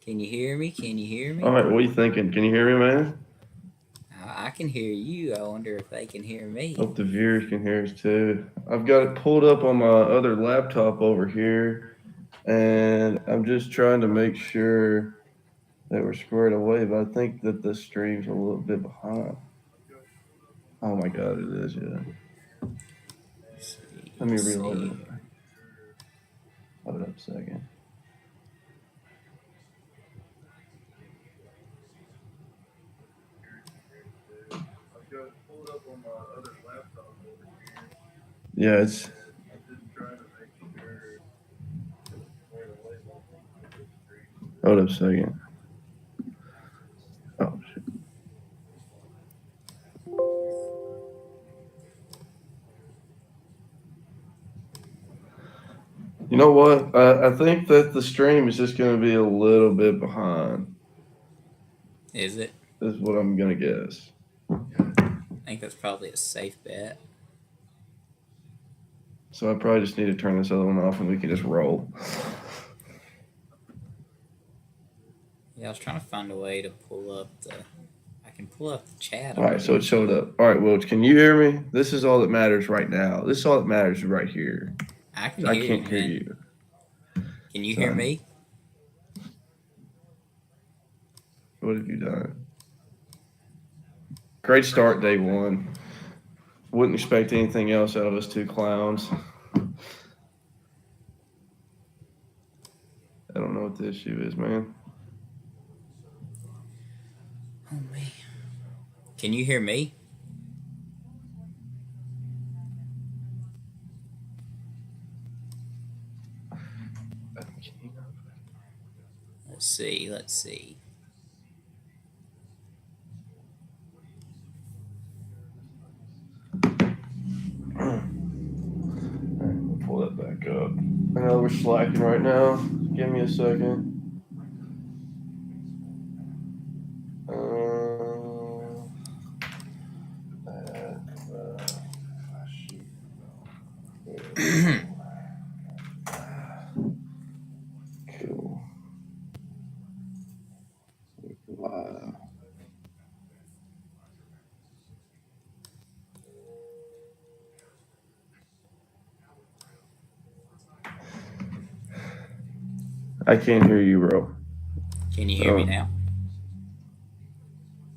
Can you hear me? Can you hear All me? right, what are you thinking? Can you hear me, man? I can hear you. I wonder if they can hear me. Hope the viewers can hear us too. I've got it pulled up on my other laptop over here, and I'm just trying to make sure that we're squared away, but I think that the stream's a little bit behind. Oh my god, it is, yeah. Let's see. Let me Let's reload see. it. Hold it up a second. Yeah, it's. Hold up a second. Oh, shit. You know what? I think that the stream is just going to be a little bit behind, Is it? is what I'm going to guess. I think that's probably a safe bet. So I probably just need to turn this other one off and we can just roll. Yeah, I was trying to find a way to pull up the. I can pull up the chat All on right, so it here. showed up. All right, Wilch, can you hear me? This is all that matters right now. This is all that matters right here. I can I hear you, can't hear man. you. Can you hear Son, me? what have you done? Great start, day one. Wouldn't expect anything else out of us two clowns. I don't know what the issue is, man. Oh man. Can you hear me? Let's see. Let's see. All right, we'll pull that back up. I know we're slacking right now. Give me a second. Cool. Wow. I can't hear you, bro. Can you hear me now?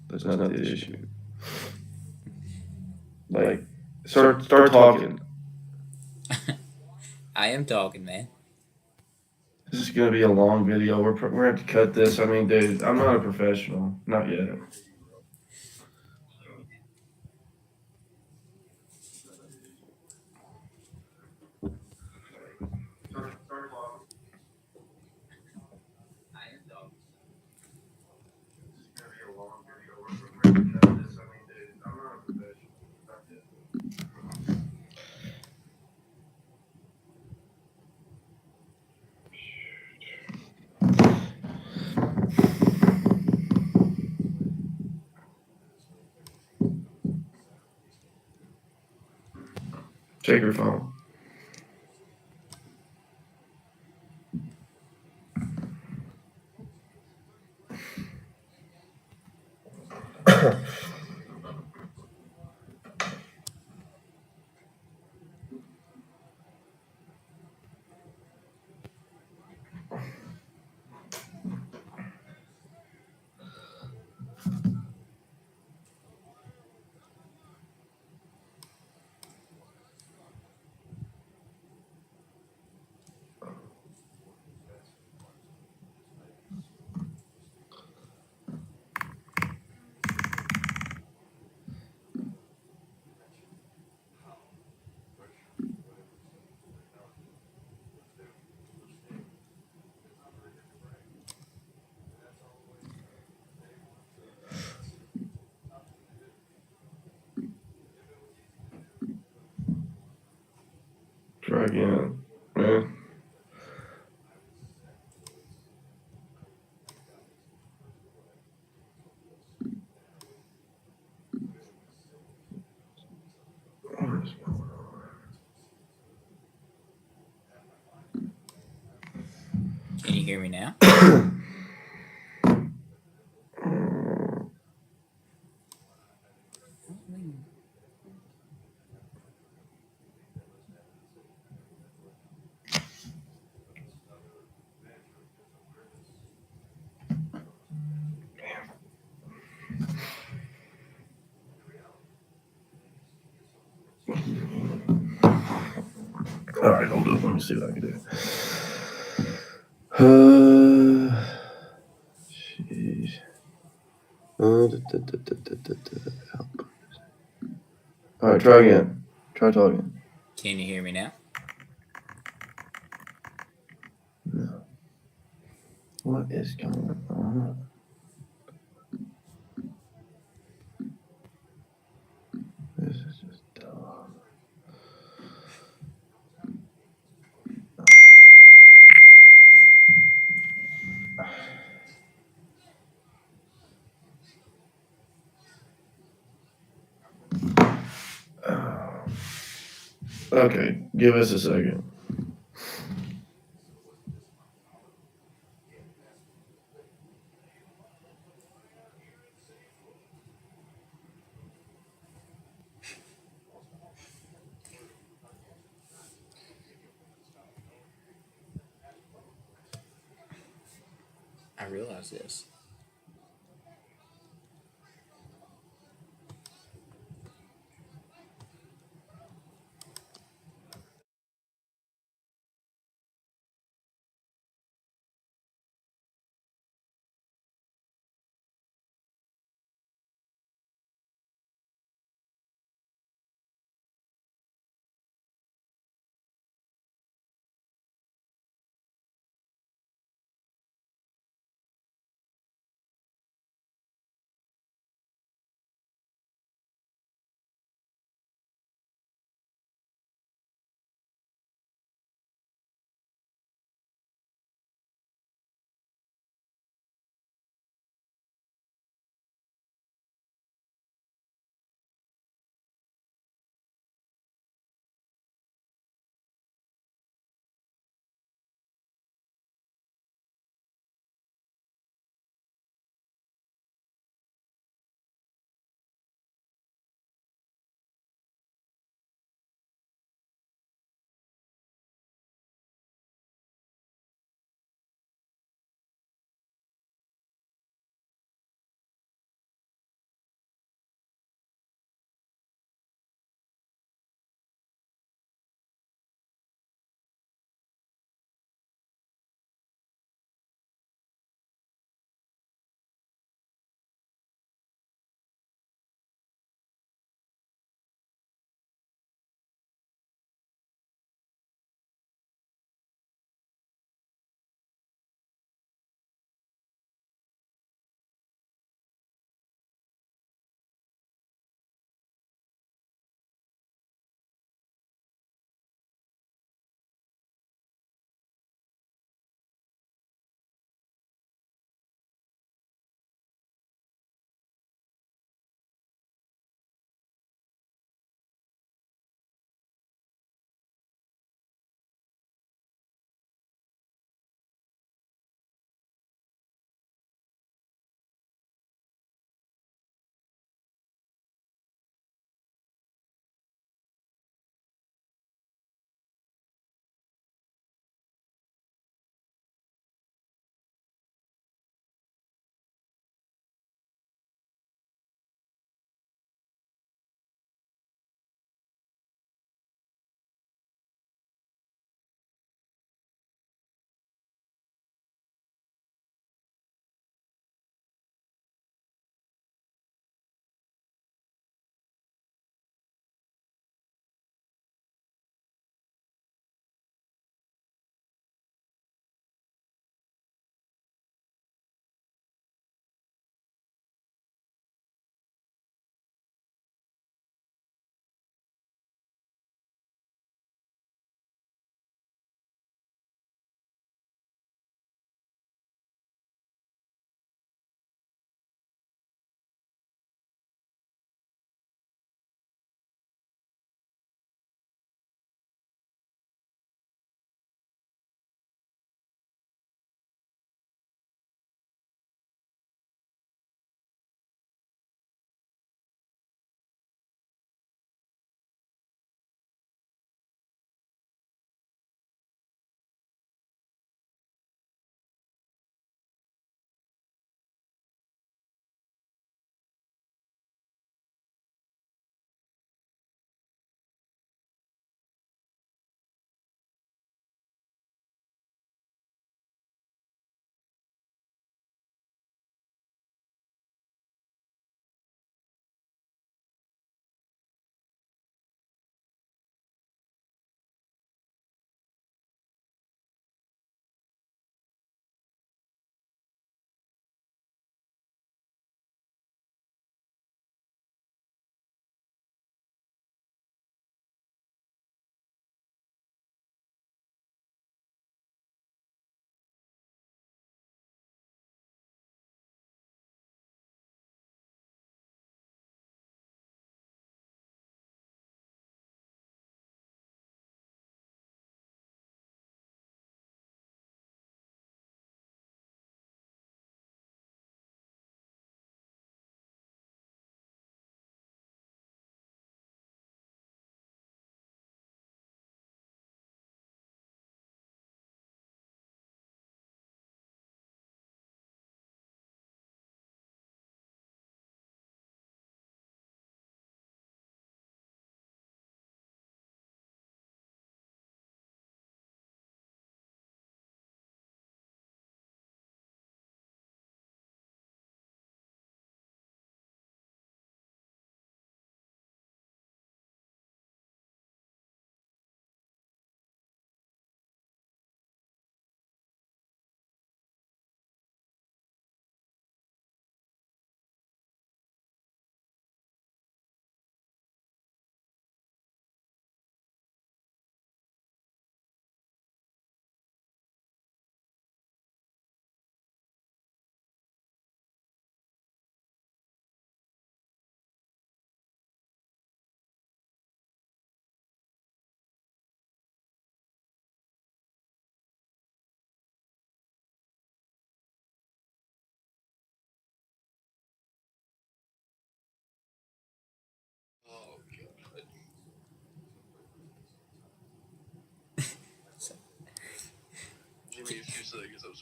That's not the issue. Like, start talking. I am talking, man. This is gonna be a long video. We're gonna have to cut this. I mean, dude, I'm not a professional, not yet. Check your phone. Try again, man. Can you hear me now? All right, hold up. Let me see what I can do. Jeez. All right, try again. Try talking. Can you hear me now? No. What is going on? This is just dumb. Okay, give us a second. I realize this.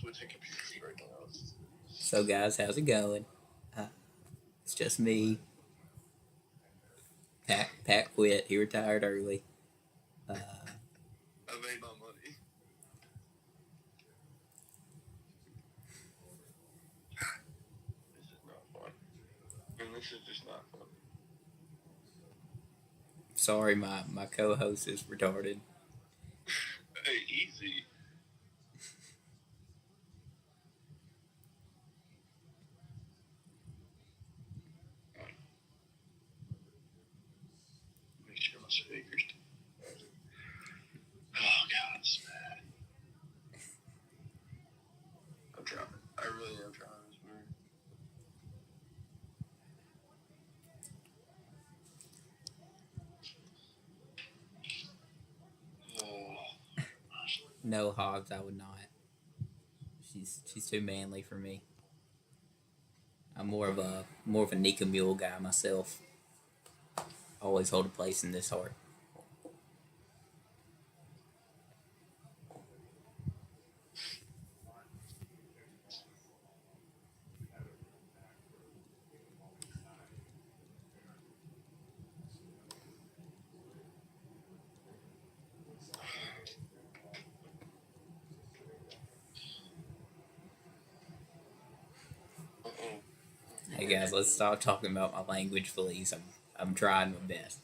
switching computers right now. So, guys, how's it going? It's just me. Pat quit. He retired early. Uh, I made my money. This is not fun. And this is just not fun. sorry, my co-host is retarded. Hey, easy. Make sure my speakers. Oh God, it's bad. I'm trying. I really am trying this man. Oh. No, Hobbs, I would not. She's too manly for me. I'm more of a Nika Mule guy myself. Always hold a place in this heart. Hey guys, let's stop talking about my language, please. I'm trying my best.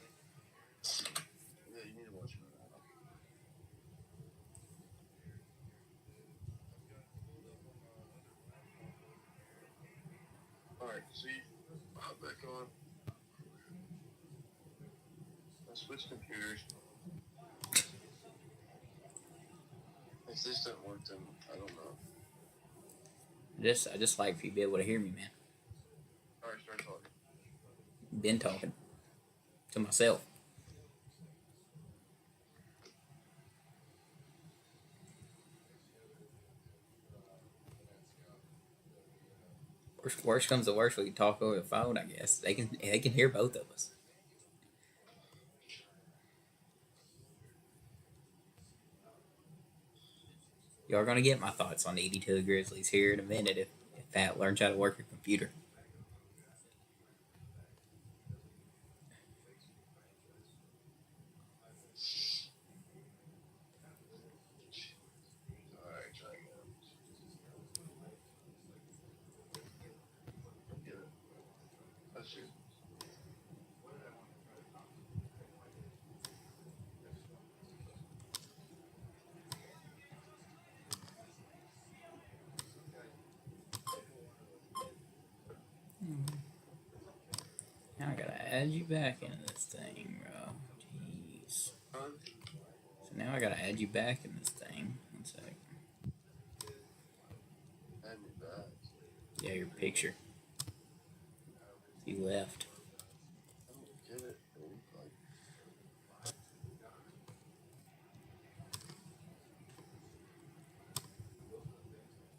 Yeah, you need to watch it. Alright, see, hop back on. I switched computers. If this doesn't work, then I don't know. I just like for you to be able to hear me, man. Alright, start talking. Been talking to myself. Worst comes to worst, we can talk over the phone. I guess they can hear both of us. Y'all are gonna get my thoughts on 82 Grizzlies here in a minute if Pat learns how to work a computer. Alright, try again. Get it. That's it. Now I gotta add you back into this thing, bro. Jeez. Huh? So now I gotta add you back in this thing. One sec. Add me back. Yeah, your picture. You left. I don't get it, dude. Like,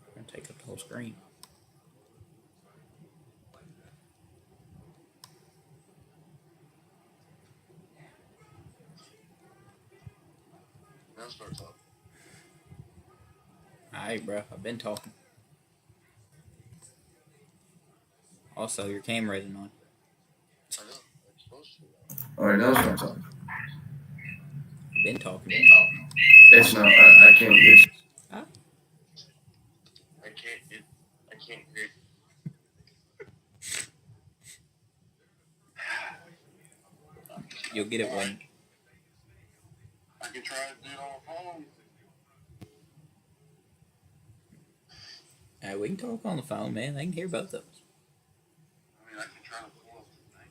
I'm gonna take up the whole screen. now start talking. Alright, bro. I've been talking. Also, your camera isn't on. I know. I'm supposed to. Alright, now start talking. I've been talking. It's not. I can't get. Ah. I can't get. I can't get. You'll get it when. I can try to do it on the phone. We can talk on the phone, man. They can hear both of us. I mean, I can try to pull up the thing.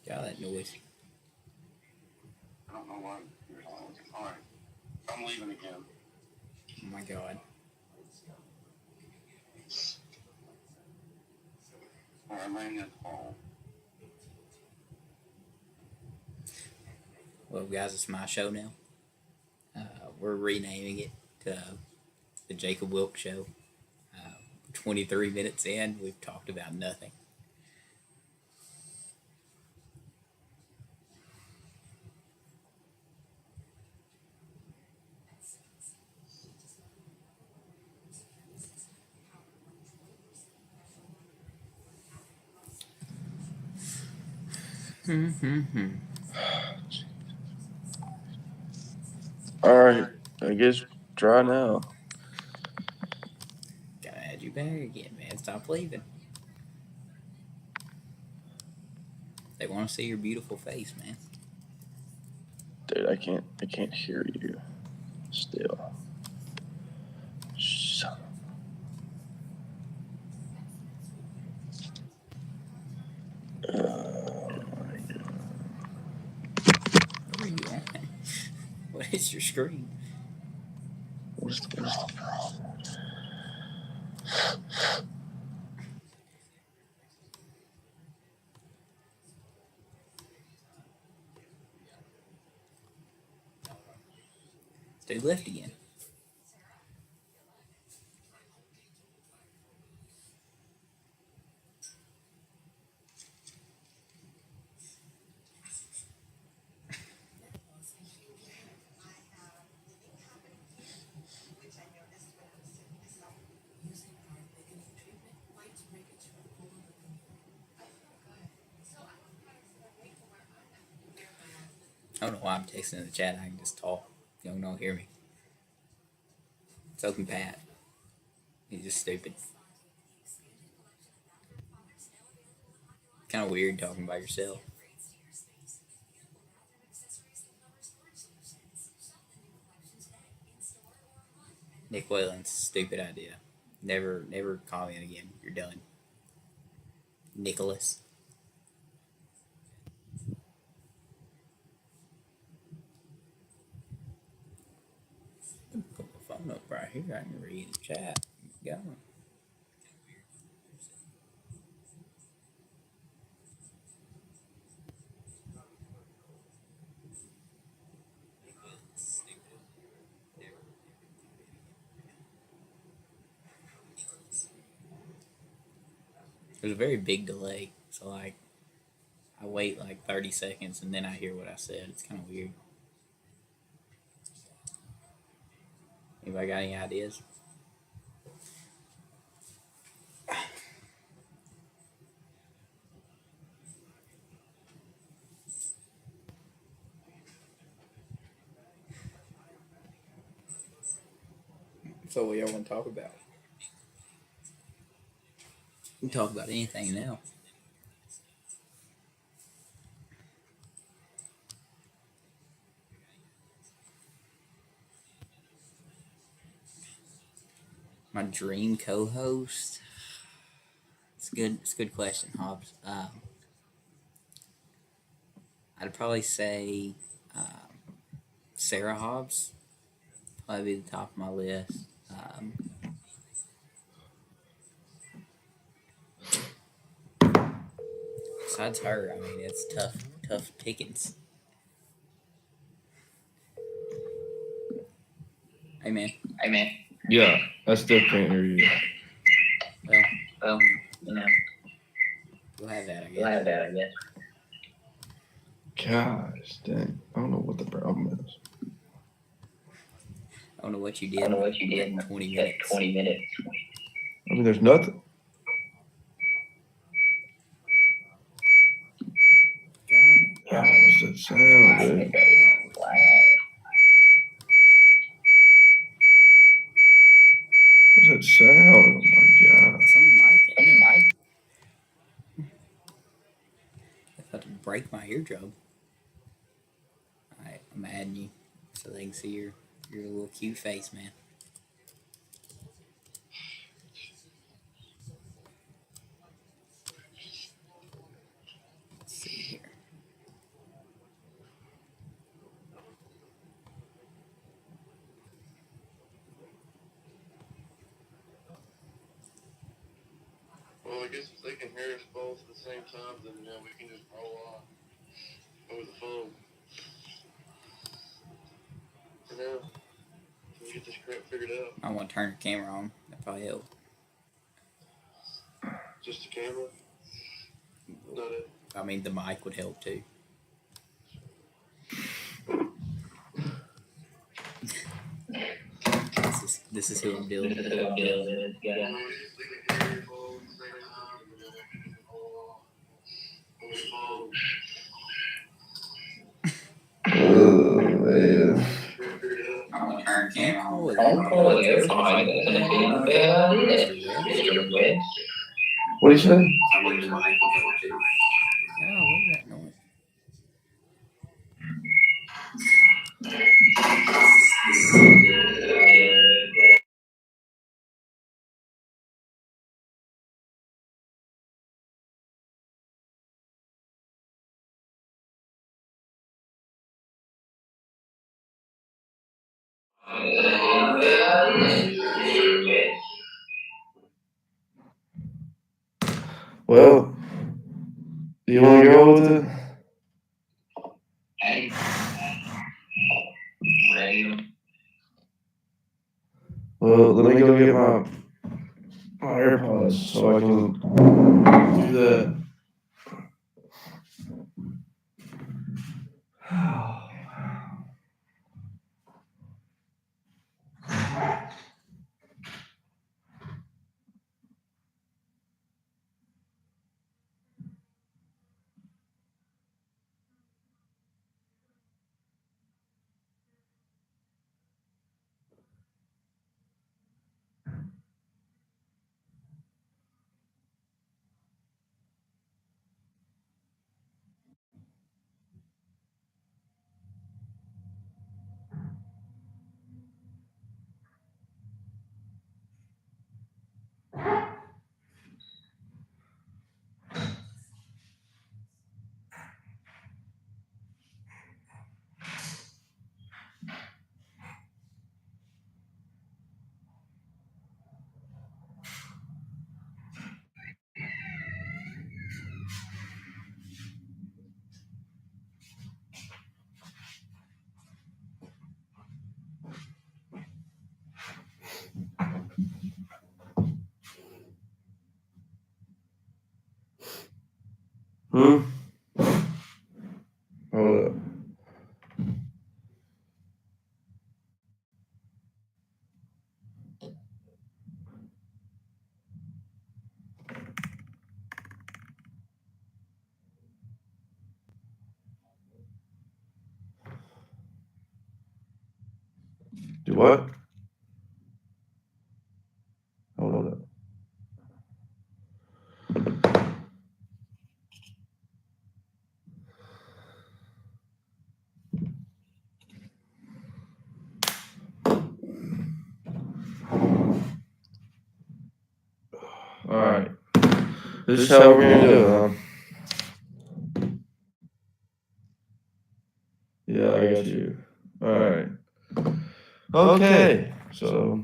Got that noise. I don't know why you're on. Alright. I'm leaving again. Oh my god. Alright, I'm laying at the phone. Well, guys, it's my show now. We're renaming it to the Jacob Wilk Show. 23 minutes in, we've talked about nothing. All right, I guess try now. Gotta add you back again, man. Stop leaving. They want to see your beautiful face, man. Dude, I can't hear you still. Son What are you on? What is your screen? what's the problem? Dude left again. I don't know why I'm texting in the chat. I can just talk. You don't hear me. So can Pat. He's just stupid. Kind of weird talking by yourself. Nick Whalens, stupid idea. Never comment again. You're done. Nicholas. Put my phone up right here. I can read the chat. Go. There's a very big delay. So like I wait like 30 seconds and then I hear what I said. It's kind of weird. Anybody got any ideas? So what y'all want to talk about? We can talk about anything now. My dream co-host. It's good. It's a good question, Hobbs. I'd probably say Sarah Hobbs. Probably be the top of my list. Besides her, I mean, it's tough pickings. Hey man. Yeah, I still can't hear you. Well, you'll have that, I guess. Gosh, dang. I don't know what the problem is. I don't know what you did. 20 minutes. I mean, there's nothing. God. Oh, what's that sound, dude? What's that sound? Oh my god. Some mic. I thought to break my eardrum. Alright, I'm adding you so they can see your little cute face, man. Let's see here. Well, I guess if they can hear us both at the same time, then we can just roll on over the phone. For now, can we get this crap figured out? I want to turn your camera on. That probably help. Just the camera? Not it. I mean, the mic would help too. This is who I'm dealing with. What do you say? Oh, what is that noise? Well, do you want to go with it? Well, let me go get my AirPods so I can do that. Hold up. Do what? Hold up. All right. This is how we're gonna do it, huh? Yeah, I got you. All right. Okay. So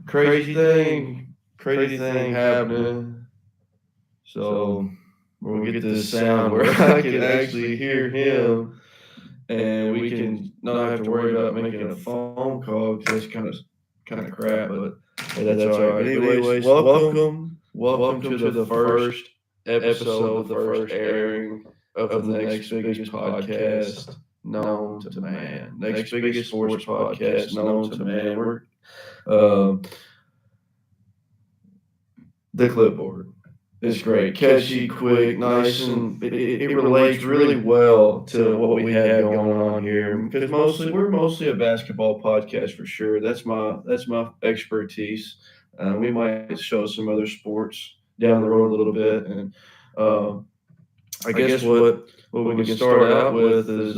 crazy thing happening. So we'll get this sound where I can actually hear him, and we can not have to worry about making a phone call because that's kind of crap. But hey, that's all right. But anyways, welcome to the first episode, the first airing of the next biggest podcast known to man. Next biggest sports podcast known to man. We're the clipboard. It's great, catchy, quick, nice, and it relates really well to what we have going on here. Because we're mostly a basketball podcast for sure. That's my expertise. We might show some other sports down the road a little bit, and I guess what we can start out with is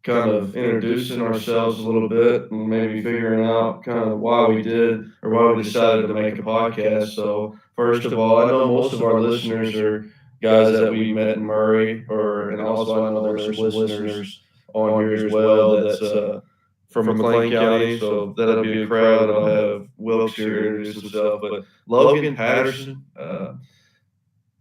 kind of introducing ourselves a little bit and maybe figuring out kind of why we did or why we decided to make a podcast. So first of all, I know most of our listeners are guys that we met in Murray, and also I know there's some listeners on here as well that's from McLean County. So that'll be a crowd. I'll have Wilkes here introduce himself, but Logan Patterson,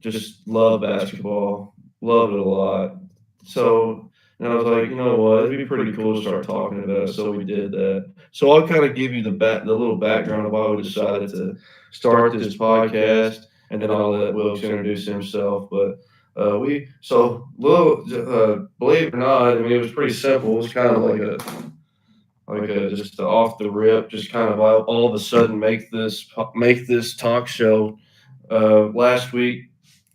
just love basketball, love it a lot. So, and I was like, you know what, it'd be pretty cool to start talking about it. So we did that. So I'll kind of give you the little background of why we decided to start this podcast, and then I'll let Wilkes introduce himself. But believe it or not, I mean, it was pretty simple. It was kind of like a just off the rip, just kind of all of a sudden make this talk show.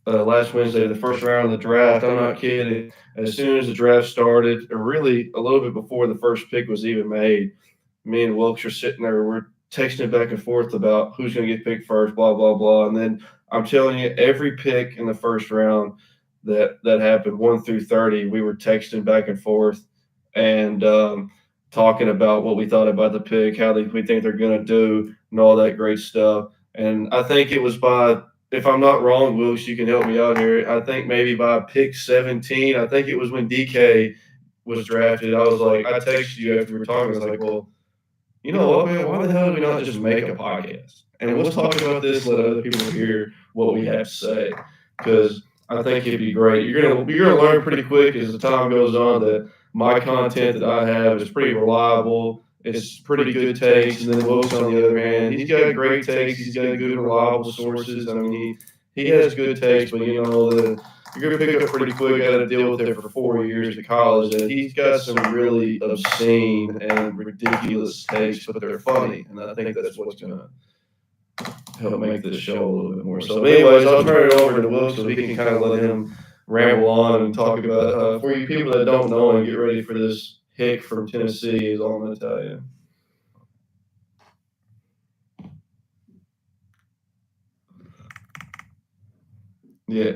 Last Wednesday, the first round of the draft. I'm not kidding. As soon as the draft started, or really a little bit before the first pick was even made, me and Wilkes are sitting there, we're texting back and forth about who's going to get picked first, blah blah blah, and then I'm telling you, every pick in the first round that happened, 1 through 30, we were texting back and forth and talking about what we thought about the pick, we think they're going to do, and all that great stuff. And I think it was by, if I'm not wrong, Wilkes, you can help me out here. I think maybe by pick 17, I think it was when DK was drafted. I was like, I texted you after we were talking. I was like, well, you know what, man? Why the hell do we not just make a podcast? And let's talk about this, let other people hear what we have to say. Because I think it'd be great. You're gonna learn pretty quick as the time goes on that my content that I have is pretty reliable. It's pretty good takes. And then Wilkes, on the other hand, he's got great takes. He's got good reliable sources. I mean, he has good takes, but you're gonna pick up pretty quick. I had to deal with it for 4 years at college, and he's got some really obscene and ridiculous takes, but they're funny, and I think that's what's gonna help make this show a little bit more. So, anyways, I'll turn it over to Will so he can kind of let him ramble on and talk about. For you people that don't know him, get ready for this hick from Tennessee. Is all I'm gonna tell you. Yeah.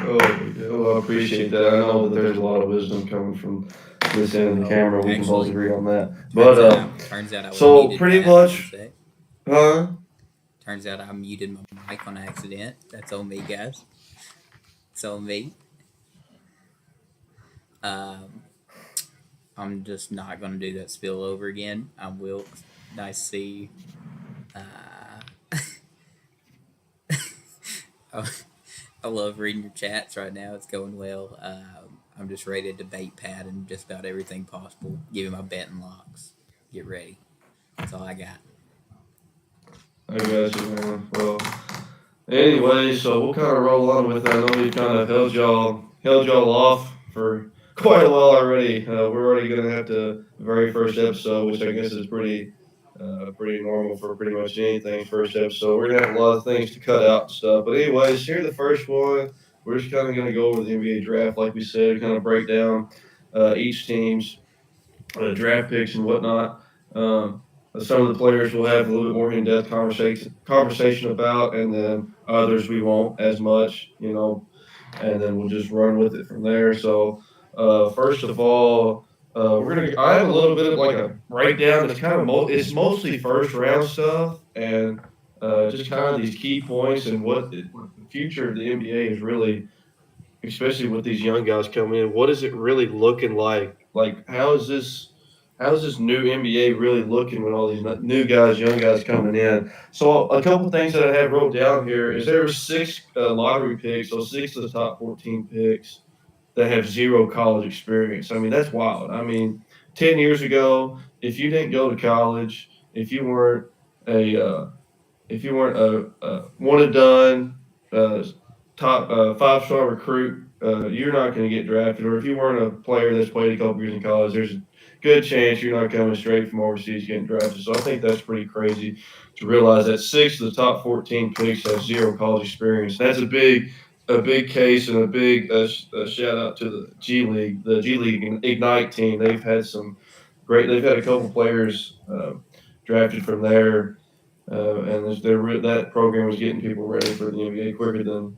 Oh, I appreciate that. I know that there's a lot of wisdom coming from this end of the camera. We can both agree on that. But turns out I was so muted pretty by much, accident. huh? Turns out I muted my mic on accident. That's on me, guys. It's on me. I'm just not gonna do that spill over again. I'm Wilkes. Nice to see you. I love reading your chats right now. It's going well. I'm just ready to debate Pat in just about everything possible. Give him my betting locks. Get ready. That's all I got. I got you, man. Well, anyway, so we'll kind of roll on with that. I know we kind of held y'all off for quite a while already. We're already gonna have to very first episode, which I guess is pretty normal for pretty much anything. First episode, we're gonna have a lot of things to cut out and stuff. But anyways, here's the first one. We're just kind of gonna go over the NBA draft, like we said, kind of break down each team's draft picks and whatnot. Some of the players we'll have a little bit more in-depth conversation about, and then others we won't as much, and then we'll just run with it from there. So, first of all, I have a little bit of like a breakdown. It's kind of it's mostly first round stuff, and just kind of these key points and what the future of the NBA is really, especially with these young guys coming in. What is it really looking like? Like, how's this new NBA really looking with all these new guys, young guys coming in? So a couple things that I have wrote down here is there were 6 lottery picks, so 6 of the top 14 picks that have 0 college experience. I mean, that's wild. I mean, 10 years ago, if you didn't go to college, if you weren't a one and done top 5-star recruit, you're not going to get drafted. Or if you weren't a player that's played a couple years in college, there's a good chance you're not coming straight from overseas getting drafted. So I think that's pretty crazy to realize that 6 of the top 14 picks have 0 college experience. That's a big case and a big shout out to the G League, Ignite team. They've had a couple players drafted from there. And that program was getting people ready for the NBA quicker than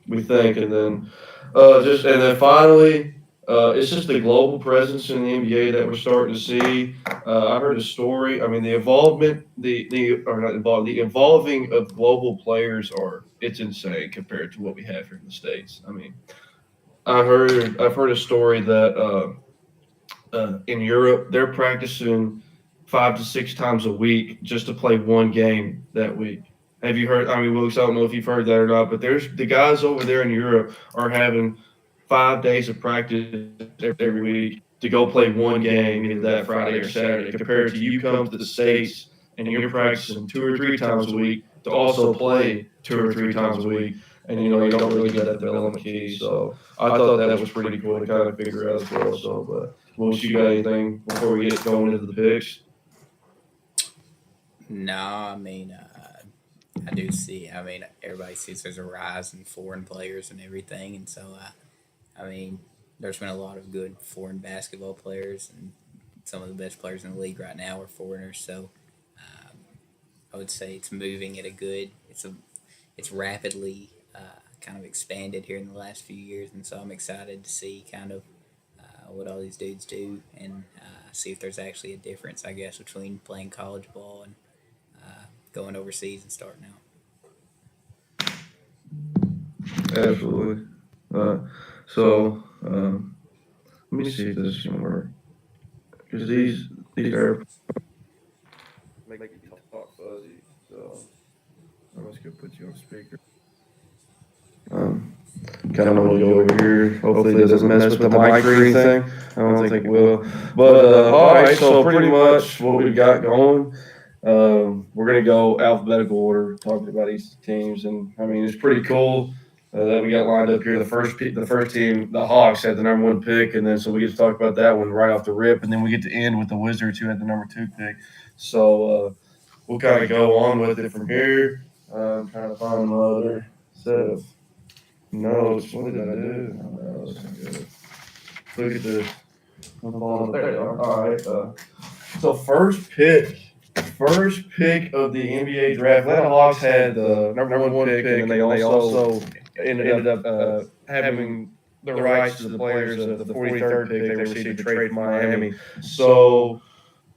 we think. And then finally, It's just the global presence in the NBA that we're starting to see. I heard a story. I mean, the involvement, the or not involved, the evolving of global players are it's insane compared to what we have here in the states. I mean, I've heard a story that in Europe they're practicing 5 to 6 times a week just to play one game that week. Have you heard? I mean, Wilkes, I don't know if you've heard that or not, but there's the guys over there in Europe are having 5 days of practice every week to go play one game, either that Friday or Saturday, compared to you come to the States and you're practicing 2 or 3 times a week to also play 2 or 3 times a week. And you don't really get that development key. So I thought that was pretty cool to kind of figure out as well. So, but Wilkes, you got anything before we get going into the picks? No, I mean, I do see. I mean, everybody sees there's a rise in foreign players and everything, and so I mean, there's been a lot of good foreign basketball players, and some of the best players in the league right now are foreigners. So um, I would say it's moving at a good. It's rapidly kind of expanded here in the last few years, and so I'm excited to see kind of what all these dudes do and see if there's actually a difference, I guess, between playing college ball and going overseas and starting out. Absolutely. Uh, so let me see if this is gonna work because these airplanes make me talk fuzzy. So I'm just gonna put you on speaker. Um, kind of want to go over here. Hopefully, it doesn't mess with the mic or anything. I don't think it will. But all right, so pretty much what we've got going. We're gonna go alphabetical order, talking about each teams, and I mean it's pretty cool that we got lined up here. The first team, the Hawks, had the number 1 pick, and then so we get to talk about that one right off the rip, and then we get to end with the Wizards, who had the number 2 pick. So we'll kind of go on with it from here. I'm trying to find my other set of notes. What did I do? Oh, no, that's not good. Look at this. There you are. All right. So first pick of the NBA draft. Atlanta Hawks had the number 1 pick, and then they also ended up having the rights to the players of the 43rd pick. They received a trade from Miami. So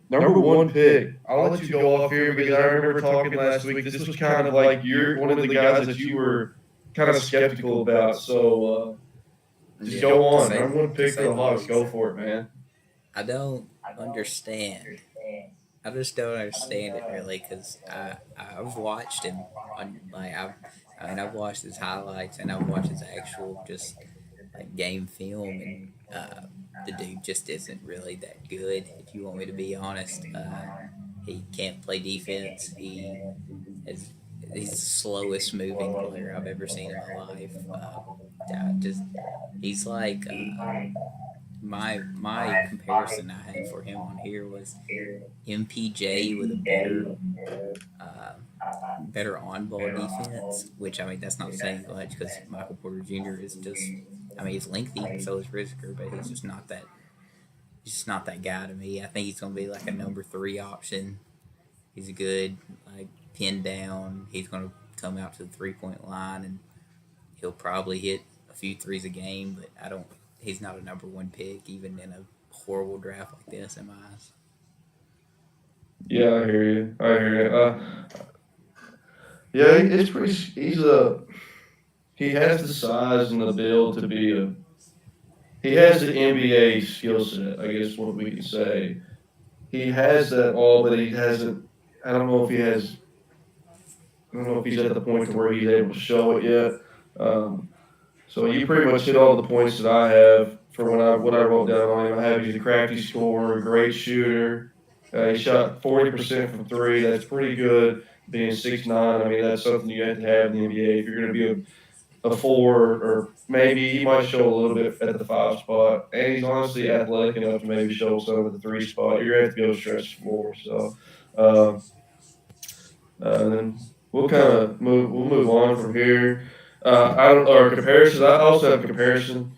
number 1 pick. I'll let you go off here because I remember talking last week. This was kind of like you're one of the guys that you were kind of skeptical about. So just go on. Number 1 pick for the Hawks. Go for it, man. I don't understand. I just don't understand it really because I've watched him on like I mean I've watched his highlights and I've watched his actual just like game film and the dude just isn't really that good. If you want me to be honest, he can't play defense. Is he's the slowest moving player I've ever seen in my life. Just he's like my comparison I had for him on here was MPJ with a uh, better on ball defense. Which I mean that's not saying much because Michael Porter Jr. is just I mean he's lengthy and so is Risker, but he's just not that. He's just not that guy to me. I think he's gonna be like a number 3 option. He's a good like pin down. He's gonna come out to the 3 point line and he'll probably hit a few threes a game, but I don't. He's not a number 1 pick even in a horrible draft like this in my eyes. Yeah, I hear you. I hear you. Yeah, it's pretty. He has the size and the build to be a. He has the NBA skill set. I guess what we can say. He has that all, but he hasn't. I don't know if he has. I don't know if he's at the point to where he's able to show it yet. Um, so you pretty much hit all the points that I have for what I wrote down on him. I have he's a crafty scorer, a great shooter. He shot 40% from three. That's pretty good. Being 6'9", I mean that's something you have to have in the NBA if you're going to be a 4 or maybe he might show a little bit at the 5 spot. And he's honestly athletic enough to maybe show some at the 3 spot. You're going to have to be able to stretch the floor. So um, and then we'll kind of move. We'll move on from here. I don't or comparison. I also have a comparison.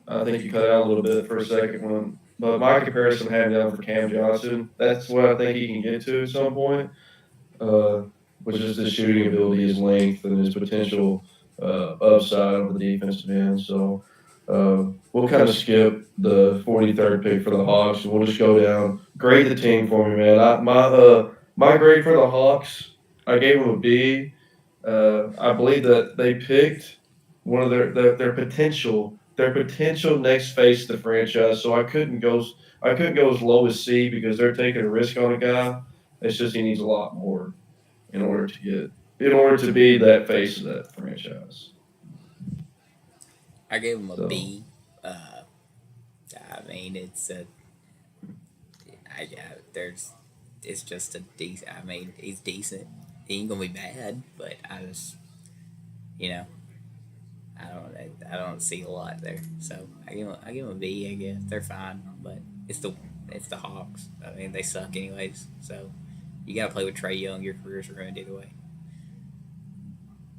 I think you cut out a little bit for a second one, but my comparison I have down for Cam Johnson. That's what I think he can get to at some point. Uh, which is his shooting ability, his length, and his potential upside on the defensive end. So We'll kind of skip the 43rd pick for the Hawks. We'll just go down. Grade the team for me, man. My grade for the Hawks, I gave them a B. I believe that they picked one of their potential next face of the franchise. So I couldn't go as low as C because they're taking a risk on a guy. It's just he needs a lot more in order to be that face of that franchise. I gave him a So B. I mean, there's, it's just a decent. I mean, he's decent. He ain't gonna be bad, but you know, I don't see a lot there. So I give him a B. I guess they're fine, but it's the it's the Hawks. I mean, they suck anyways. So you gotta play with Trey Young. Your career's ruined either way.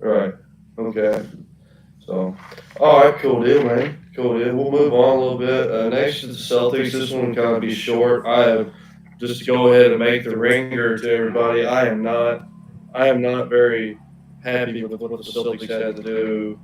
right, okay. So, all right, cool deal, man. Cool deal. We'll move on a little bit. Next to the Celtics, this one will kind of be short. I have just to go ahead and make the ringer to everybody. I am not very happy with what the Celtics had to do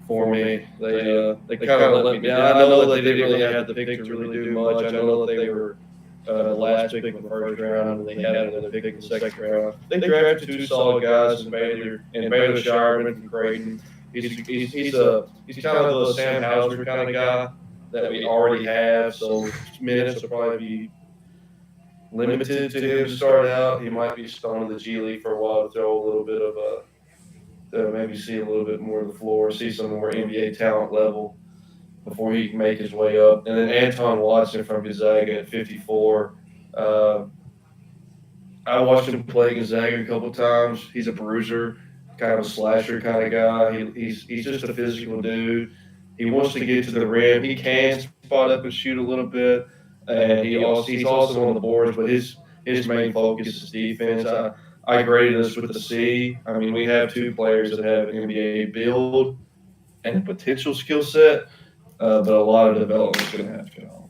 for me. They kind of let me down. I know that they didn't really have the pick to really do much. I know that they were the last pick in the first round, and they had another pick in the second round. They drafted two solid guys in Baylor Shireman and Creighton. He's kind of the Sam Hauser kind of guy that we already have. So minutes will probably be limited to him to start out. He might be stoned in the G League for a while to throw a little bit of maybe see a little bit more of the floor, see some more NBA talent level before he can make his way up. And then Anton Watson from Gonzaga at 54. Uh, I watched him play Gonzaga a couple times. He's a bruiser, kind of a slasher kind of guy. He's just a physical dude. He wants to get to the rim. He can spot up and shoot a little bit, and he's also on the boards. But his main focus is defense. I graded us with the C. I mean, we have two players that have an NBA build and a potential skill set, but a lot of development's going to have to go.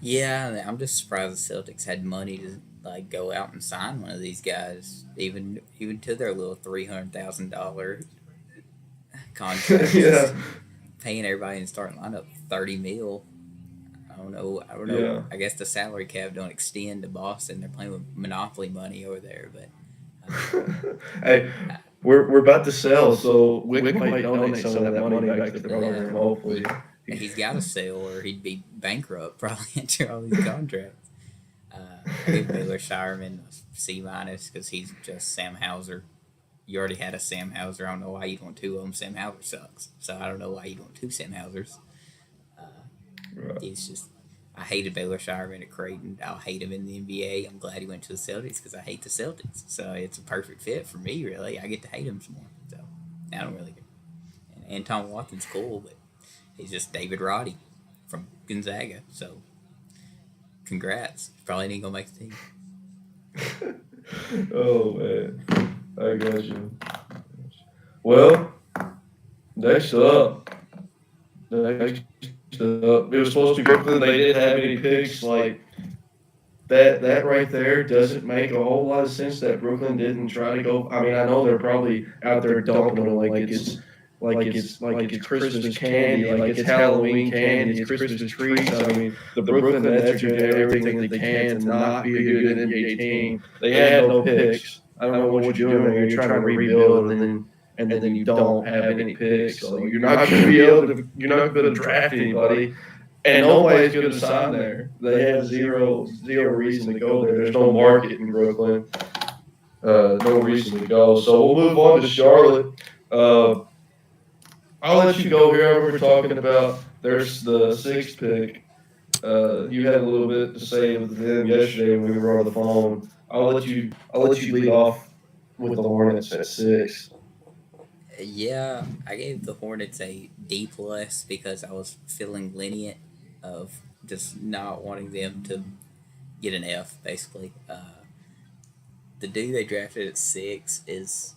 Yeah, I'm just surprised the Celtics had money to like go out and sign one of these guys, even to their little $300,000 contract, Yeah, just paying everybody in the starting lineup 30 mil. I don't know. I don't know. yeah. I guess the salary cap don't extend to Boston. They're playing with monopoly money over there, but Hey, uh, we're about to sell, so Wick might donate some of that money back to the yeah, program. Hopefully. he's got to sell or he'd be bankrupt probably after all these contracts. I give Baylor Shireman a C minus because he's just Sam Hauser. You already had a Sam Hauser. I don't know why you want two of them. Sam Hauser sucks. So I don't know why you want two Sam Hausers. Uh, Right. he's just. I hated Baylor Shireman at Creighton. I'll hate him in the NBA. I'm glad he went to the Celtics because I hate the Celtics. So it's a perfect fit for me, really. I get to hate him some more. So I don't really care. And Anton Watson's cool, but he's just David Roddy from Gonzaga. So congrats. Probably ain't going to make the team. Oh man, I got you. Well, next up, it was supposed to be Brooklyn. They didn't have any picks. Like that right there doesn't make a whole lot of sense. That Brooklyn didn't try to go. I mean, I know they're probably out there dumping them like it's Christmas candy, like it's Halloween candy, it's Christmas treats. I mean, the Brooklyn Nets are doing everything that they can to not be a good NBA team. They had no picks. I don't know what you're doing there. You're trying to rebuild, and then you don't have any picks, so you're not going to draft anybody, and nobody's going to sign there. They have zero reason to go there. There's no market in Brooklyn. No reason to go. So we'll move on to Charlotte. Uh, I'll let you go here. We're talking about there's the sixth pick. You had a little bit to say with them yesterday when we were on the phone. I'll let you lead off with the Hornets at six. Yeah, I gave the Hornets a D plus because I was feeling lenient of just not wanting them to get an F. Basically, the dude they drafted at 6 is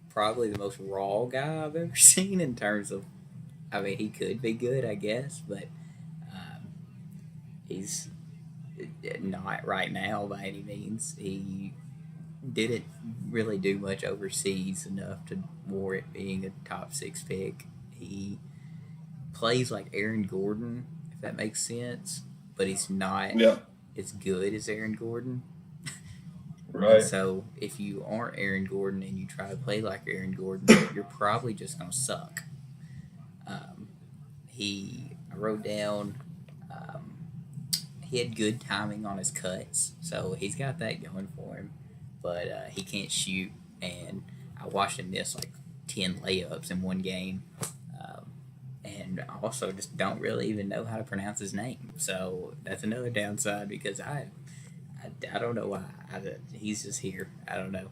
probably the most raw guy I've ever seen in terms of. I mean, he could be good, I guess, but um, he's not right now by any means. didn't really do much overseas enough to warrant being a top 6 pick. He plays like Aaron Gordon, if that makes sense, but he's not Yeah. as good as Aaron Gordon. And Right. so, if you aren't Aaron Gordon and you try to play like Aaron Gordon, you're probably just going to suck. Um, I wrote down, um, he had good timing on his cuts, so he's got that going for him. But he can't shoot, and I watched him miss like 10 layups in one game. Um, and I also just don't really even know how to pronounce his name. So that's another downside because I don't know why. He's just here. I don't know.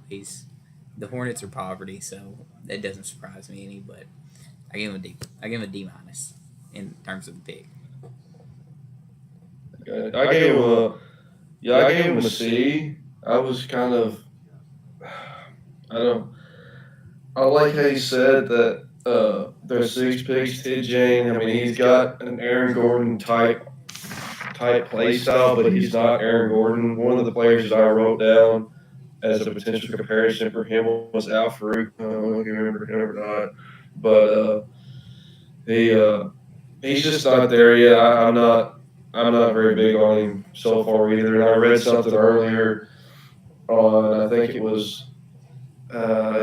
The Hornets are poverty, so that doesn't surprise me any. But I give him a D. I give him a D minus in terms of the pick. I gave him a yeah. I gave him a C. I was kind of I don't. I like how you said that there's 6 picks. Ted Jane. I mean, he's got an Aaron Gordon type play style, but he's not Aaron Gordon. One of the players that I wrote down as a potential comparison for him was Al Farouk. I don't know if you remember him or not, but he he's just not there yet. I'm not very big on him so far either. And I read something earlier on. I think it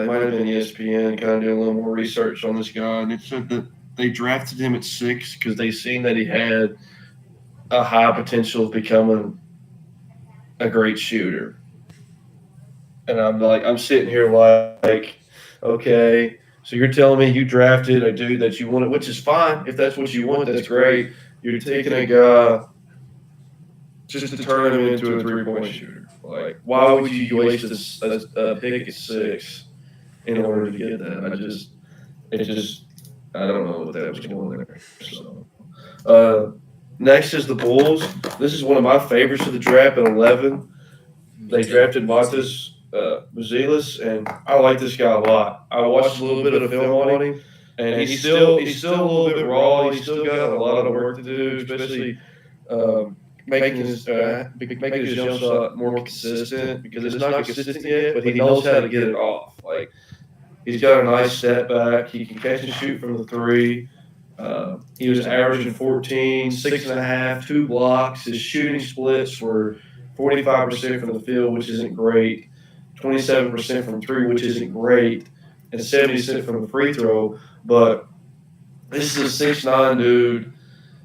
might have been ESPN, kind of doing a little more research on this guy, and it said that they drafted him at 6 because they seen that he had a high potential of becoming a great shooter. And I'm sitting here like, okay, so you're telling me you drafted a dude that you wanted, which is fine. If that's what you want, that's great. You're taking a guy just to turn him into a 3-point shooter. Like, why would you waste a pick at 6 in order to get that? I don't know what that was going there. So, next is the Bulls. This is one of my favorites of the draft at 11. Me They too. drafted Me too. Montes Buzelis, and I like this guy a lot. I watched a little bit of film on him, and he's still a little bit raw. He's still got a lot of work to do, especially um, making his jump shot more consistent because it's not consistent yet. But he knows how to get it off. Like he's got a nice step back. He can catch and shoot from the three. He was averaging 14, 6.5, 2 blocks. His shooting splits were 45% from the field, which isn't great, 27% from three, which isn't great, and 70% from the free throw. But this is a 6'9" dude,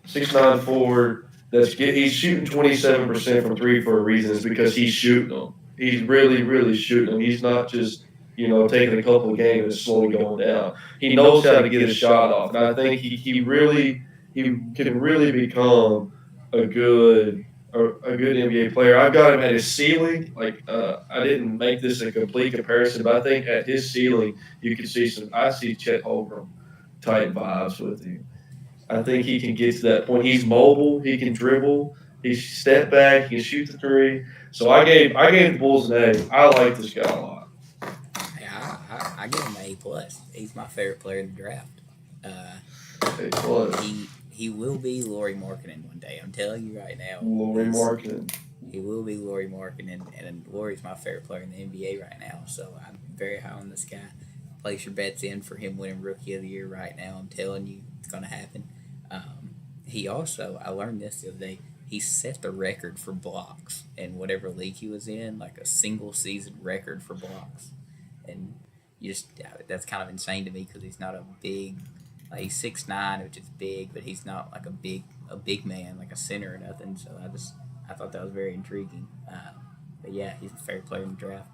6'9" forward. He's shooting 27% from three for a reason. It's because he's shooting them. He's really, really shooting them. He's not just taking a couple of games and slowly going down. He knows how to get his shot off, and I think he can really become a good a good NBA player. I've got him at his ceiling. Like I didn't make this a complete comparison, but I think at his ceiling you can see I see Chet Holmgren type vibes with him. I think he can get to that point. He's mobile. He can dribble. He step back. He can shoot the three. So I gave the Bulls an A. I like this guy a lot. Yeah, I give him an A plus. He's my favorite player in the draft. A plus. He will be Laurie Markkinen one day. I'm telling you right now. Laurie Markkinen. He will be Laurie Markkinen, and Laurie's my favorite player in the NBA right now. So I'm very high on this guy. Place your bets in for him winning Rookie of the Year right now. I'm telling you, it's going to happen. He also, I learned this the other day, he set the record for blocks in whatever league he was in, like a single season record for blocks. And that's kind of insane to me because he's not a big, like he's 6'9", which is big, but he's not like a big man, like a center or nothing. So I thought that was very intriguing. But yeah, he's a fair player in the draft.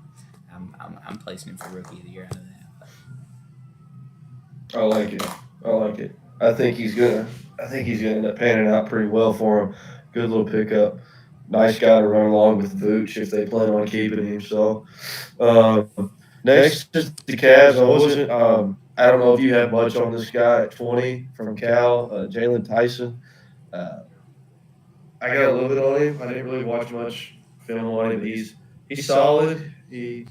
I'm placing him for Rookie of the Year out of that. I like it. I like it. I think he's gonna end up panning out pretty well for him. Good little pickup. Nice guy to run along with Vooch if they plan on keeping him. So um, next is the Cavs. I don't know if you have much on this guy at 20 from Cal, Jalen Tyson. Uh, I got a little bit on him. I didn't really watch much film on him. But he's solid. He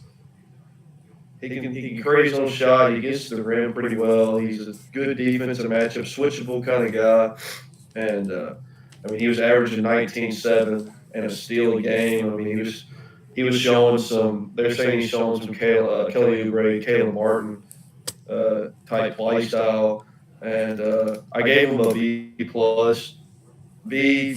can create his own shot. He gets to the rim pretty well. He's a good defensive matchup, switchable kind of guy. And he was averaging 19.7 and a steal a game. I mean, he was showing some. They're saying he's showing some Kelly Oubre, Caleb Martin type play style, and I gave him a B plus B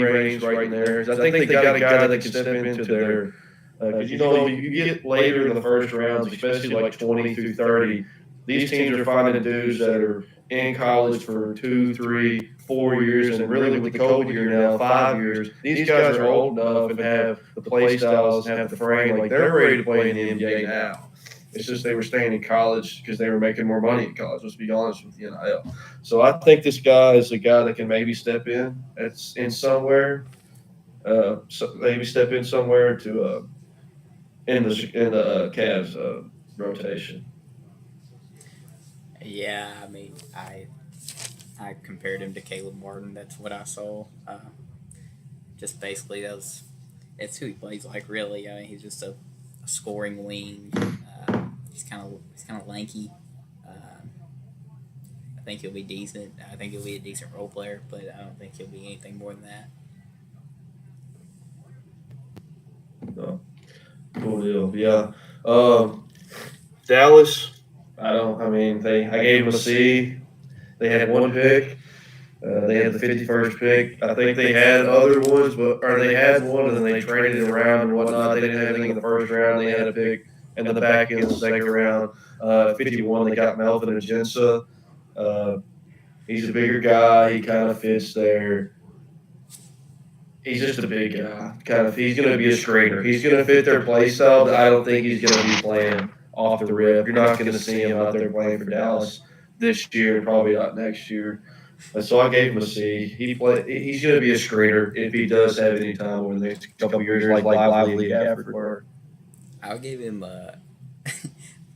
range right in there. 'Cause I think they got a guy that can step into their. Because you get later in the first rounds, especially like 20 through 30, these teams are finding dudes that are in college for 2, 3, 4 years, and really with the COVID year now, 5 years. These guys are old enough and have the play styles and have the frame, like they're ready to play in the NBA now. It's just they were staying in college because they were making more money in college. Let's be honest with the NIL. So I think this guy is a guy that can maybe step in somewhere, maybe step in somewhere to in the Cavs rotation. Yeah, I mean, I compared him to Caleb Martin. That's what I saw. Just basically, that's who he plays like. Really, I mean, he's just a scoring wing. He's kind of lanky. I think he'll be decent. I think he'll be a decent role player, but I don't think he'll be anything more than that. So, cool deal. Yeah. Um, Dallas. I don't. I mean, I gave them a C. They had one pick. They had the 51st pick. I think they had other ones, or they had one and then they traded it around and whatnot. They didn't have anything in the first round. They had a pick in the back end of the second round. 51, they got Melvin Aginsa. Uh, he's a bigger guy. He kind of fits there. He's just a big guy. He's going to be a screener. He's going to fit their play style, but I don't think he's going to be playing off the rip. You're not going to see him out there playing for Dallas this year, probably not next year. So I gave him a C. He's going to be a screener if he does have any time over the next couple of years, like Lively Gafford were. I gave him I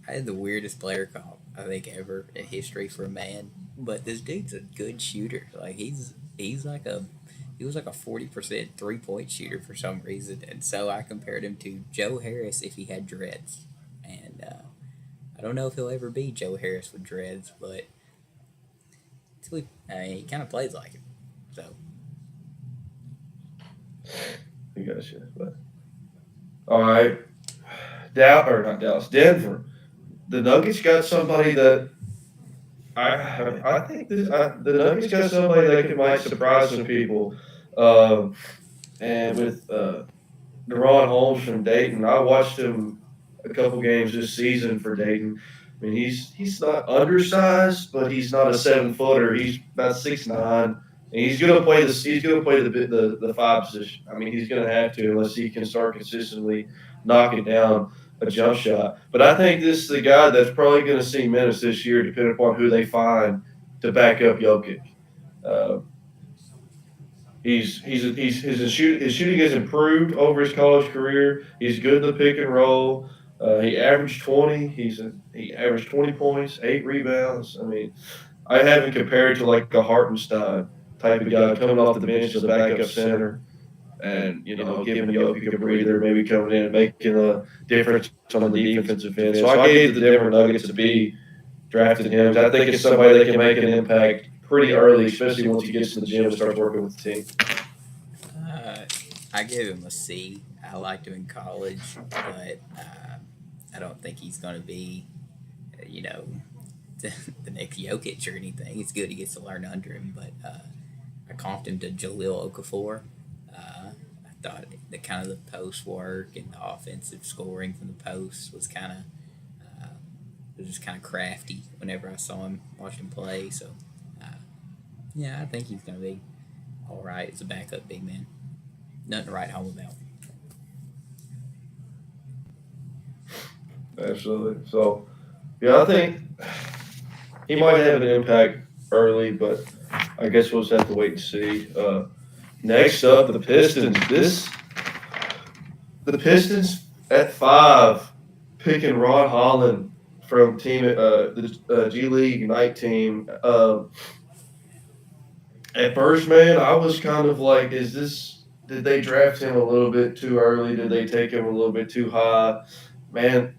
had the weirdest player comp I think ever in history for a man, but this dude's a good shooter. Like he's like a he was like a 40% 3-point shooter for some reason, and so I compared him to Joe Harris if he had dreads, and I don't know if he'll ever be Joe Harris with dreads, but he kind of plays like him. So You guys should. But all right, not Dallas, Denver. The Nuggets got somebody that I think the Nuggets got somebody that might surprise some people. Um, and with Deron Holmes from Dayton, I watched him a couple games this season for Dayton. I mean, he's not undersized, but he's not a 7 footer. He's about 6'9", and he's gonna play the five position. I mean, he's gonna have to unless he can start consistently knocking down a jump shot. But I think this is the guy that's probably gonna see minutes this year, depending upon who they find to back up Jokic. Uh, his shooting has improved over his college career. He's good in the pick and roll. He averaged 20. He averaged 20 points, 8 rebounds. I mean, I have him compared to like a Hartenstein type of guy coming off the bench as a backup center, and giving Jokic a breather, maybe coming in and making a difference on the defensive end. So I gave the Denver Nuggets a B, drafted him. I think it's somebody that can make an impact pretty early, especially once he gets to the gym and starts working with the team. I gave him a C. I liked him in college, but I don't think he's going to be, the next Jokic or anything. It's good he gets to learn under him, but I comped him to Jahlil Okafor. I thought the kind of the post work and the offensive scoring from the post was kind of was just kind of crafty whenever I saw him, watched him play. So yeah, I think he's going to be all right as a backup big man. Nothing to write home about. Absolutely. So, yeah, I think he might have an impact early, but I guess we'll just have to wait and see. Next up, the Pistons. The Pistons at 5, picking Ron Holland from the G League Ignite team. At first, man, I was kind of like, did they draft him a little bit too early? Did they take him a little bit too high? Man,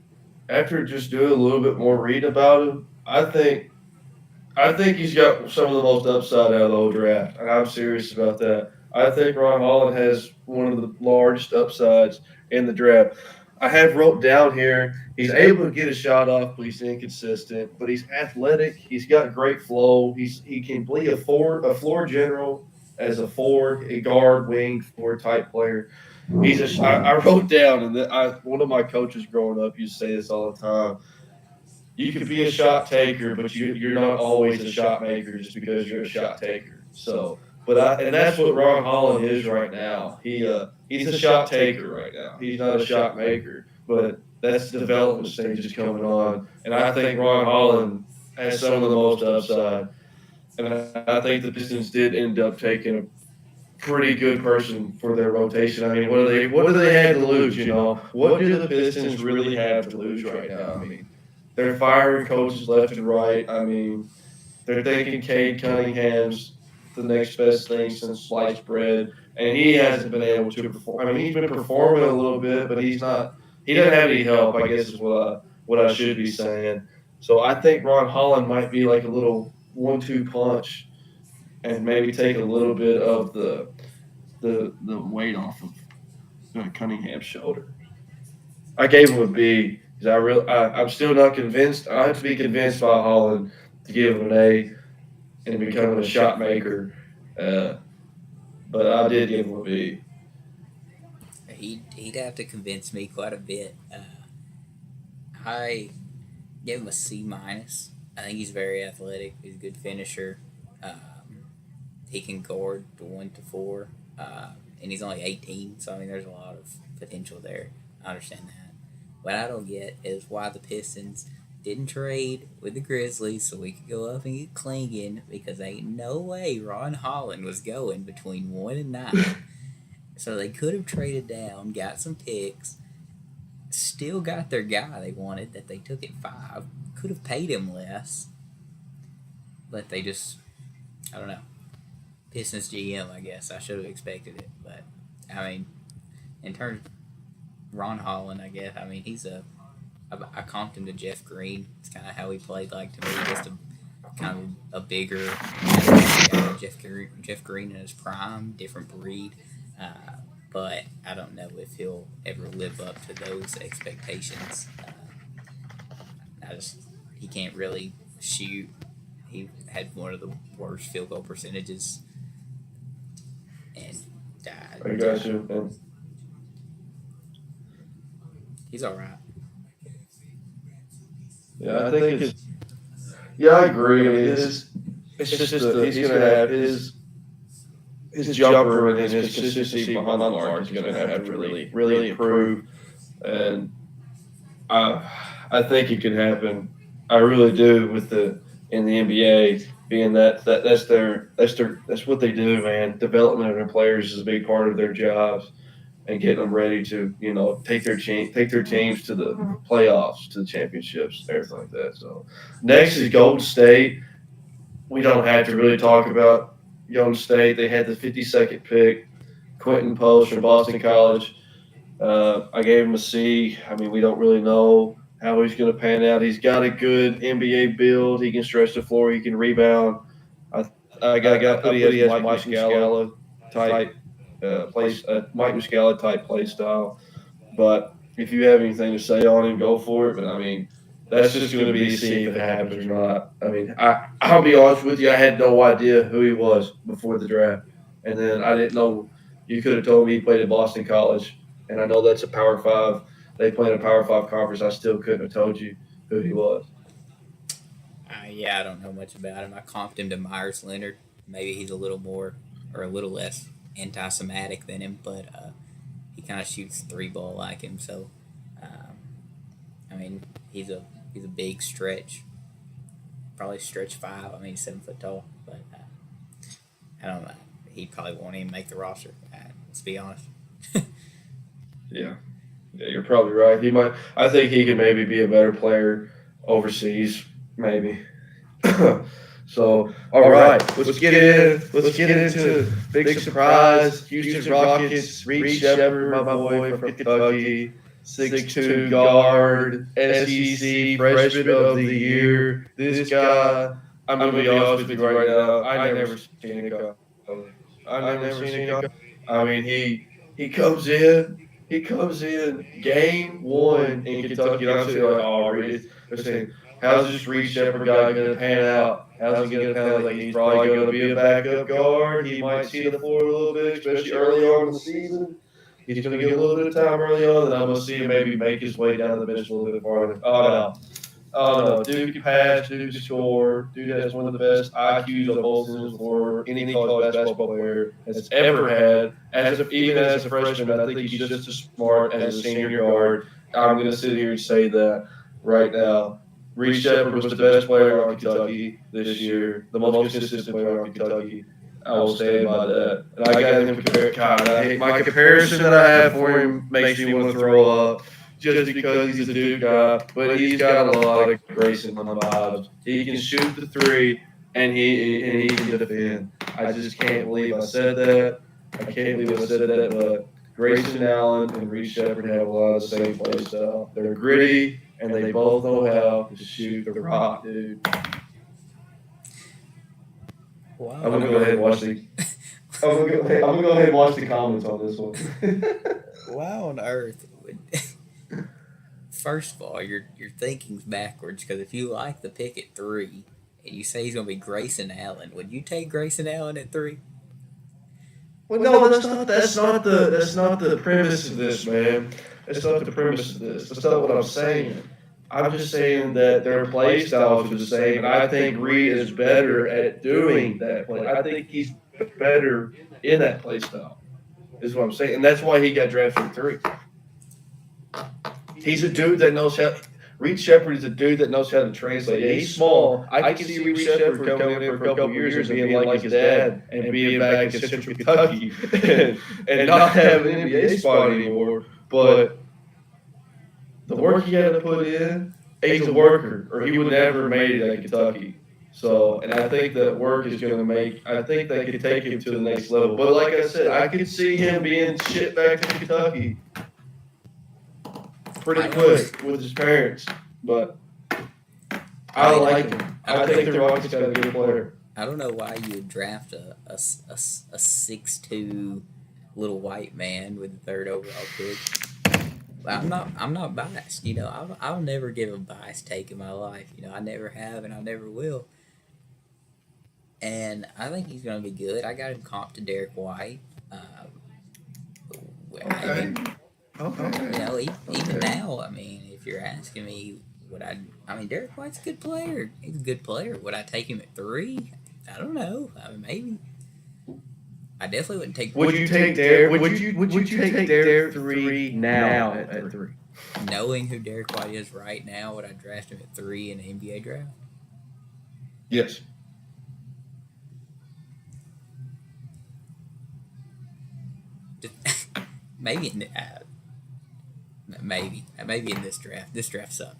after just doing a little bit more reading about him, I think he's got some of the most upside out of the whole draft, and I'm serious about that. I think Ron Holland has one of the largest upsides in the draft. I have wrote down here he's able to get a shot off, but he's inconsistent. But he's athletic. He's got great flow. He can be a floor general as a forward, a guard, wing, forward type player. I wrote down, and one of my coaches growing up used to say this all the time. You could be a shot taker, but you're not always a shot maker just because you're a shot taker. So, and that's what Ron Holland is right now. He's a shot taker right now. He's not a shot maker, but that's the development stages coming on. And I think Ron Holland has some of the most upside. And I think the Pistons did end up taking a pretty good person for their rotation. I mean, what do they have to lose? What do the Pistons really have to lose right now? I mean, they're firing coaches left and right. I mean, they're thinking Cade Cunningham's the next best thing since sliced bread, and he hasn't been able to perform. I mean, he's been performing a little bit, but he's not. He doesn't have any help, I guess, is what I should be saying. So I think Ron Holland might be like a little 1-2 punch, and maybe take a little bit of the weight off of Cunningham's shoulder. I gave him a B because I'm still not convinced. I have to be convinced by Holland to give him an A and becoming a shot maker. But I did give him a B. He'd have to convince me quite a bit. I gave him a C minus. I think he's very athletic. He's a good finisher. He can guard the 1 to 4, and he's only 18. So I mean, there's a lot of potential there. I understand that. What I don't get is why the Pistons didn't trade with the Grizzlies so we could go up and get Klingon, because ain't no way Ron Holland was going between 1 and 9. So they could have traded down, got some picks, still got their guy they wanted that they took at 5, could have paid him less, but they just, I don't know. Pistons GM, I guess. I should have expected it, but I mean, in terms of Ron Holland, I guess, I mean, I comped him to Jeff Green. It's kind of how he played, like, to me, just kind of a bigger guy. Jeff Green in his prime, different breed. But I don't know if he'll ever live up to those expectations. He can't really shoot. He had one of the worst field goal percentages. And I got you, man. He's all right. Yeah, I think it's. Yeah, I agree. I mean, it's just he's going to have his jumper and his consistency behind the arc is going to have to really improve, and I think it can happen. I really do in the NBA, being that's what they do, man. Development of their players is a big part of their jobs, and getting them ready to take their teams to the playoffs, to the championships, everything like that. So next is Golden State. We don't have to really talk about Golden State. They had the 52nd pick, Quentin Post from Boston College. I gave him a C. I mean, we don't really know how he's going to pan out. He's got a good NBA build. He can stretch the floor. He can rebound. I got put he has Mike Muscala type Mike Muscala type play style. But if you have anything to say on him, go for it. But I mean, that's just going to be a C if it happens or not. I mean, I'll be honest with you. I had no idea who he was before the draft, and then I didn't know. You could have told me he played at Boston College, and I know that's a Power 5. They play in a Power 5 conference. I still couldn't have told you who he was. Yeah, I don't know much about him. I comped him to Myers Leonard. Maybe he's a little more or a little less anti-Semitic than him, but he kind of shoots 3 ball like him. So, I mean, he's a big stretch, probably stretch 5. I mean, he's 7 foot tall, but I don't know. He probably won't even make the roster. Let's be honest. Yeah, you're probably right. He might. I think he could maybe be a better player overseas, maybe. So, all right, let's get into big surprise. Houston Rockets, Reed Sheppard, my boy from Kentucky, 6'2" guard, SEC Freshman of the Year. This guy, I'm going to be honest with you right now, I never seen it coming. I mean, he comes in, He comes in game one in Kentucky, and I'm sitting like, oh, Reed. They're saying, how's this Reed Shepherd guy going to pan out? How's he going to pan out? Like, he's probably going to be a backup guard. He might see the floor a little bit, especially early on in the season. He's going to get a little bit of time early on, and I'm going to see him maybe make his way down the bench a little bit farther. Oh, no. Oh, no. Dude can pass. Dude can score. Dude has one of the best IQs on both ends of the floor any college basketball player has ever had. Even as a freshman, I think he's just as smart as a senior guard. I'm going to sit here and say that right now. Reed Shepherd was the best player on Kentucky this year, the most consistent player on Kentucky. I will stand by that. And I got him compared. God, my comparison that I have for him makes me want to throw up just because he's a Duke guy. But he's got a lot of Grayson vibes. He can shoot the three, and he can defend. I just can't believe I said that. I can't believe I said that, but Grayson Allen and Reed Shepherd have a lot of the same play style. They're gritty, and they both know how to shoot the rock, dude. Wow. I'm gonna go ahead and watch the. I'm gonna go ahead and watch the comments on this one. Why on earth would? First of all, your thinking's backwards because if you like the pick at 3 and you say he's gonna be Grayson Allen, would you take Grayson Allen at 3? Well, no, that's not the premise of this, man. That's not the premise of this. That's not what I'm saying. I'm just saying that their play styles are the same, and I think Reed is better at doing that play. I think he's better in that play style, is what I'm saying. And that's why he got drafted at 3. He's a dude that knows how – Reed Shepherd is a dude that knows how to translate. Yeah, he's small. I can see Reed Shepherd coming in for a couple of years and being like his dad and being back in Central Kentucky and not having an NBA spot anymore. But – the work he had to put in, he's a worker, or he would never have made it at Kentucky. So, and I think that work is going to make, I think they could take him to the next level. But like I said, I could see him being shipped back to Kentucky pretty quick with his parents. But I like him. I think the Rockets got a good player. I don't know why you would draft a 6'2" little white man with the 3rd overall pick. I'm not biased. You know, I'll never give a biased take in my life. You know, I never have and I never will. And I think he's going to be good. I got him comped to Derek White. Okay. You know, even now, I mean, if you're asking me, Derek White's a good player. He's a good player. Would I take him at 3? I don't know. I mean, maybe. I definitely wouldn't take. Would you take Derek? Would you take Derek 3 now at 3? Knowing who Derek White is right now, would I draft him at 3 in the NBA draft? Yes. Maybe in this draft. This draft sucked.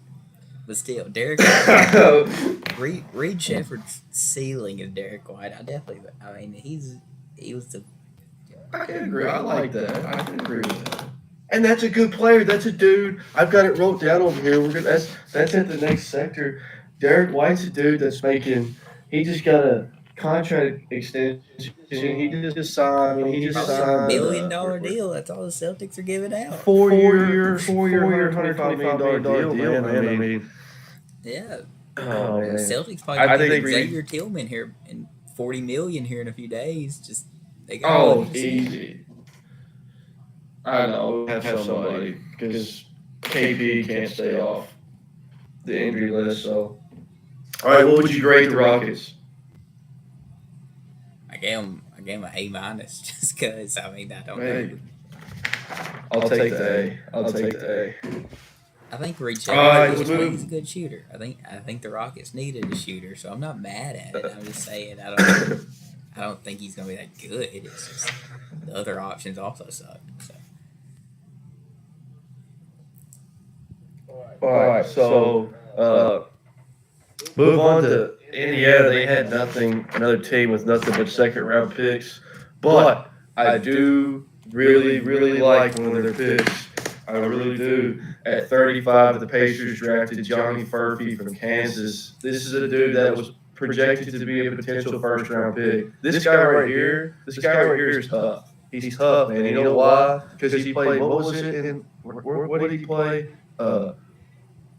But still, Derek White, Reed Shepherd's ceiling is Derek White. He was the. I can agree. I like that. I can agree with that. And that's a good player. That's a dude. I've got it wrote down over here. That's at the next sector. Derek White's a dude that's making. He just got a contract extension. He just signed. He just signed $1 billion deal. That's all the Celtics are giving out. 4-year, $125 million deal, man. I mean, yeah. Oh, man. Celtics probably get Xavier Tillman here and $40 million here in a few days. Just they got easy. I know. Have somebody because KP can't stay off the injury list. So, all right, what would you grade the Rockets? I gave him a A- just because I don't know. I'll take the A. I think Reed Shepherd he's a good shooter. I think the Rockets needed a shooter, so I'm not mad at it. I'm just saying I don't think he's gonna be that good. It's just the other options also suck. So. All right, so move on to Indiana. They had nothing. Another team with nothing but second-round picks, but I do really like one of their picks. I really do. At 35, the Pacers drafted Johnny Furphy from Kansas. This is a dude that was projected to be a potential first-round pick. This guy right here is tough. He's tough, man. You know why? Because he played, what was it? What did he play?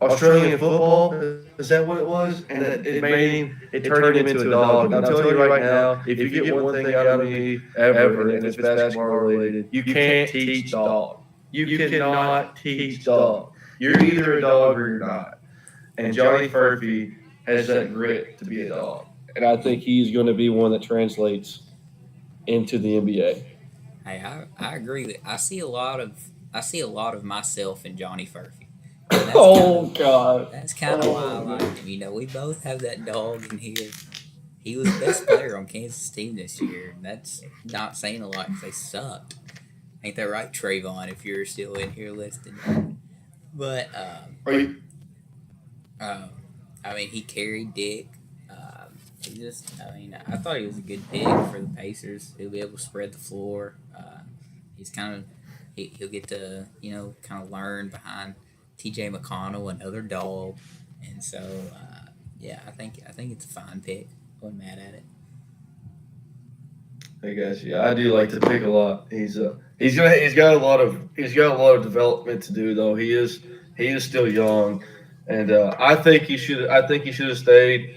Australian football. Is that what it was? And it turned him into a dog. And I'm telling you right now, if you get one thing out of me ever, and it's basketball related, you can't teach dog. You cannot teach dog. You're either a dog or you're not. And Johnny Furphy has that grit to be a dog. And I think he's going to be one that translates into the NBA. Hey, I agree. I see a lot of myself in Johnny Furphy. And God. that's kind of why I like him. You know, we both have that dog in here. He was the best player on Kansas team this year. That's not saying a lot because they sucked. Ain't that right, Trayvon? If you're still in here listening, but Are you? I mean, he carried Dick. I thought he was a good pick for the Pacers. He'll be able to spread the floor. He's kind of he'll get to kind of learn behind T.J. McConnell, another dog, and so yeah, I think it's a fine pick. I wasn't mad at it. Hey guys, yeah, I do like to pick a lot. He's got a lot of development to do though. He is still young, and I think he should have stayed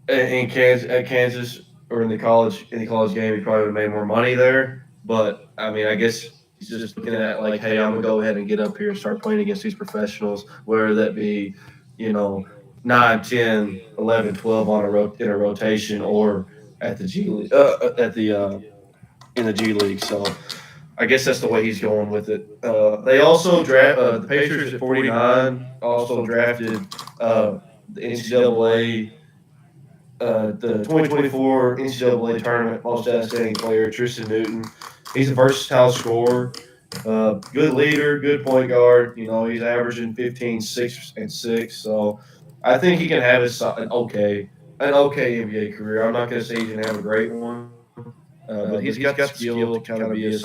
in Kansas or in the college game. He probably would have made more money there. But I mean, I guess he's just looking at like, hey, I'm gonna go ahead and get up here and start playing against these professionals, whether that be 9, 10, 11, 12 in a rotation or at the G League, in the G League. So I guess that's the way he's going with it. They also draft the Pacers at 49. Also drafted the NCAA, the 2024 NCAA tournament most outstanding player, Tristan Newton. He's a versatile scorer, good leader, good point guard. He's averaging 15, 6, and 6. So I think he can have an okay NBA career. I'm not going to say he's going to have a great one, but he's got the skill to kind of be a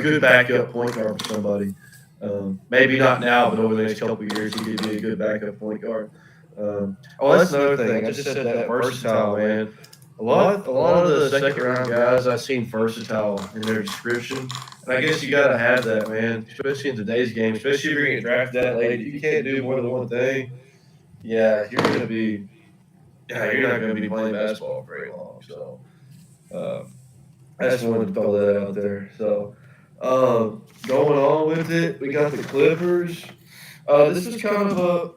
good backup point guard for somebody. Maybe not now, but over the next couple of years, he could be a good backup point guard. That's another thing. I just said that versatile, man. A lot of the second round guys I've seen versatile in their description, and I guess you got to have that, man. Especially in today's game, especially if you're getting drafted that late. If you can't do more than one thing, yeah, you're not going to be playing basketball for very long. So, I just wanted to throw that out there. So, going on with it, we got the Clippers. This is kind of a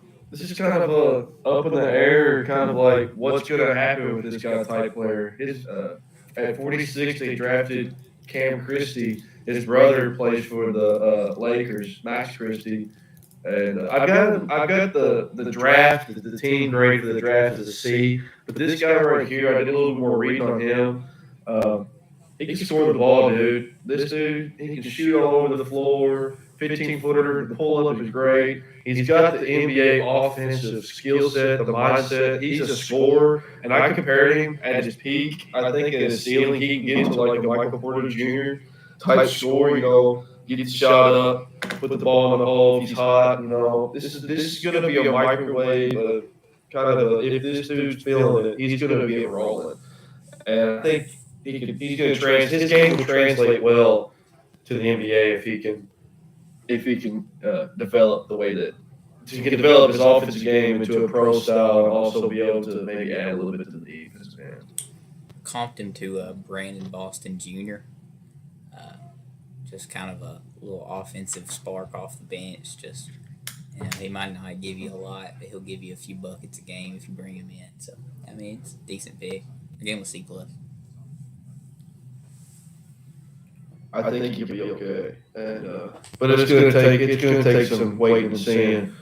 up in the air, kind of like what's going to happen with this guy type player. At 46, they drafted Cam Christie. His brother plays for the Lakers, Max Christie. And I've got the draft, the team grade for the draft is a C. But this guy right here, I did a little more reading on him. He can score the ball, dude. This dude, he can shoot all over the floor. 15-footer, the pull-up is great. He's got the NBA offensive skill set, the mindset. He's a scorer, and I compared him at his peak. I think at his ceiling, he can get to like a Michael Porter Jr. type score. Get the shot up, put the ball in the hole if he's hot. This is going to be a microwave. If this dude's feeling it, he's going to be rolling. And I think his game will translate well to the NBA if he can develop the way that he can develop his offensive game into a pro style and also be able to maybe add a little bit to the defense, man. Comped him to Brandon Boston Jr. Just kind of a little offensive spark off the bench. Just he might not give you a lot, but he'll give you a few buckets a game if you bring him in. So I mean, it's a decent pick. Again with C+. I think he'll be okay, and but it's going to take some waiting and seeing.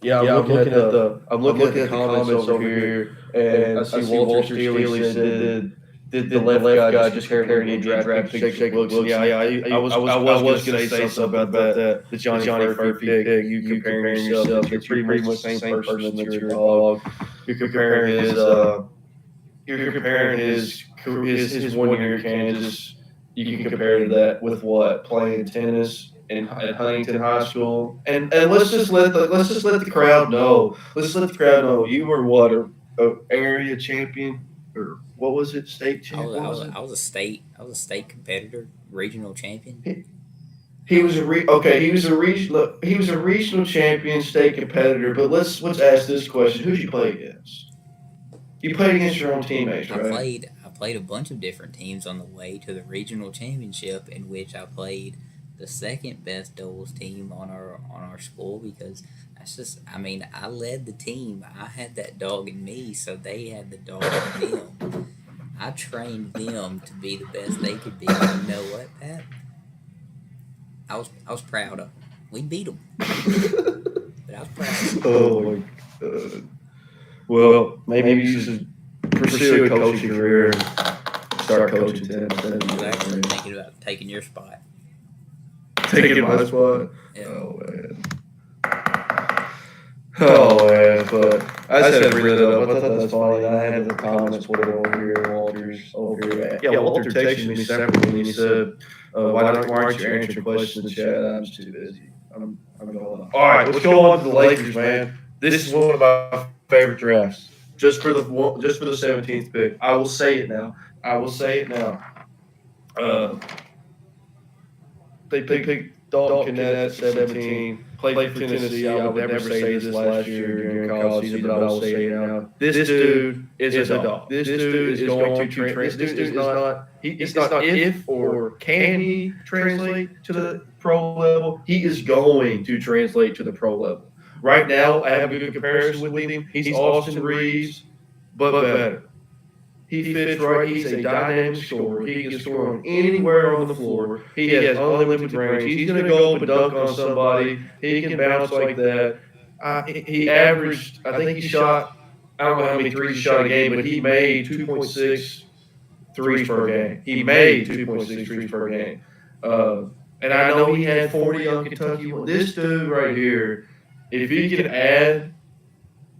Yeah, I'm looking at the comments over here, and I see Walter Steele said, did the left guy just compare any draft pick Jake Wilson? Yeah, I was going to say something about that. The Johnny Furphy pick. You comparing yourself, you're pretty much the same person that you're a dog. You're comparing his 1 year in Kansas. You can compare that with what, playing tennis at Huntington High School, and let's just let the crowd know. Let's let the crowd know you were what, area champion, or what was it? State I champ? was, I What was, was it? I was a state, competitor, regional champion. He was okay. He was a regional champion, state competitor. But let's ask this question: who'd you play against? You played against your own teammates, right? I played a bunch of different teams on the way to the regional championship, in which I played the second best doubles team on our school, because that's just, I mean, I led the team. I had that dog in me, so they had the dog in them. I trained them to be the best they could be. And you know what, Pat? I was proud of them. We beat them, but I was proud of them. Oh my god. Well, maybe you should pursue a coaching career and start coaching tennis. That'd I be was actually great. thinking about taking your spot. Taking my spot. Yeah. Oh man. Oh man, but I just had to bring that up. I thought that's funny. I had the comments put over here, Walter's over here. Yeah, Walter texted me separately and he said, why aren't you answering questions in the chat? I'm just too busy. I'm going on. All right, let's go on to the Lakers, man. This is one of my favorite drafts. Just for the 17th pick. I will say it now. Uh, they picked Dalton Kennett at 17. Played for Tennessee. I would never say this last year during college season, but I will say it now. This dude is a dog. This dude is going to translate. This dude is not. It's not if or can he translate to the pro level. He is going to translate to the pro level. Right now, I have a good comparison with him. He's Austin Reeves, but better. He fits right. He's a dynamic scorer. He can score on anywhere on the floor. He has unlimited range. He's going to go up and dunk on somebody. He can bounce like that. He averaged, I think he shot, I don't know how many threes he shot a game, but he made 2.6 threes per game. He made 2.6 threes per game. And I know he had 40 on Kentucky. This dude right here, if he can add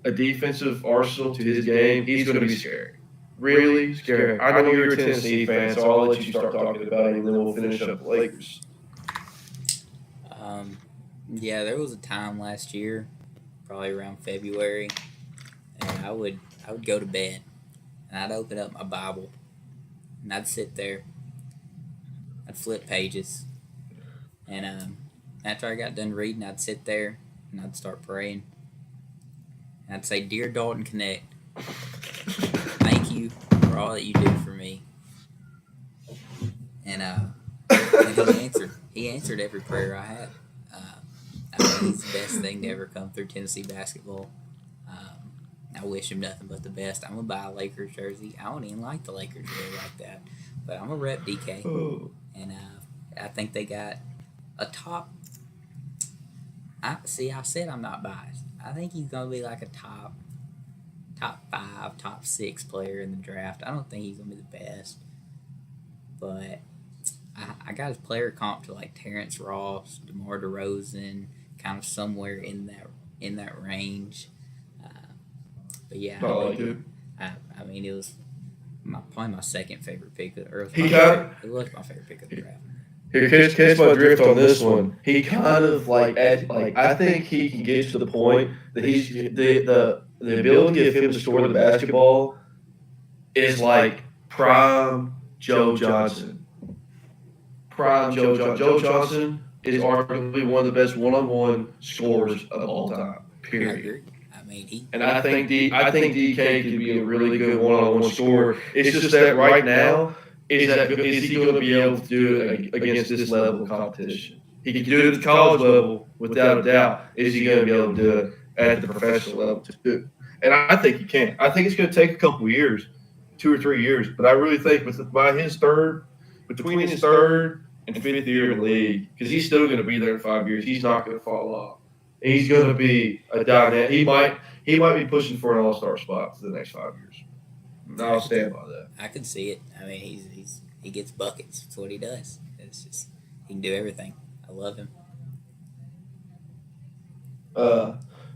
a defensive arsenal to his game, he's going to be scary. Really scary. I know you're a Tennessee fan, so I'll let you start talking about him, and then we'll finish up the Lakers. Yeah, there was a time last year, probably around February, and I would go to bed, and I'd open up my Bible, and I'd sit there, I'd flip pages, and after I got done reading, I'd sit there and I'd start praying, and I'd say, "Dear Dalton Connect, thank you for all that you do for me." And he answered. He answered every prayer I had. I mean, he's the best thing to ever come through Tennessee basketball. I wish him nothing but the best. I'm gonna buy a Lakers jersey. I don't even like the Lakers really like that, but I'm gonna rep DK, and I think they got a top. I said I'm not biased. I think he's gonna be like a top 5, top 6 player in the draft. I don't think he's gonna be the best, but I got his player comp to like Terrence Ross, DeMar DeRozan, kind of somewhere in that range. But yeah, I mean, it was probably my second favorite pick, or it was my favorite pick of the draft. Here, catch my drift on this one. He kind of like I think he can get to the point that he's the ability of him to score the basketball is like prime Joe Johnson. Joe Johnson is arguably one of the best one-on-one scorers of all time. Period. I mean, I think DK could be a really good one-on-one scorer. It's just that right now, is he going to be able to do it against this level of competition? He can do it at the college level without a doubt. Is he going to be able to do it at the professional level too? And I think he can. I think it's going to take a couple of years, 2 or 3 years. But I really think between his third and 5th year in the league, because he's still going to be there in 5 years, he's not going to fall off. And he's going to be a dynamic. He might be pushing for an all-star spot for the next 5 years. And I'll stand by that. I can see it. I mean, he gets buckets. That's what he does. It's just he can do everything. I love him.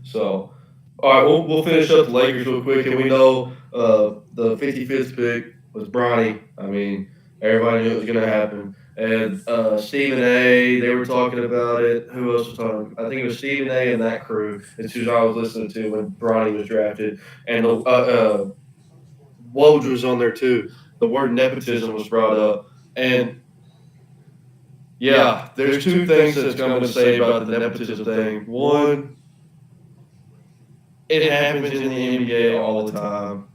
So, all right, we'll finish up the Lakers real quick, and we know the 55th pick was Bronny. I mean, everybody knew it was going to happen. and Stephen A. They were talking about it. Who else was talking? I think it was Stephen A. and that crew. It's who I was listening to when Bronny was drafted, and Woj was on there too. The word nepotism was brought up, and yeah, there's two things that I'm going to say about the nepotism thing. One, it happens in the NBA all the time.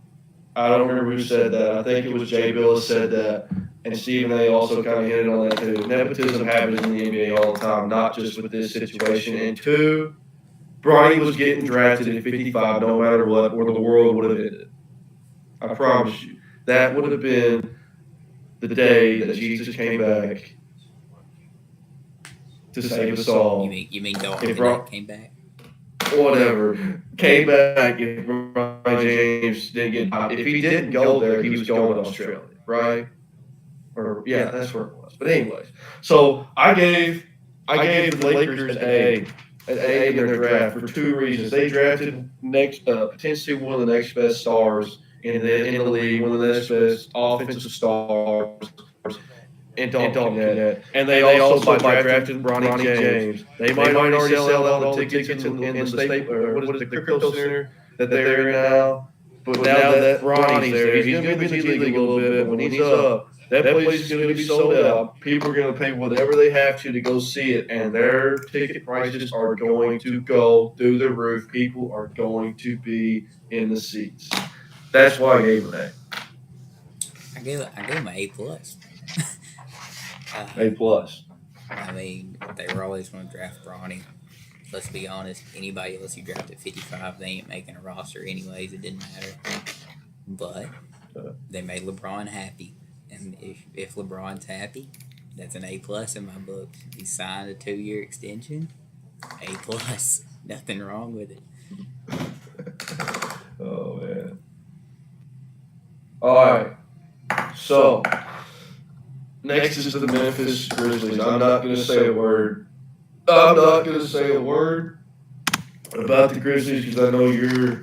I don't remember who said that. I think it was Jay Billis said that, and Stephen A. also kind of hinted on that too. Nepotism happens in the NBA all the time, not just with this situation. And two, Bronny was getting drafted at 55 no matter what, or the world would have ended. I promise you. That would have been the day that Jesus came back to save us all. You mean Dalton came back? Whatever. Came back if Brian James didn't get if he didn't go there, he was going to Australia, right? Or yeah, that's where it was. But anyways, so I gave the Lakers an A in their draft for two reasons. They drafted potentially one of the next best stars in the league, one of the next best offensive stars in Dalton Knecht. And they also by drafting Bronny James, they might already sell out all the tickets in the Staples, or what is it, the Crypto Center that they're in now. But now that Bronny's there, he's going to be in the G League a little bit. But when he's up, that place is going to be sold out. People are going to pay whatever they have to go see it, and their ticket prices are going to go through the roof. People are going to be in the seats. That's why I gave him an A. I gave him an A plus. A plus. I mean, they were always going to draft Bronny. Let's be honest. Anybody else you draft at 55, they ain't making a roster anyways. It didn't matter. But they made LeBron happy, and if LeBron's happy, that's an A plus in my book. He signed a 2-year extension. A plus. Nothing wrong with it. Oh man. All right. So next is the Memphis Grizzlies. I'm not going to say a word. About the Grizzlies because I know your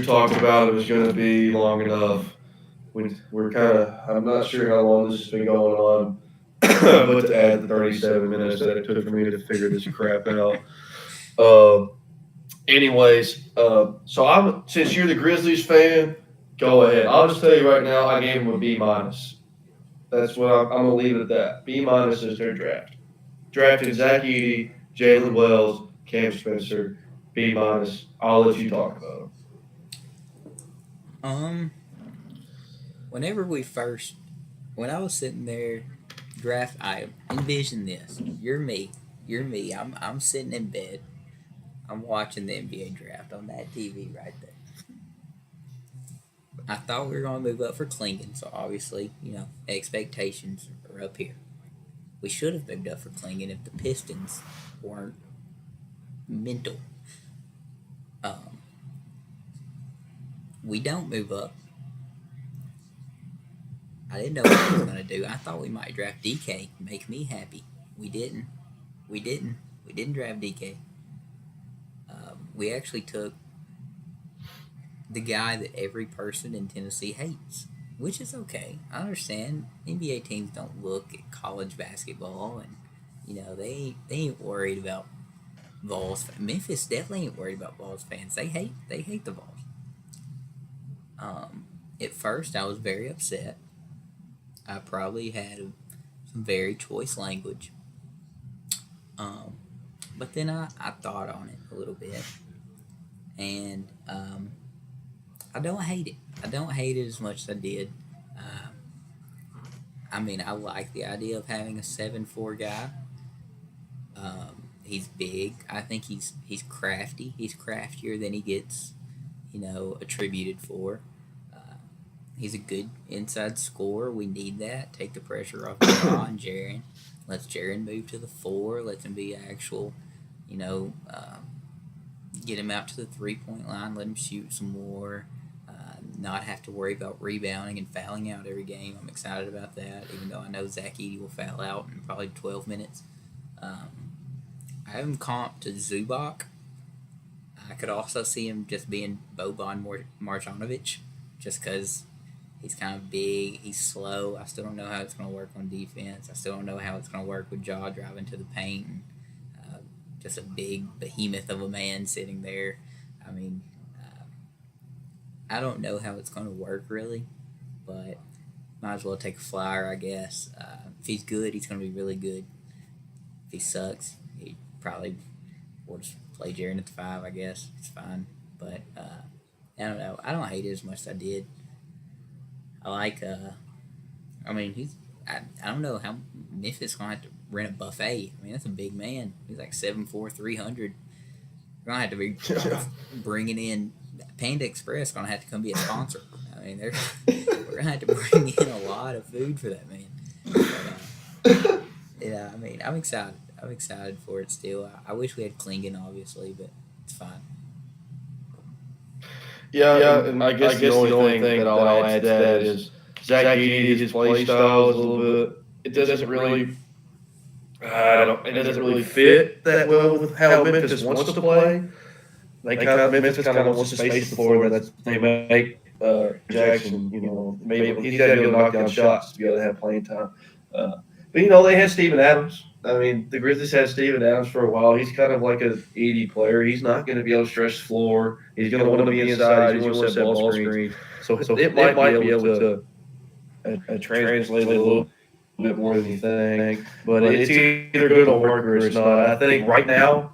talk about it was going to be long enough. I'm not sure how long this has been going on, but to add the 37 minutes that it took for me to figure this crap out. So since you're the Grizzlies fan, go ahead. I'll just tell you right now, I gave them a B minus. That's what I'm going to leave it at that. B minus is their draft. Drafted Zach Edey, Jalen Wells, Cam Spencer. B minus. I'll let you talk about them. When I was sitting there draft, I envisioned this. You're me. I'm sitting in bed. I'm watching the NBA draft on that TV right there. I thought we were going to move up for Klingon, so obviously, expectations are up here. We should have moved up for Klingon if the Pistons weren't mental. We don't move up. I didn't know what I was going to do. I thought we might draft DK, make me happy. We didn't. We didn't draft DK. We actually took the guy that every person in Tennessee hates, which is okay. I understand NBA teams don't look at college basketball, and they ain't worried about Vols. Memphis definitely ain't worried about Vols fans. They hate the Vols. At first, I was very upset. I probably had some very choice language. But then I thought on it a little bit, and I don't hate it. I don't hate it as much as I did. I like the idea of having a 7'4" guy. He's big. I think he's crafty. He's craftier than he gets, attributed for. He's a good inside scorer. We need that. Take the pressure off Jaren. Let's Jaren move to the 4. Let him be actual, get him out to the 3-point line. Let him shoot some more. Not have to worry about rebounding and fouling out every game. I'm excited about that, even though I know Zach Edey will foul out in probably 12 minutes. I have him comped to Zubac. I could also see him just being Boban Marjanovic, just because He's kind of big. He's slow. I still don't know how it's going to work on defense. I still don't know how it's going to work with Jaw driving to the paint. And, just a big behemoth of a man sitting there. I mean, I don't know how it's going to work really, but might as well take a flyer, I guess. If he's good, he's going to be really good. If he sucks, he probably will just play Jaren at the 5, I guess. It's fine. But I don't know. I don't hate it as much as I did. I like, I mean, I don't know how Memphis going to have to rent a buffet. I mean, that's a big man. He's like 7'4", 300. We're going to have to be bringing in Panda Express. Going to have to come be a sponsor. I mean, we're going to have to bring in a lot of food for that man. But, yeah, I mean, I'm excited. I'm excited for it still. I wish we had Klingon, obviously, but it's fine. Yeah, and I guess the only thing that I'll add to that is Zach Edey, his play style is a little bit. It doesn't really. It doesn't really fit that well with how Memphis wants to play. Memphis kind of wants to space the floor that they make Jackson. Maybe he's got to be able to knock down shots to be able to have playing time. But they had Steven Adams. I mean, the Grizzlies had Steven Adams for a while. He's kind of like an 80 player. He's not going to be able to stretch the floor. He's going to want to be inside. He's going to set ball screens. So it might be able to translate a little bit more than you think. But it's either good to work or it's not. I think right now,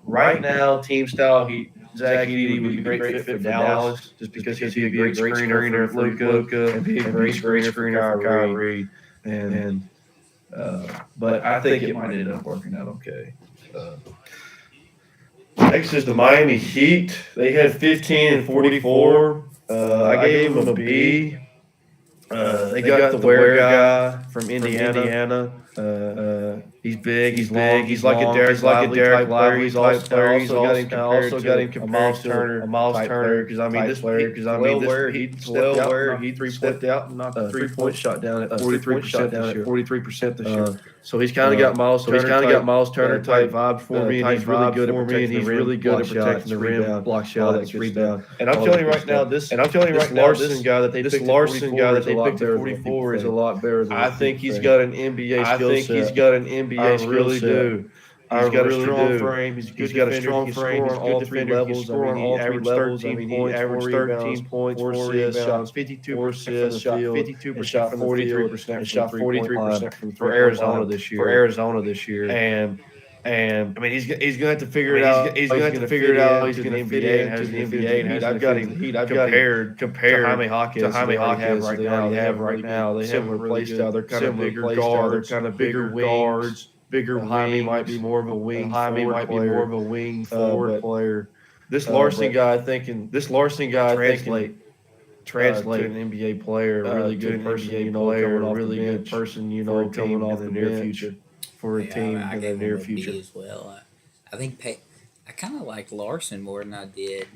team style, Zach Edey would be a great fit for Dallas just because he'd be a great screener for Luka and be a great screener for Kyrie. But I think it might end up working out okay. Next is the Miami Heat. They had 15 and 44. I gave them a B. They got the Ware guy from Indiana. He's big. He's long. He's like a Derek Lively. He's also got him compared to a Miles Turner. Because I mean, this player. Because I mean, he stepped out and knocked a 3-point shot down at 43% this year. So he's kind of got Miles Turner type vibes for me. And he's really good at protecting the rim, block shots, rebound. And I'm telling you right now, this Larson guy that they picked at 44 is a lot better than I think he's got an NBA skill set. I really do. He's got a strong frame. He's got a strong frame. He's on all three levels. I mean, he averaged 13 points, 4 assists, shot 52% shot 52%, 43%, and shot 43% for Arizona this year. And I mean, he's going to have to figure it out. He's going to have to figure it out. He's going to fit in to the NBA. I've got him compared to Jaime Hawkins right now. They have a play style. They're kind of bigger guards. They're kind of bigger guards. Bigger Jaime might be more of a wing. Forward player. This Larson guy, translate an NBA player, a really good person, a really good person, coming off the near future for a team in the near future as well. I think I kind of like Larson more than I did.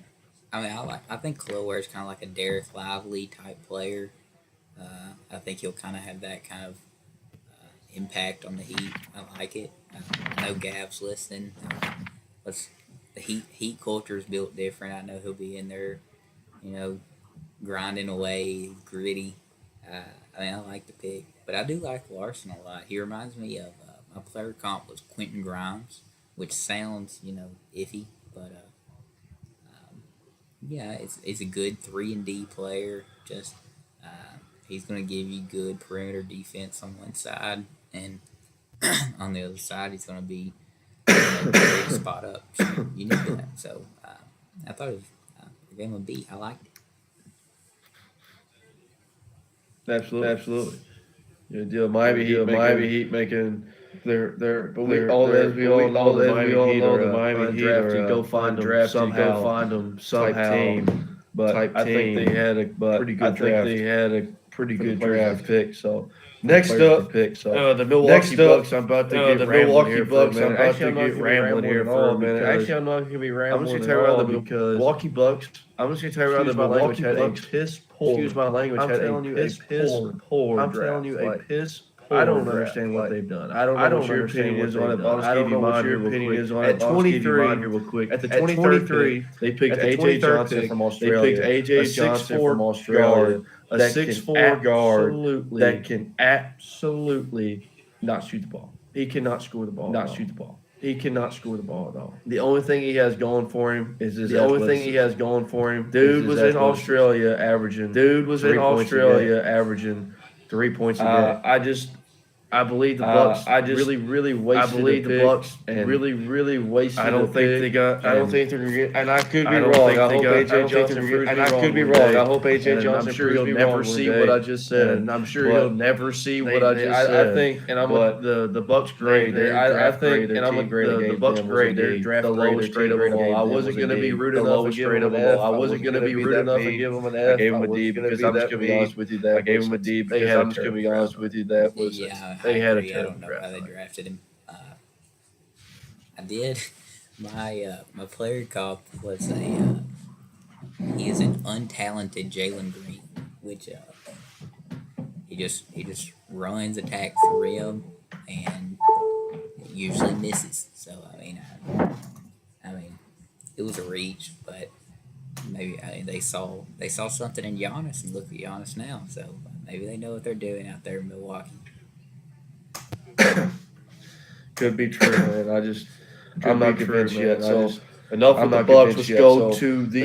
I mean, I think Khalil is kind of like a Derek Lively type player. I think he'll kind of have that kind of impact on the Heat. I like it. I know Gav's listening. The Heat culture is built different. I know he'll be in there, grinding away, gritty. I mean, I like the pick, but I do like Larson a lot. He reminds me of my player comp was Quentin Grimes, which sounds iffy, but yeah, it's a good 3-and-D player. Just he's going to give you good perimeter defense on one side, and on the other side, he's going to be ready to spot up. So you need that. So I thought it was a game of B. I liked it. Absolutely. Yeah, deal Miami Heat making their but we all know the Miami Heat are go find them somehow team. But I think they had a pretty good draft pick. So next up, the Milwaukee Bucks. I'm about to get rambling here for a minute. Actually, I'm not going to be rambling. I'm just going to tell you about the Milwaukee Bucks. I'm just going to tell you about the Milwaukee Bucks. Excuse my language. I'm telling you, a piss poor. I don't understand what they've done. I don't know what your opinion is on it. I don't know what your opinion is on it. At 23, at the 23, they picked AJ Johnson from Australia. They picked AJ Johnson from Australia. a that 6'4" can guard absolutely- that can absolutely not shoot the ball. He cannot score the ball. Not shoot the ball. He cannot score the ball at all. The only thing he has going for him is his athleticism. Dude was in Australia averaging 3 points a game. I believe the Bucks really wasted a pick, and really wasted. I don't think they got. I don't think they're gonna get. And I could be wrong. I hope AJ Johnson proves me wrong. And I could be wrong. I hope AJ Johnson proves me wrong. I'm sure he'll never see what I just said. And I'm sure he'll never see what I just said. I think, and I'm the Bucks grade. I think, and I'm the Bucks grade. Their draft grade, the lowest grade of all. I wasn't gonna be rude enough and give them an F. I wasn't gonna be rude enough and give them an F. I gave them a D because I'm just gonna be honest with you. I gave them a D because I'm just gonna be honest with you. That was they had a I don't know how they drafted him. I did. My player comp was he is an untalented Jalen Green, which he just runs, attacks the rim, and usually misses. So I mean, it was a reach, but maybe they saw something in Giannis, and look at Giannis now. So maybe they know what they're doing out there in Milwaukee. Could be true, man. I'm not convinced yet. So enough with the Bucks. Let's go to the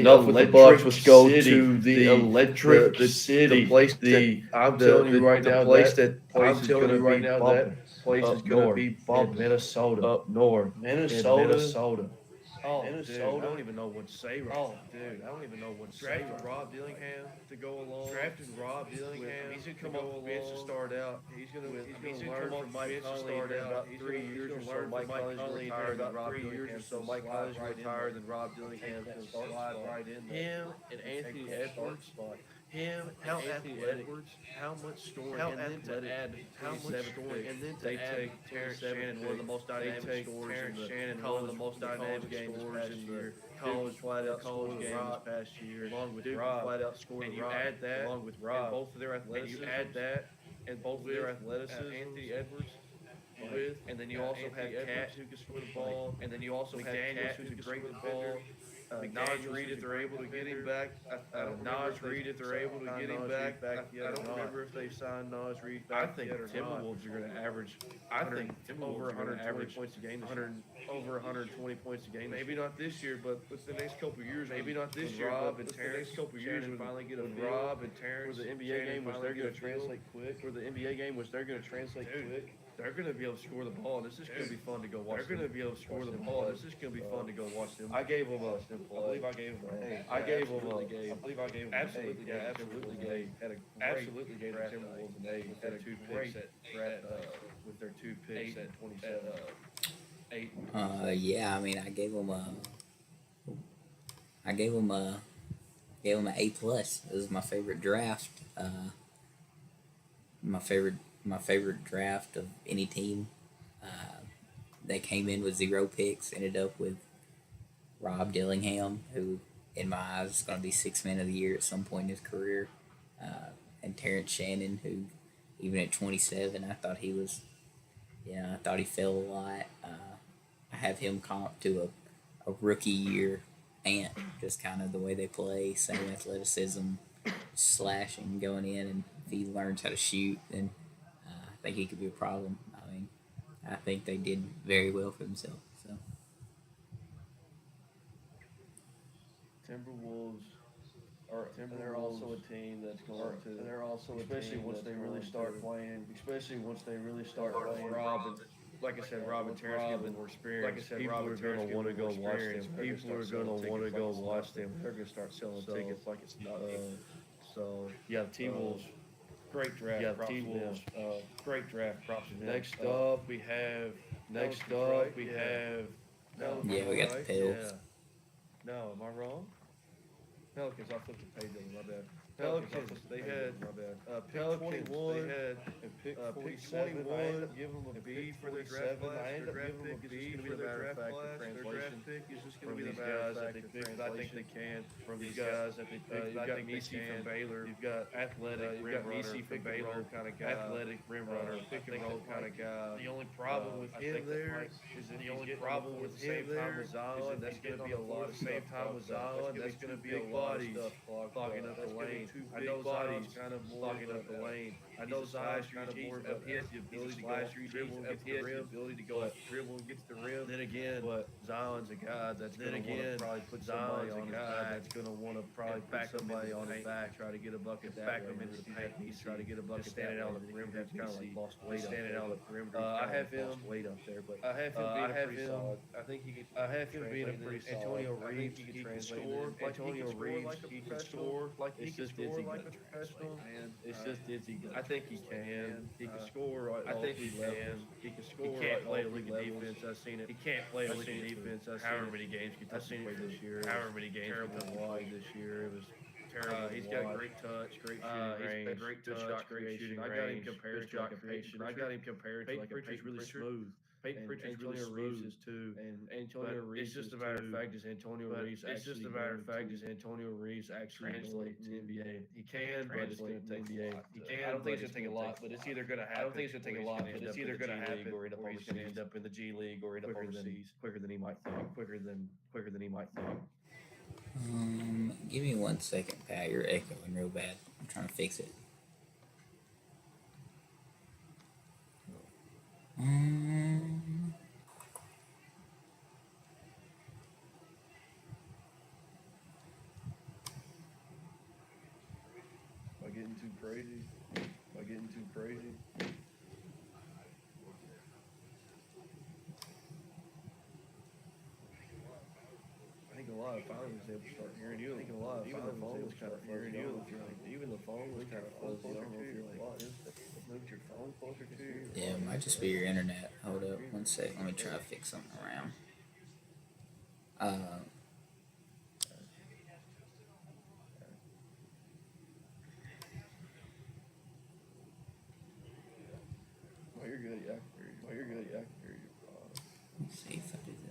electric city. The place that I'm telling you right now. That place is going to be bumping. Place is going to be bumping. Minnesota. Up north. Minnesota. Oh, Minnesota. Dude, I don't even know what to say right now. Dude, I don't even know what to say. Drafted Rob Dillingham to go along. He's going to come off the bench to start out. He's going to learn from Mike Conley in about 3 years or so. Mike Conley retired, then Rob Dillingham. So Mike Conley's retired, then Rob Dillingham's going to slide right in there. Him and Anthony Edwards. How athletic, how much scoring, and then to add how much scoring, and then to take Terrence Shannon, one of the most dynamic scorers in the college, past year. College flat out college game this past year, along with Rob, flat out scoring. And you add that along with Rob, both of their athleticism. And you add that and both of their athleticism. Anthony Edwards. And then you also have Cat who can score the ball, and then you also have Cat who's a great defender. Naj Reid, if they're able to get him back. Naj Reid, if they're able to get him back. I don't remember if they signed Naj Reid back. I think Timberwolves are going to average. I think over 120 points a game. Over 120 points a game. Maybe not this year, but with the next couple years. Maybe not this year, Rob and Terrence. Couple years when finally get a Rob and Terrence. For the NBA game, was they're going to translate quick. For the NBA game, was they're going to translate quick. They're going to be able to score the ball. This is going to be fun to go watch. They're going to be able to score the ball. This is going to be fun to go watch them. I gave them a. I believe I gave them a. I gave them a. I believe I gave them absolutely. Yeah, absolutely gave. Had a absolutely gave the Timberwolves an A. Had a 2 picks at with their 2 picks at 27. 8. Yeah. I mean, I gave them an A plus. It was my favorite draft. My favorite draft of any team. They came in with 0 picks, ended up with Rob Dillingham, who in my eyes is going to be 6th man of the year at some point in his career, and Terrence Shannon, who even at 27, I thought he was, I thought he fell a lot. I have him comp to a rookie year Ant, just kind of the way they play, same athleticism, slashing, going in, and if he learns how to shoot, then I think he could be a problem. I mean, I think they did very well for themselves. So Timberwolves are. They're also a team that's going to. They're also especially once they really start playing. Especially once they really start playing. Like I said, Rob and Terrence get more experience. Like I said, people are going to want to go watch them. People are going to want to go watch them. They're going to start selling tickets like it's nothing. So yeah, the T-Wolves. Great draft. Yeah, T-Wolves. Great draft. Props. Next up, we have. yeah, we got the Pels. Yeah. No, am I wrong? Pelicans. I flipped the page over. My bad. Pelicans. They had pick 21. They had pick 47. I ended up giving them a B for their draft class. I ended up giving them a B for their draft class. Their draft pick is just going to be the guys that they picked. I think they can. From these guys that they picked, I think Nisi from Baylor. You've got athletic rim runner, pick and roll kind of guy. Athletic rim runner, pick and roll kind of guy. The only problem with him there is that the only problem with him there is that that's going to be a lot of same time with Zion. That's going to be a lot of stuff clogging up the lane. two big bodies kind of blocking up the lane. I know Zion's kind of more of a hit, the ability to go off dribble and get to the rim, the ability to go dribble and get to the rim. Then again, but Zion's a guy that's going to want to probably put somebody on his back. That's going to want to probably put somebody on his back, try to get a bucket back him into the paint. He's trying to get a bucket standing out on the perimeter. It's kind of like lost weight standing out on the perimeter. I have him weight up there, but I have him being pretty solid. I think he could. I have him being a pretty solid. Antonio Reeves, he can score like Antonio Reeves. He can score like he can score like a professional. It's just is he good? I think he can. He can score. I think he can. He can score. He can't play a league defense. I've seen it. He can't play a league defense. However many games I've seen it this year. However many games this year, it was. He's got great touch, great shooting range, great touch, great shooting range. I got him compared to like a Peyton. I got him compared to like a Peyton really smooth. Peyton Pritchard's really smooth is too, and Antonio Reeves. It's just a matter of fact, is Antonio Reeves actually? It's just a matter of fact, is Antonio Reeves actually translate to NBA? He can, but it's going to take NBA. He can. I don't think it's going to take a lot, but it's either going to happen. I don't think it's going to take a lot, but it's either going to happen, or he's going to end up in the G League, or end up overseas quicker than he might think. Quicker than he might think. Give me 1 second, Pat. You're echoing real bad. I'm trying to fix it. Am I getting too crazy? Am I getting too crazy? I think a lot of finally was able to start hearing you. I think a lot of even the phone was kind of hearing you. Even the phone was kind of fuzzy. I don't know if you're like, moved your phone closer to you. Yeah, it might just be your internet. Hold up 1 sec. Let me try to fix something around. Oh, you're good. Yeah, I can hear you. Oh, you're good. Yeah, I can hear you. Let's see if I do this.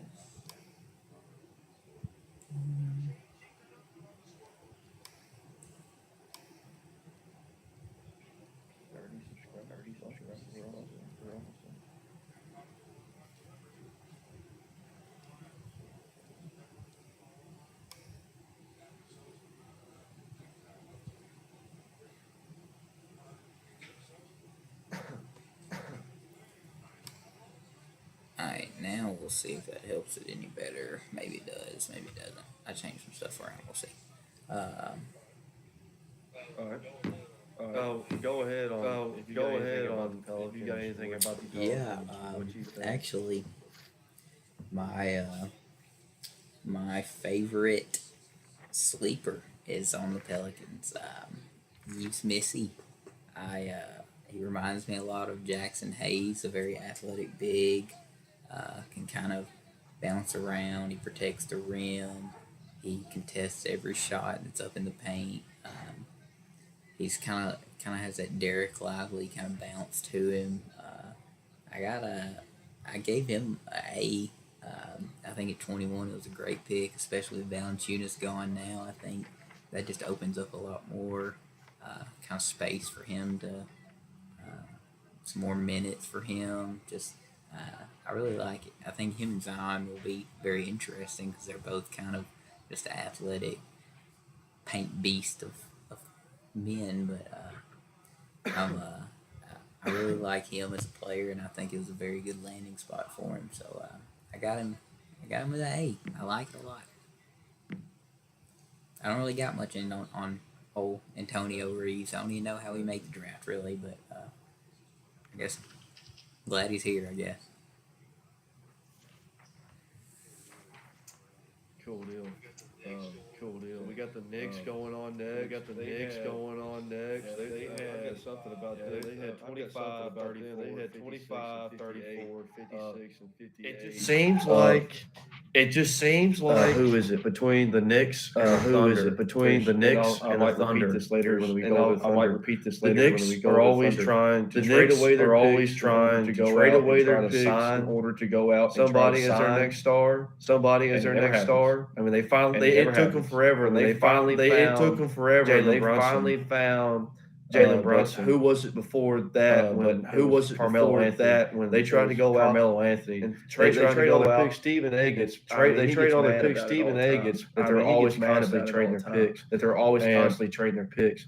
30 subscribers. We're almost there. Alright, now we'll see if that helps it any better. Maybe it does, maybe it doesn't. I changed some stuff around, we'll see. Alright. Go ahead on. If you got anything about the Pelicans, Yeah, what you think? actually, my favorite sleeper is on the Pelicans. He's Missy. He reminds me a lot of Jackson Hayes, a very athletic big. Can kind of bounce around. He protects the rim. He contests every shot that's up in the paint. He's kind of has that Derek Lively kind of bounce to him. I gave him an A. I think at 21 it was a great pick, especially with Valanciunas gone now. I think that just opens up a lot more kind of space for him to some more minutes for him. Just I really like it. I think him and Zion will be very interesting because they're both kind of just an athletic paint beast of men. But I really like him as a player, and I think it was a very good landing spot for him. So I got him with an A. I like it a lot. I don't really got much in on old Antonio Reeves. I don't even know how he made the draft really, but I guess glad he's here. I guess. Cool deal. Cool deal. We got the Knicks going on next. We got the Knicks going on next. They had something about that. They had 25, 34. They had 25, 34, 56, and 58. It just seems like. Who is it between the Knicks? Who is it between the Knicks and the Thunder? This later when we go. I might repeat this later. The Knicks are always trying to trade away their picks. Trade away their picks in order to go out. Somebody is their next star. Somebody is their next star. I mean, it took them forever. And they finally found Jalen Brunson. Who was it before that? Who was it Carmelo Anthony? When they tried to go Carmelo Anthony and trade all their picks. Stephen A gets they trade all their picks. Stephen A gets that they're always constantly trading their picks. That they're always constantly trading their picks.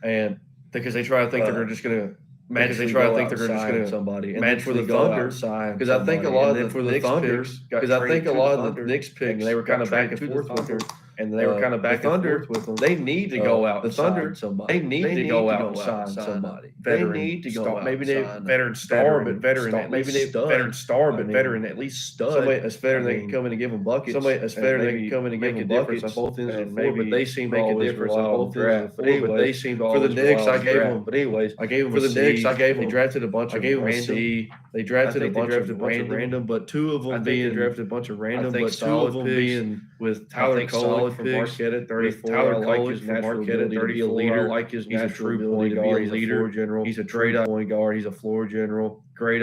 And because they try to think they're just going to. Because they try to think they're just going to somebody and match for the Thunder. Because I think a lot of the Knicks picks. Because I think a lot of the Knicks picks. They were kind of back and forth with them. And they were kind of back and forth with them. They need to go out. The Thunder, somebody. They need to go out and sign somebody. They need to go out. Maybe they veteran star, but veteran. Maybe they veteran star, but veteran at least stud. Somebody that's veteran that can come in and give them buckets. Somebody that's veteran that can come in and give them buckets on both ends of the floor. But they seem to make a difference on both ends of the floor. But they seem to always for the Knicks. I gave them. But anyways, I gave them for the Knicks. I gave them. They drafted a bunch. I gave them a C. They drafted a bunch of random, but two of them being drafted a bunch of random, but two of them being with Tyler Cole from Marquette at 34. Tyler Cole from Marquette at 34. A leader, like his natural ability to be a leader. General. He's a great point guard. He's a floor general. Great.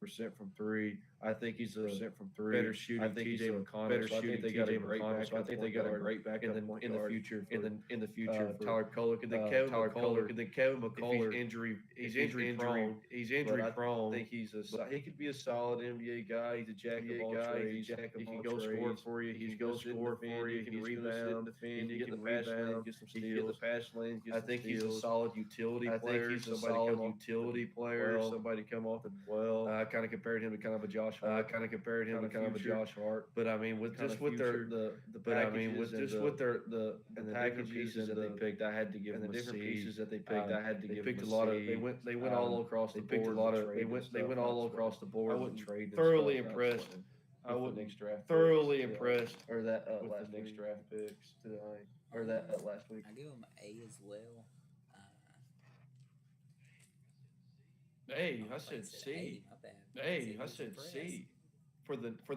Percent from three. I think he's a percent from three. Better shooting. I think TJ McConnell. Better shooting. They got a great backup. I think they got a great backup in the future. In the future, Tyler Kolek and then Kevin McCullough. And then Kevin McCullough. He's injury prone. He's injury prone. I think he could be a solid NBA guy. He's a jack of all trades. He can go score for you. He can go score for you. He can rebound, defend. He can rebound. Get some steals. He can get the pass lanes. I think he's a solid utility player. I think he's a solid utility player. Somebody come off the well. I kind of compared him to kind of a Josh Hart. I kind of compared him to kind of a Josh Hart. But I mean, with just with their the packages and the different pieces that they picked, I had to give them a C. Pieces that they picked, I had to give them a C. They picked a lot of. They went all across the board. They picked a lot of. They went all across the board. I wasn't thoroughly impressed. I wasn't thoroughly impressed or that last next draft picks tonight or that last week. I give them an A as well. Hey, I said C. Hey, I said C. For the Knicks.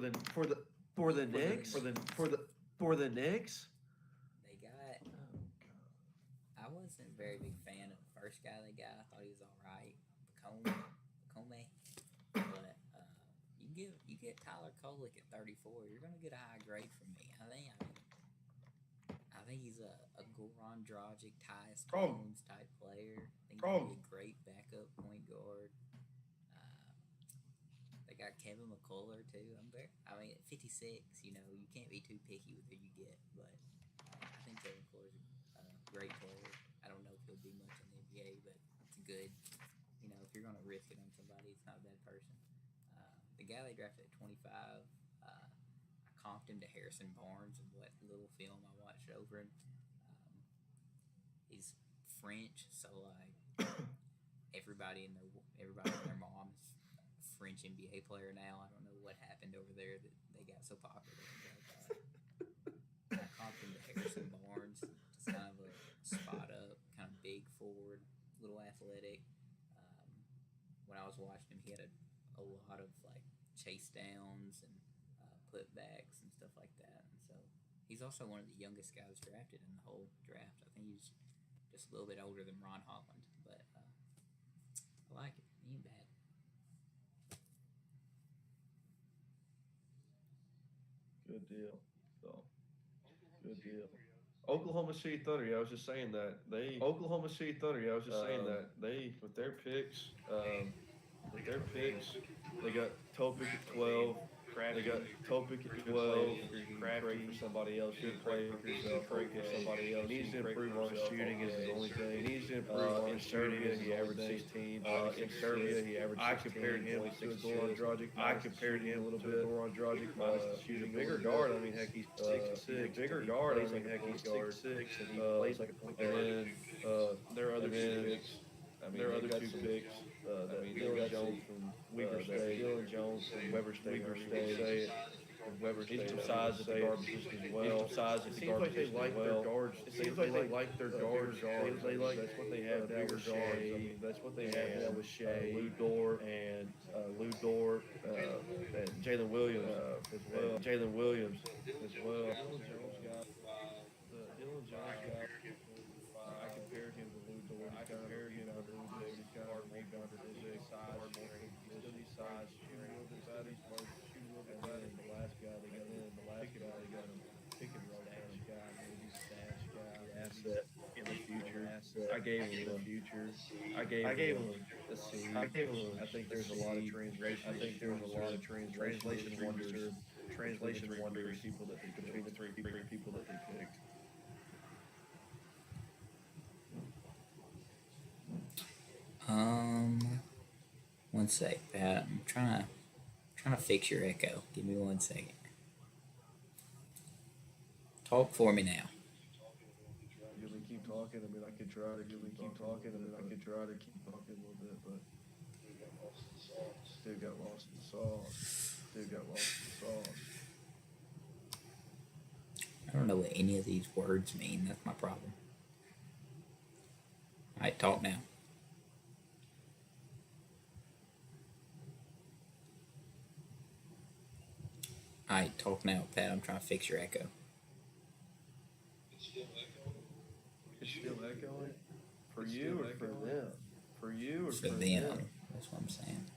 For the Knicks. They got. I wasn't a very big fan of the first guy they got. I thought he was all right, Kome. But you get Tyler Kolek at 34. You're gonna get a high grade from me. I think he's a Goran Dragic, Tyus Jones type player. I think he'd be a great backup point guard. They got Kevin McCullough too. At 56, you can't be too picky with who you get. But I think Kevin McCullough's a great player. I don't know if he'll do much in the NBA, but it's good. If you're gonna risk it on somebody, it's not a bad person. The guy they drafted at 25, I comped him to Harrison Barnes in what little film I watched over him. He's French, so like everybody and their mom is a French NBA player now. I don't know what happened over there that they got so popular. But, I comped him to Harrison Barnes, just kind of a spot up, kind of big forward, little athletic. When I was watching him, he had a lot of like chase downs and putbacks and stuff like that. And so he's also one of the youngest guys drafted in the whole draft. I think he's just a little bit older than Ron Holland, but I like it. He ain't bad. Good deal. Good deal. Oklahoma City Thunder. Yeah, I was just saying that Oklahoma City Thunder. Yeah, I was just saying that with their picks. They got Topic at 12. They got Topic at 12. Craig for somebody else. Good play for somebody else. He needs to improve on his shooting is the only thing. He needs to improve on his shooting. He averaged 16. In Serbia, he averaged 16. I compared him to Goran Dragic. I compared him a little bit to Goran Dragic. Shooting bigger guard. I mean, heck, he's 6'6". Bigger guard. I mean, heck, he's 6'6", and he plays like a point guard. And then there are other picks. There are other two picks. Dylan Jones from Weber State. Dylan Jones from Weber State. Needs some size at the guard position as well. It seems like they like their guards. It seems like they like their guards. They like that's what they have now with Shea. That's what they have now with Shea. Lou Dort and Jalen Williams as well. Dylan Jones got. I compared him to Lou Dort. I compared him to Lou Dort. He's got a rebounder, his size, shooting a little bit better. The last guy they got in, the last I gave him the future. I gave him the seed. I think there's a lot of translation. I think there's a lot of translation wonders. Translation wonders people that they between the three people that they picked. One sec, Pat. I'm trying to fix your echo. Give me 1 second. Talk for me now. You can keep talking. I mean, I could try to keep talking. I mean, I could try to keep talking a little bit, but still got lost in the sauce. I don't know what any of these words mean. That's my problem. Alright, talk now. Alright, talk now, Pat. I'm trying to fix your echo. It's still echoing? For you or for them? For you or For them. That's what I'm saying.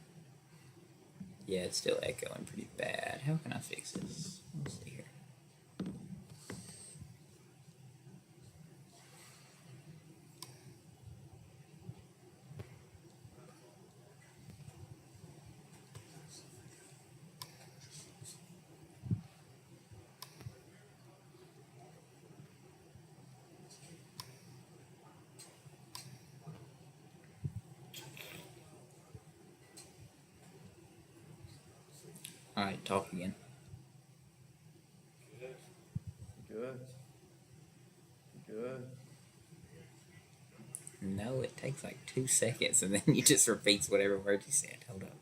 Yeah, it's still echoing pretty bad. How can I fix this? Let's see here. Alright, talk again. Good. No, it takes like 2 seconds and then you just repeats whatever word you said. Hold up.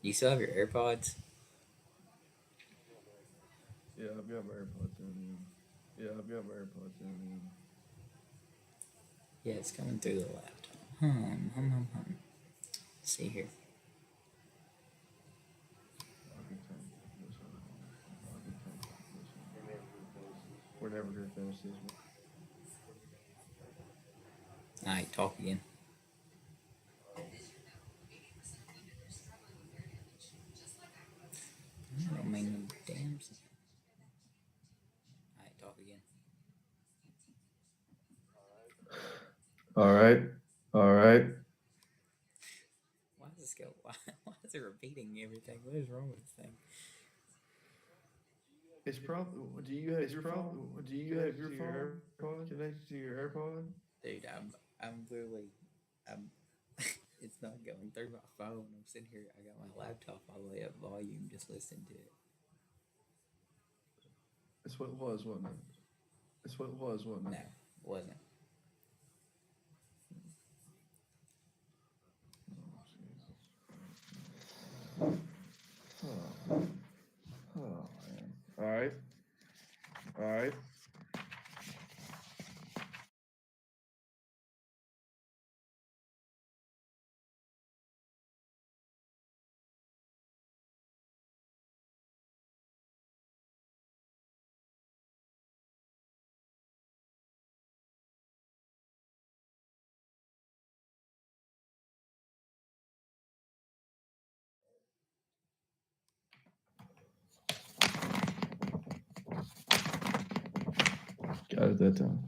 You still have your AirPods? Yeah, I've got my AirPods in. Yeah, it's coming through the laptop. Let's see here. We're never gonna finish this. Alright, talk again. I don't mean no damn. Alright, talk again. All right. Why does this go? Why is it repeating everything? What is wrong with this thing? It's probably. Do you have your phone connected to your AirPod? Dude, I'm literally, it's not going through my phone. I'm sitting here. I got my laptop all the way up volume, just listening to it. That's what it was, wasn't it? No, it wasn't. All right. Got it that time.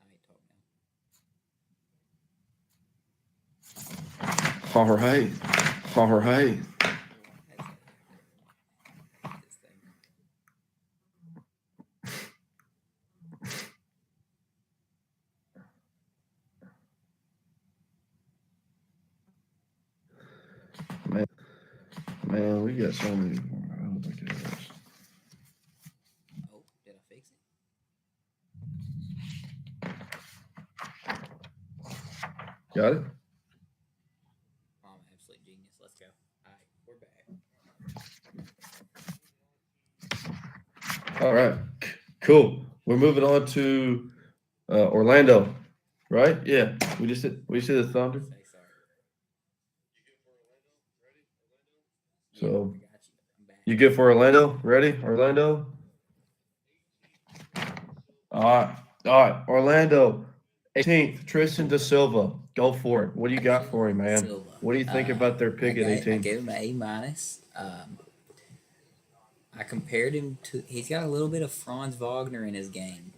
Alright, talk now. All right. This thing. Man, we got so many. Oh, did I fix it? Got it? I'm an absolute genius. Let's go. Alright, we're back. All right. Cool. We're moving on to Orlando, right? Yeah. We just did the Thunder. Say sorry. So Yeah, I got you. I'm back. you good for Orlando? Ready? Orlando? All right. Orlando, 18th, Tristan Da Silva. Go for it. What do you got for him, man? Silva. What do you think about their pick at I 18? gave him an A minus. I compared him to. He's got a little bit of Franz Wagner in his game.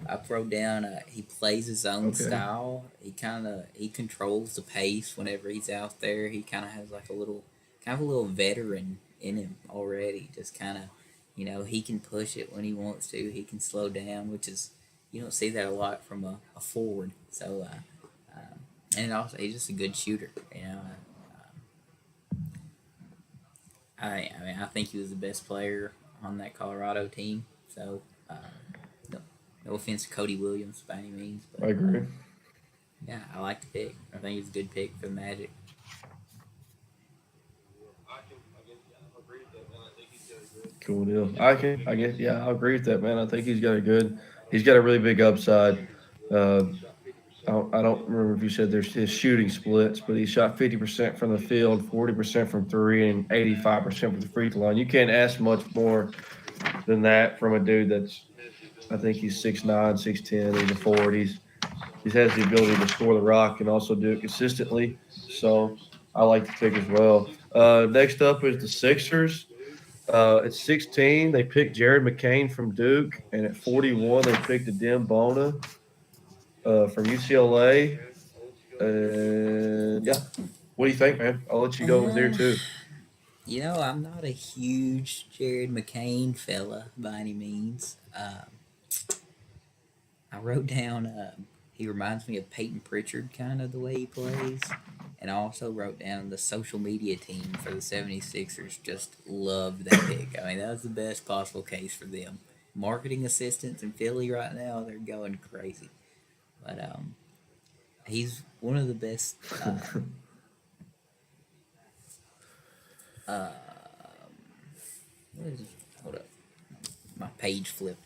I wrote down. He plays his own style. He controls the pace whenever he's out there. He kind of has like a little veteran in him already. Just kind of, he can push it when he wants to. He can slow down, which is you don't see that a lot from a forward. So, and also he's just a good shooter. I think he was the best player on that Colorado team. So, no offense to Cody Williams by any means. But, I agree. Yeah, I like the pick. I think he's a good pick for the Magic. Cool deal. I agree with that, man. I think he's got a really big upside. I don't remember if you said there's his shooting splits, but he shot 50% from the field, 40% from three, and 85% from the free throw line. You can't ask much more than that from a dude that's, I think he's 6'9", 6'10", he's a forward. He has the ability to score the rock and also do it consistently. So I like the pick as well. Next up is the Sixers. At 16, they picked Jared McCain from Duke, and at 41, they picked Adem Bona from UCLA. Yeah. What do you think, man? I'll let you go with there too. I'm not a huge Jared McCain fella by any means. I wrote down he reminds me of Peyton Pritchard, kind of the way he plays. And I also wrote down the social media team for the 76ers just loved that pick. I mean, that was the best possible case for them. Marketing assistants in Philly right now, they're going crazy. But he's one of the best. Hold up, my page flipped.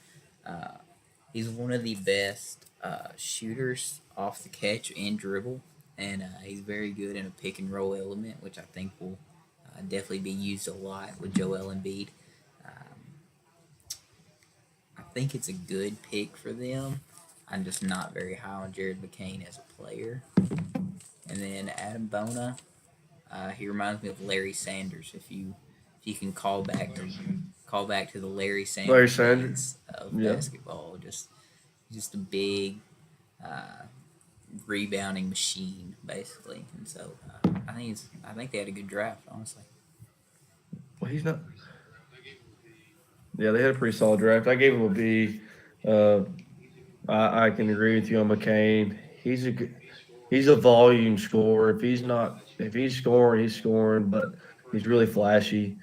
He's one of the best shooters off the catch and dribble, and he's very good in a pick and roll element, which I think will definitely be used a lot with Joel Embiid. I think it's a good pick for them. I'm just not very high on Jared McCain as a player. And then Adem Bona, he reminds me of Larry Sanders. If you can call back to the Larry Sanders days of basketball, just a big rebounding machine, basically. And so I think they had a good draft, honestly. Well, he's not. Yeah, they had a pretty solid draft. I gave him a B. I can agree with you on McCain. He's a volume scorer. If he's scoring, he's scoring, but he's really flashy.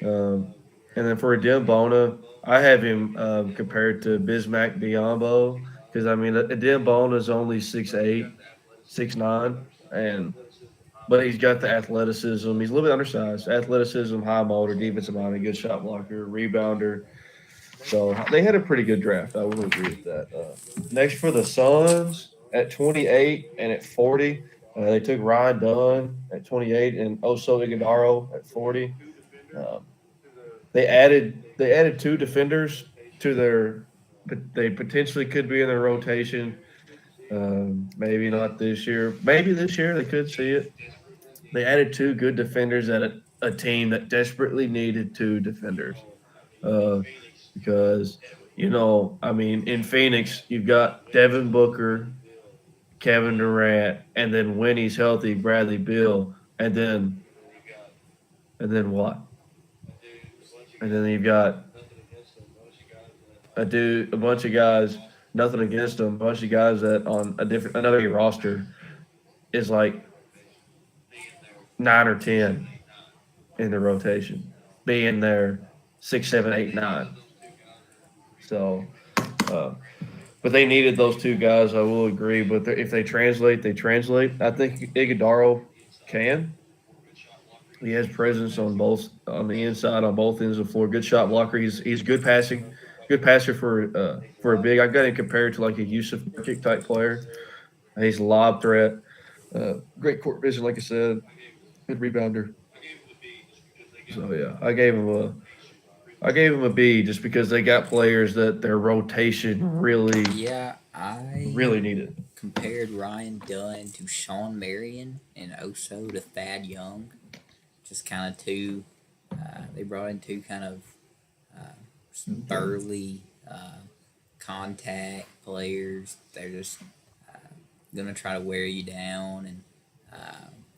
And then for Adem Bona, I have him compared to Bismack Biyombo because Adem Bona is only 6'8", 6'9", but he's got the athleticism. He's a little bit undersized. Athleticism, high motor, defensive minded, good shot blocker, rebounder. So they had a pretty good draft. I will agree with that. Next for the Suns at 28 and at 40, they took Ryan Dunn at 28 and Oso Ighodaro at 40. They added two defenders to their. They potentially could be in their rotation. Maybe not this year. Maybe this year they could see it. They added two good defenders at a team that desperately needed two defenders. Because, in Phoenix, you've got Devin Booker, Kevin Durant, and then when he's healthy, Bradley Beal, and then what? And then you've got a bunch of guys, nothing against them, a bunch of guys that on another roster is like 9 or 10 in the rotation, being there 6, 7, 8, 9. So, but they needed those two guys. I will agree. But if they translate, they translate. I think Ighodaro can. He has presence on the inside, on both ends of the floor. Good shot blocker. He's good passing. Good passer for a big. I've got him compared to like a Yusuf kick type player. He's a lob threat. Great court vision, like I said. Good rebounder. So yeah, I gave him I gave him a B just because they got players that their rotation Yeah, I really needed. compared Ryan Dunn to Sean Marion and also to Thad Young. Just kind of two. They brought in two kind of burly contact players. They're just gonna try to wear you down, and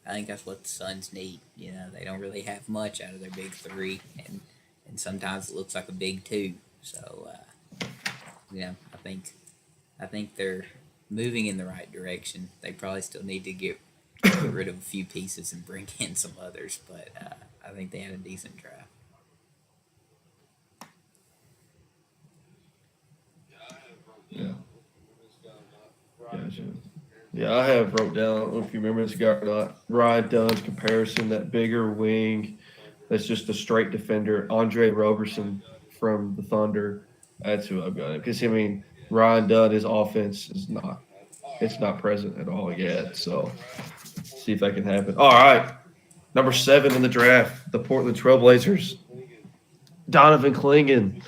I think that's what the Suns need. You know, they don't really have much out of their big three, and sometimes it looks like a big two. So I think they're moving in the right direction. They probably still need to get rid of a few pieces and bring in some others, but I think they had a decent draft. Yeah. Gotcha. Yeah, I have wrote down. I don't know if you remember this guy or not. Ryan Dunn's comparison, that bigger wing, that's just a straight defender. Andre Roberson from the Thunder. That's who I've got. Because I mean, Ryan Dunn, his offense is not. It's not present at all yet. So see if that can happen. All right, number 7 in the draft, the Portland Trailblazers. Donovan Clingan.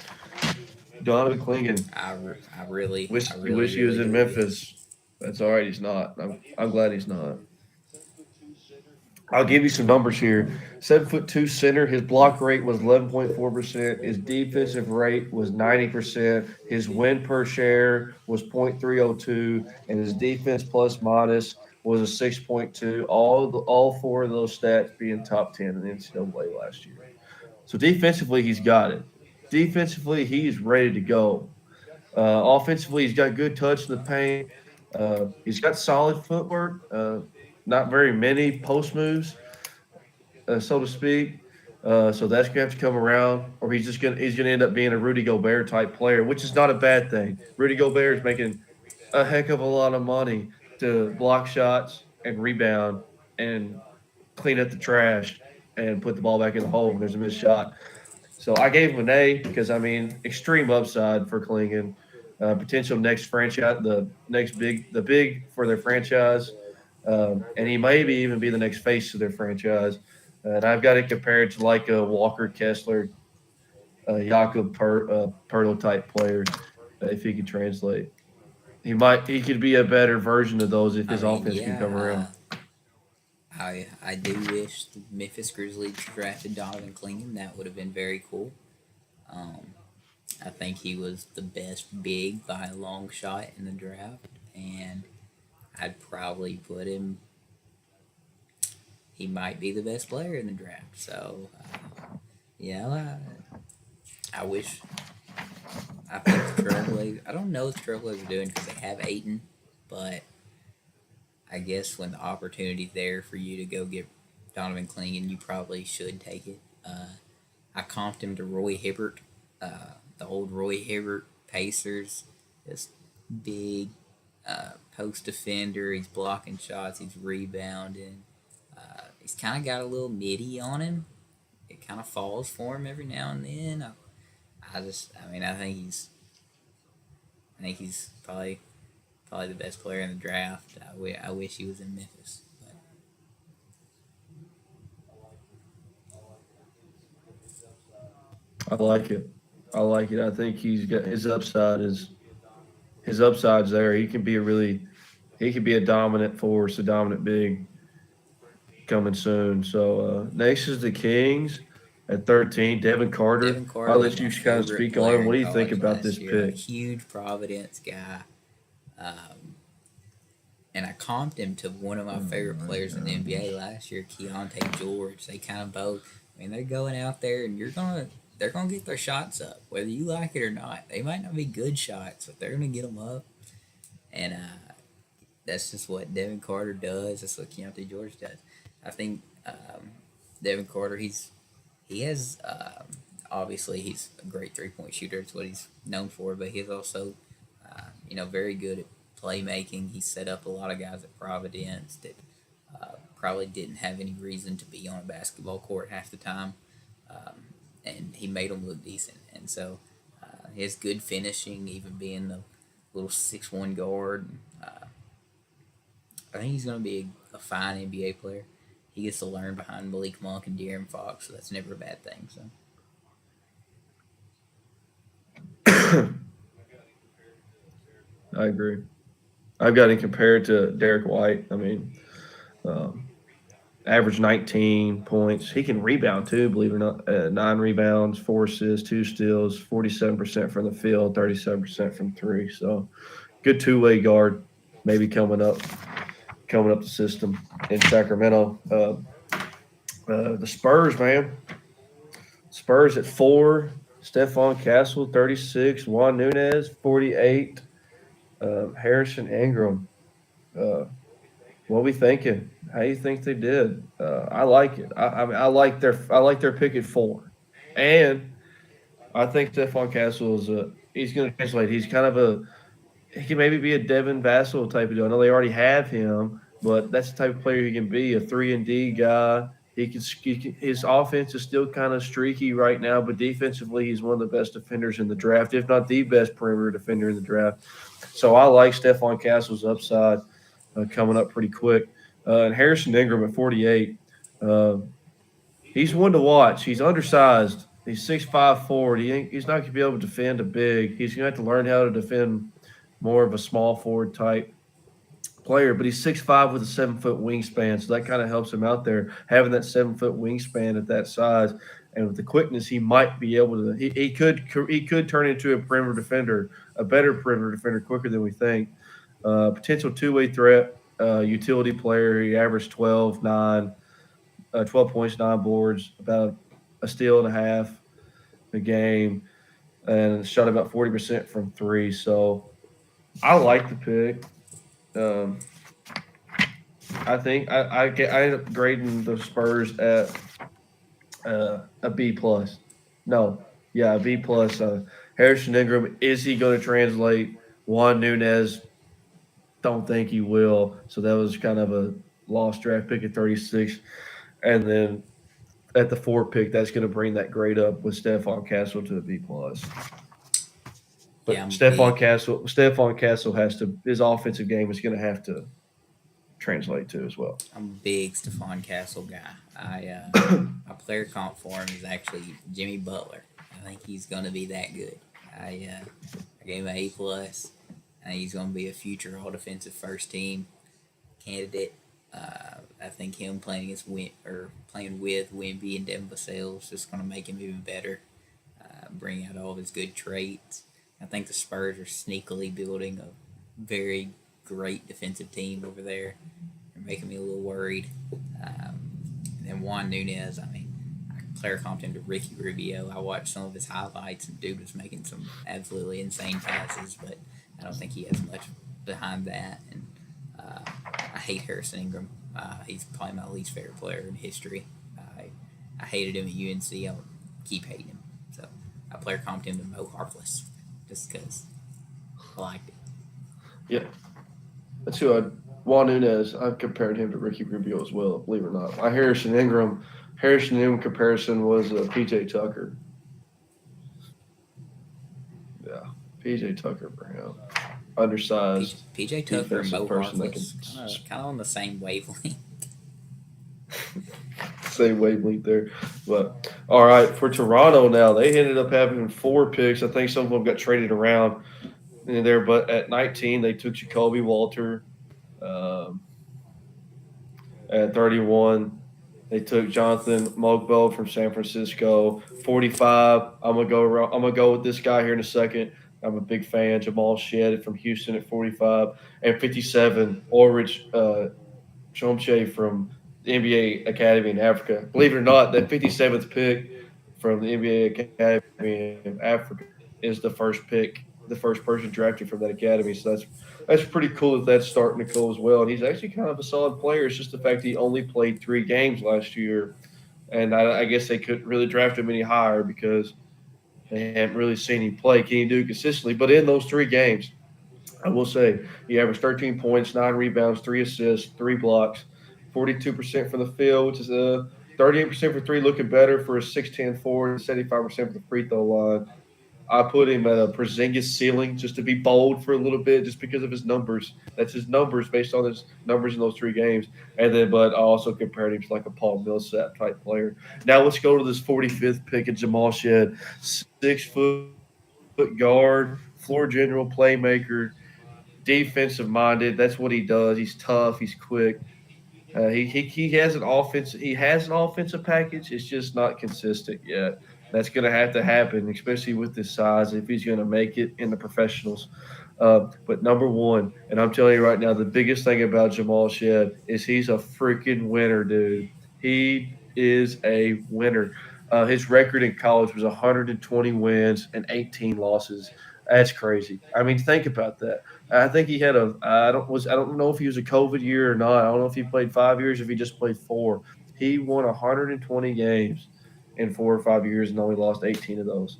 Donovan Clingan. I really Wish I you really, wish he was really in do. Memphis. That's all right. He's not. I'm glad he's not. I'll give you some numbers here. 7'2" center. His block rate was 11.4%. His defensive rate was 90%. His win per share was .302, and his defense plus modest was a 6.2. All four of those stats being top 10 in the NCAA last year. So defensively, he's got it. Defensively, he's ready to go. Offensively, he's got good touch in the paint. He's got solid footwork. Not very many post moves, so to speak. So that's gonna have to come around, or he's gonna end up being a Rudy Gobert type player, which is not a bad thing. Rudy Gobert is making a heck of a lot of money to block shots and rebound and clean up the trash and put the ball back in the hole when there's a missed shot. So I gave him an A because I mean extreme upside for Klingon, potential next franchise, the big for their franchise, and he maybe even be the next face of their franchise. And I've got it compared to like a Walker Kessler, Jakob Pertl type player, if he could translate. He could be a better version of those if I his mean, offense can come around. I do wish the Memphis Grizzlies drafted Donovan Clingan. That would have been very cool. Um, I think he was the best big by a long shot in the draft, and I'd probably put him. He might be the best player in the draft. So, I wish. I think the Trailblazers. I don't know what the Trailblazers are doing because they have Aiton, but I guess when the opportunity's there for you to go get Donovan Clingan, you probably should take it. I comped him to Roy Hibbert, the old Roy Hibbert Pacers. This big post defender. He's blocking shots. He's rebounding. He's kind of got a little midi on him. It kind of falls for him every now and then. I mean, I think he's probably the best player in the draft. I wish he was in Memphis. But. I like it. I like it. I think he's got his upside's there. He can be a dominant force, a dominant big coming soon. So next is the Kings at 13. Devin Carter. Devin Carter I'll was let my you kind of favorite speak on player him. What do in you think college about last this year. A pick? huge Providence guy. And I comped him to one of my favorite players in the NBA last year, Keontae George. They kind of both. I mean, they're going out there, and they're gonna get their shots up, whether you like it or not. They might not be good shots, but they're gonna get them up, and that's just what Devin Carter does. That's what Keontae George does. I think Devin Carter, he has obviously he's a great 3-point shooter. It's what he's known for, but he's also very good at playmaking. He set up a lot of guys at Providence that probably didn't have any reason to be on a basketball court half the time, and he made them look decent. And so he has good finishing, even being the little 6'1" guard. I think he's going to be a fine NBA player. He gets to learn behind Malik Monk and De'Aaron Fox, so that's never a bad thing. So I agree. I've got him compared to Derek White. I mean, um, average 19 points. He can rebound too, believe it or not. 9 rebounds, 4 assists, 2 steals, 47% from the field, 37% from three. So good two-way guard, maybe coming up the system in Sacramento. The Spurs, man. Spurs at 4. Stephon Castle, 36. Juan Nunez, 48. Harrison Ingram. What we thinking? How you think they did? I like it. I mean, I like their pick at 4, and I think Stephon Castle is he's going to translate. He's kind of he can maybe be a Devin Vassell type of deal. I know they already have him, but that's the type of player he can be, a 3-and-D guy. His offense is still kind of streaky right now, but defensively he's one of the best defenders in the draft, if not the best perimeter defender in the draft. So I like Stephon Castle's upside coming up pretty quick. And Harrison Ingram at 48, he's one to watch. He's undersized. He's 6'5" forward. He's not going to be able to defend a big. He's going to have to learn how to defend more of a small forward type player, but he's 6'5" with a 7-foot wingspan, so that kind of helps him out there. Having that 7-foot wingspan at that size, and with the quickness, he might be able to. He could turn into a perimeter defender, a better perimeter defender, quicker than we think. Potential two-way threat, utility player. He averaged 12 points, 9 boards, about a steal and a half a game, and shot about 40% from three. So I like the pick. I think I end up grading the Spurs at a B plus. No, yeah, a B plus. Harrison Ingram, is he going to translate? Juan Nunez, don't think he will. So that was kind of a lost draft pick at 36, and then at the 4 pick, that's going to bring that grade up with Stephon Castle to a B plus. But Yeah, Stephon Castle has to. His offensive game is going to have to translate to as well. I'm a big Stephon Castle guy. My player comp for him is actually Jimmy Butler. I think he's going to be that good. I gave him an A plus. I think he's going to be a future All Defensive First Team candidate. I think him playing with Wemby and Devin Vassell is just going to make him even better. Bring out all of his good traits. I think the Spurs are sneakily building a very great defensive team over there. They're making me a little worried. And then Juan Nunez, I mean, I player comped him to Ricky Rubio. I watched some of his highlights, and dude was making some absolutely insane passes, but I don't think he has much behind that. And I hate Harrison Ingram. He's probably my least favorite player in history. I hated him at UNC. I'll keep hating him. So I player comped him to Mo Harkless just because I liked it. Yeah. That's who Juan Nunez, I've compared him to Ricky Rubio as well, believe it or not. My Harrison Ingram comparison was PJ Tucker. Yeah, PJ Tucker for him. Undersized. PJ Tucker and Mo Harkless, kind of on the same wavelength. Same wavelength there. But all right, for Toronto now, they ended up having 4 picks. I think some of them got traded around in there, but at 19 they took Jacoby Walter. At 31 they took Jonathan Mogbo from San Francisco. 45, I'm gonna go with this guy here in a second. I'm a big fan. Jamal Shead from Houston at 45. And 57, Ulrich Chomche from the NBA Academy in Africa. Believe it or not, that 57th pick from the NBA Academy in Africa is the first pick, the first person drafted from that academy. So that's pretty cool that that's starting to go as well. And he's actually kind of a solid player. It's just the fact that he only played 3 games last year. And I guess they couldn't really draft him any higher because they haven't really seen him play. Can he do it consistently? But in those 3 games, I will say he averaged 13 points, 9 rebounds, 3 assists, 3 blocks, 42% from the field, which is 38% for 3, looking better for a 6'10" forward, 75% for the free throw line. I put him at a Porzingis ceiling just to be bold for a little bit, just because of his numbers. That's his numbers based on his numbers in those 3 games. But I also compared him to like a Paul Millsap type player. Now let's go to this 45th pick of Jamal Shead, 6 foot, foot guard, floor general, playmaker, defensive minded. That's what he does. He's tough. He's quick. He has an offense. He has an offensive package. It's just not consistent yet. That's going to have to happen, especially with this size, if he's going to make it in the professionals. But number one, and I'm telling you right now, the biggest thing about Jamal Shead is he's a freaking winner, dude. He is a winner. His record in college was 120 wins and 18 losses. That's crazy. I mean, think about that. I think he had a. I don't know if he was a COVID year or not. I don't know if he played 5 years, if he just played four. He won 120 games in 4 or 5 years and only lost 18 of those.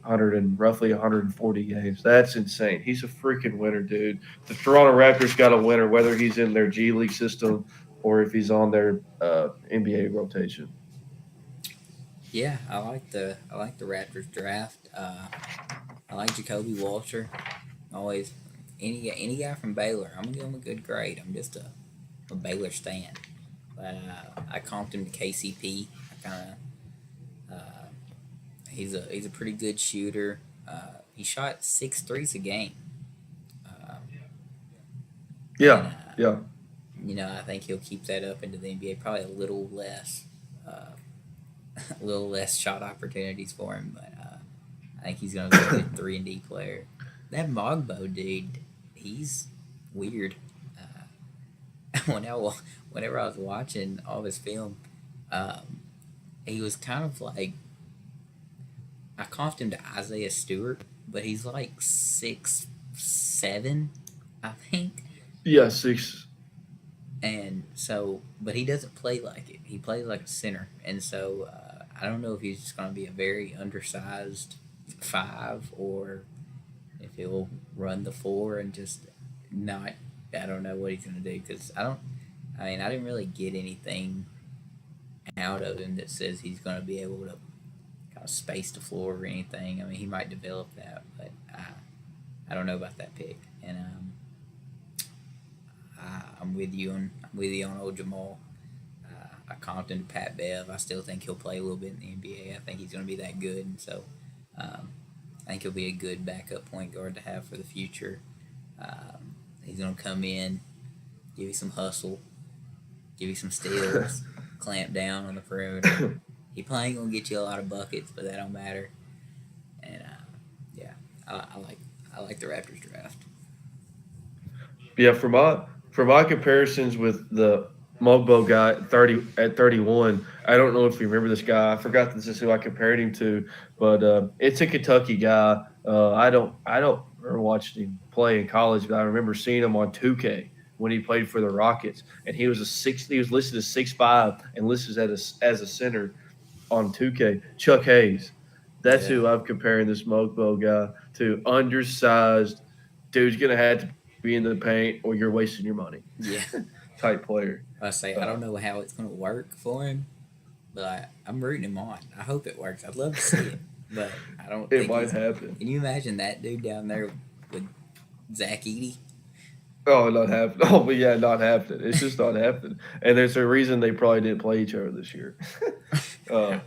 100 and roughly 140 games. That's insane. He's a freaking winner, dude. The Toronto Raptors got a winner, whether he's in their G League system or if he's on their NBA rotation. Yeah, I like the Raptors draft. I like Jacoby Walter. Always any guy from Baylor. I'm gonna give him a good grade. I'm just a Baylor stan, but I comped him to KCP. I kind of he's a pretty good shooter. He shot 6 threes a game. Um, and Yeah, yeah. I think he'll keep that up into the NBA. Probably a little less, a little less shot opportunities for him, but I think he's gonna be a good 3-and-D player. That Mogbo dude, he's weird. When whenever I was watching all this film, um, he was kind of like I comped him to Isaiah Stewart, but he's like 6'7", I think. Yeah, six. And so, but he doesn't play like it. He plays like a center, and so I don't know if he's just going to be a very undersized five, or if he'll run the four and just not. I don't know what he's going to do because I don't. I mean, I didn't really get anything out of him that says he's going to be able to kind of space the floor or anything. I mean, he might develop that, but I don't know about that pick. And I'm with you on old Jamal. I comped him to Pat Bev. I still think he'll play a little bit in the NBA. I think he's going to be that good, and so um, I think he'll be a good backup point guard to have for the future. He's going to come in, give you some hustle, give you some steals, clamp down on the perimeter. He probably ain't going to get you a lot of buckets, but that don't matter. And yeah, I like the Raptors draft. Yeah, for my comparisons with the Mogbo guy at 31, I don't know if you remember this guy. I forgot this is who I compared him to, but it's a Kentucky guy. I don't remember watching him play in college, but I remember seeing him on 2K when he played for the Rockets, and he was a six. He was listed as 6'5" and listed as a center on 2K. Chuck Hayes. That's Yeah, who I'm comparing this Mogbo guy to. Undersized dude's gonna have to be in the paint, or you're wasting your money. yeah. Type player. I say I Uh, don't know how it's going to work for him, but I'm rooting him on. I hope it works. I'd love to see it, but I don't it think might he's. happen. Can you imagine that dude down there with Zach Eady? Oh, not happening. Oh, but yeah, not happening. It's just not happening. And there's a reason they probably didn't play each other this year. uh,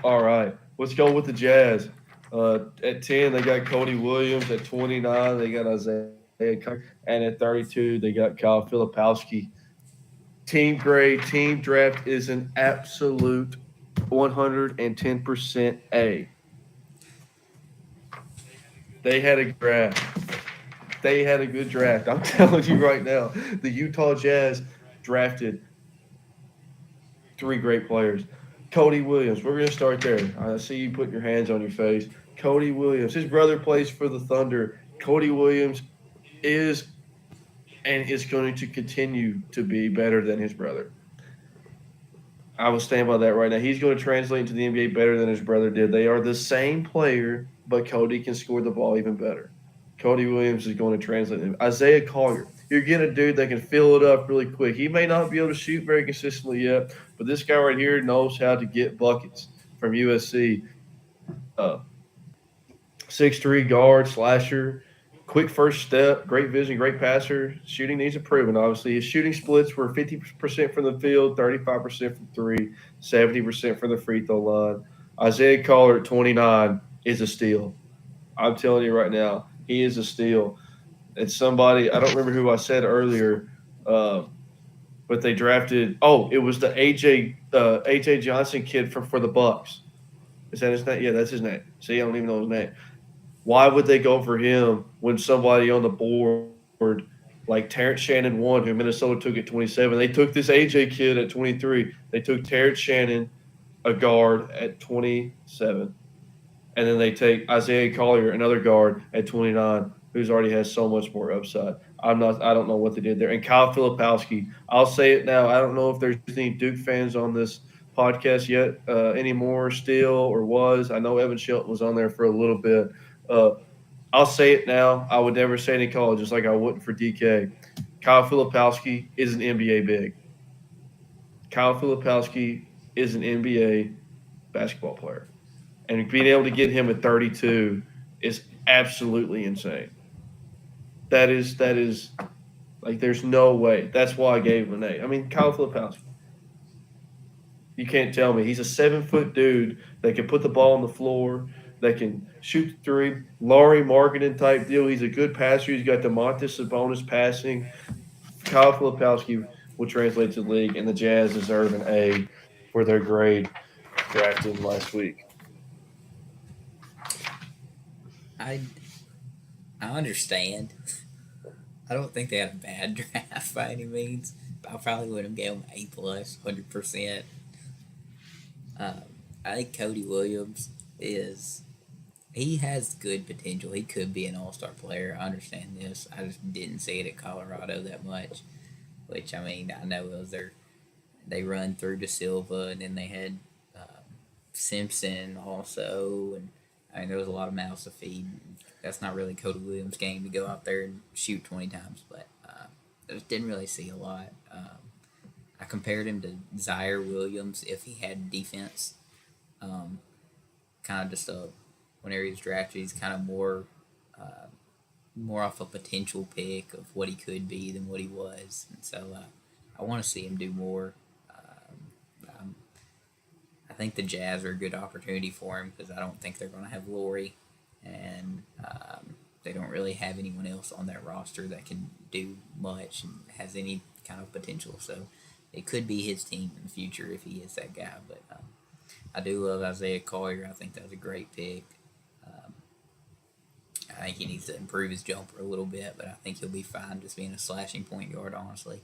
all right, let's go with the Jazz. At 10, they got Cody Williams. At 29, they got Isaiah Carter. And at 32, they got Kyle Filipowski. Team grade, team draft is an absolute 110% A. They had a draft. They had a good draft. I'm telling you right now, the Utah Jazz drafted three great players. Cody Williams, we're going to start there. I see you putting your hands on your face. Cody Williams, his brother plays for the Thunder. Cody Williams is and is going to continue to be better than his brother. I will stand by that right now. He's going to translate into the NBA better than his brother did. They are the same player, but Cody can score the ball even better. Cody Williams is going to translate him. Isaiah Collier, you're getting a dude that can fill it up really quick. He may not be able to shoot very consistently yet, but this guy right here knows how to get buckets from USC. Uh, 6'3" guard, slasher, quick first step, great vision, great passer. Shooting needs improvement, obviously. His shooting splits were 50% from the field, 35% from three, 70% from the free throw line. Isaiah Collier at 29 is a steal. I'm telling you right now, he is a steal. It's somebody I don't remember who I said earlier, but they drafted. Oh, it was the AJ Johnson kid for the Bucks. Is that his name? Yeah, that's his name. See, I don't even know his name. Why would they go for him when somebody on the board like Terrence Shannon won, who Minnesota took at 27? They took this AJ kid at 23. They took Terrence Shannon, a guard, at 27. And then they take Isaiah Collier, another guard, at 29, who's already has so much more upside. I don't know what they did there. And Kyle Filipowski, I'll say it now. I don't know if there's any Duke fans on this podcast yet anymore, still or was. I know Evan Shelton was on there for a little bit. Uh, I'll say it now. I would never say it in college, just like I wouldn't for DK. Kyle Filipowski is an NBA big. Kyle Filipowski is an NBA basketball player. And being able to get him at 32 is absolutely insane. That is like there's no way. That's why I gave him an A. I mean, Kyle Filipowski. You can't tell me he's a 7-foot dude that can put the ball on the floor, that can shoot the three. Laurie Marketing type deal. He's a good passer. He's got Domantas Sabonis passing. Kyle Filipowski will translate to the league, and the Jazz deserve an A for their grade drafted last week. I understand. I don't think they had a bad draft by any means. But I probably would have given them A plus, 100%. I think Cody Williams he has good potential. He could be an all-star player. I understand this. I just didn't see it at Colorado that much. Which, I mean, I know it was they run through De Silva, and then they had Simpson also, and I mean, there was a lot of mouths to feed. That's not really Cody Williams' game to go out there and shoot 20 times, but I just didn't really see a lot. I compared him to Zaire Williams if he had defense. Kind of just whenever he was drafted, he's kind of more off a potential pick of what he could be than what he was, and so I want to see him do more. I think the Jazz are a good opportunity for him because I don't think they're going to have Laurie, and they don't really have anyone else on that roster that can do much and has any kind of potential. So it could be his team in the future if he is that guy. But I do love Isaiah Collier. I think that was a great pick. I think he needs to improve his jumper a little bit, but I think he'll be fine just being a slashing point guard, honestly.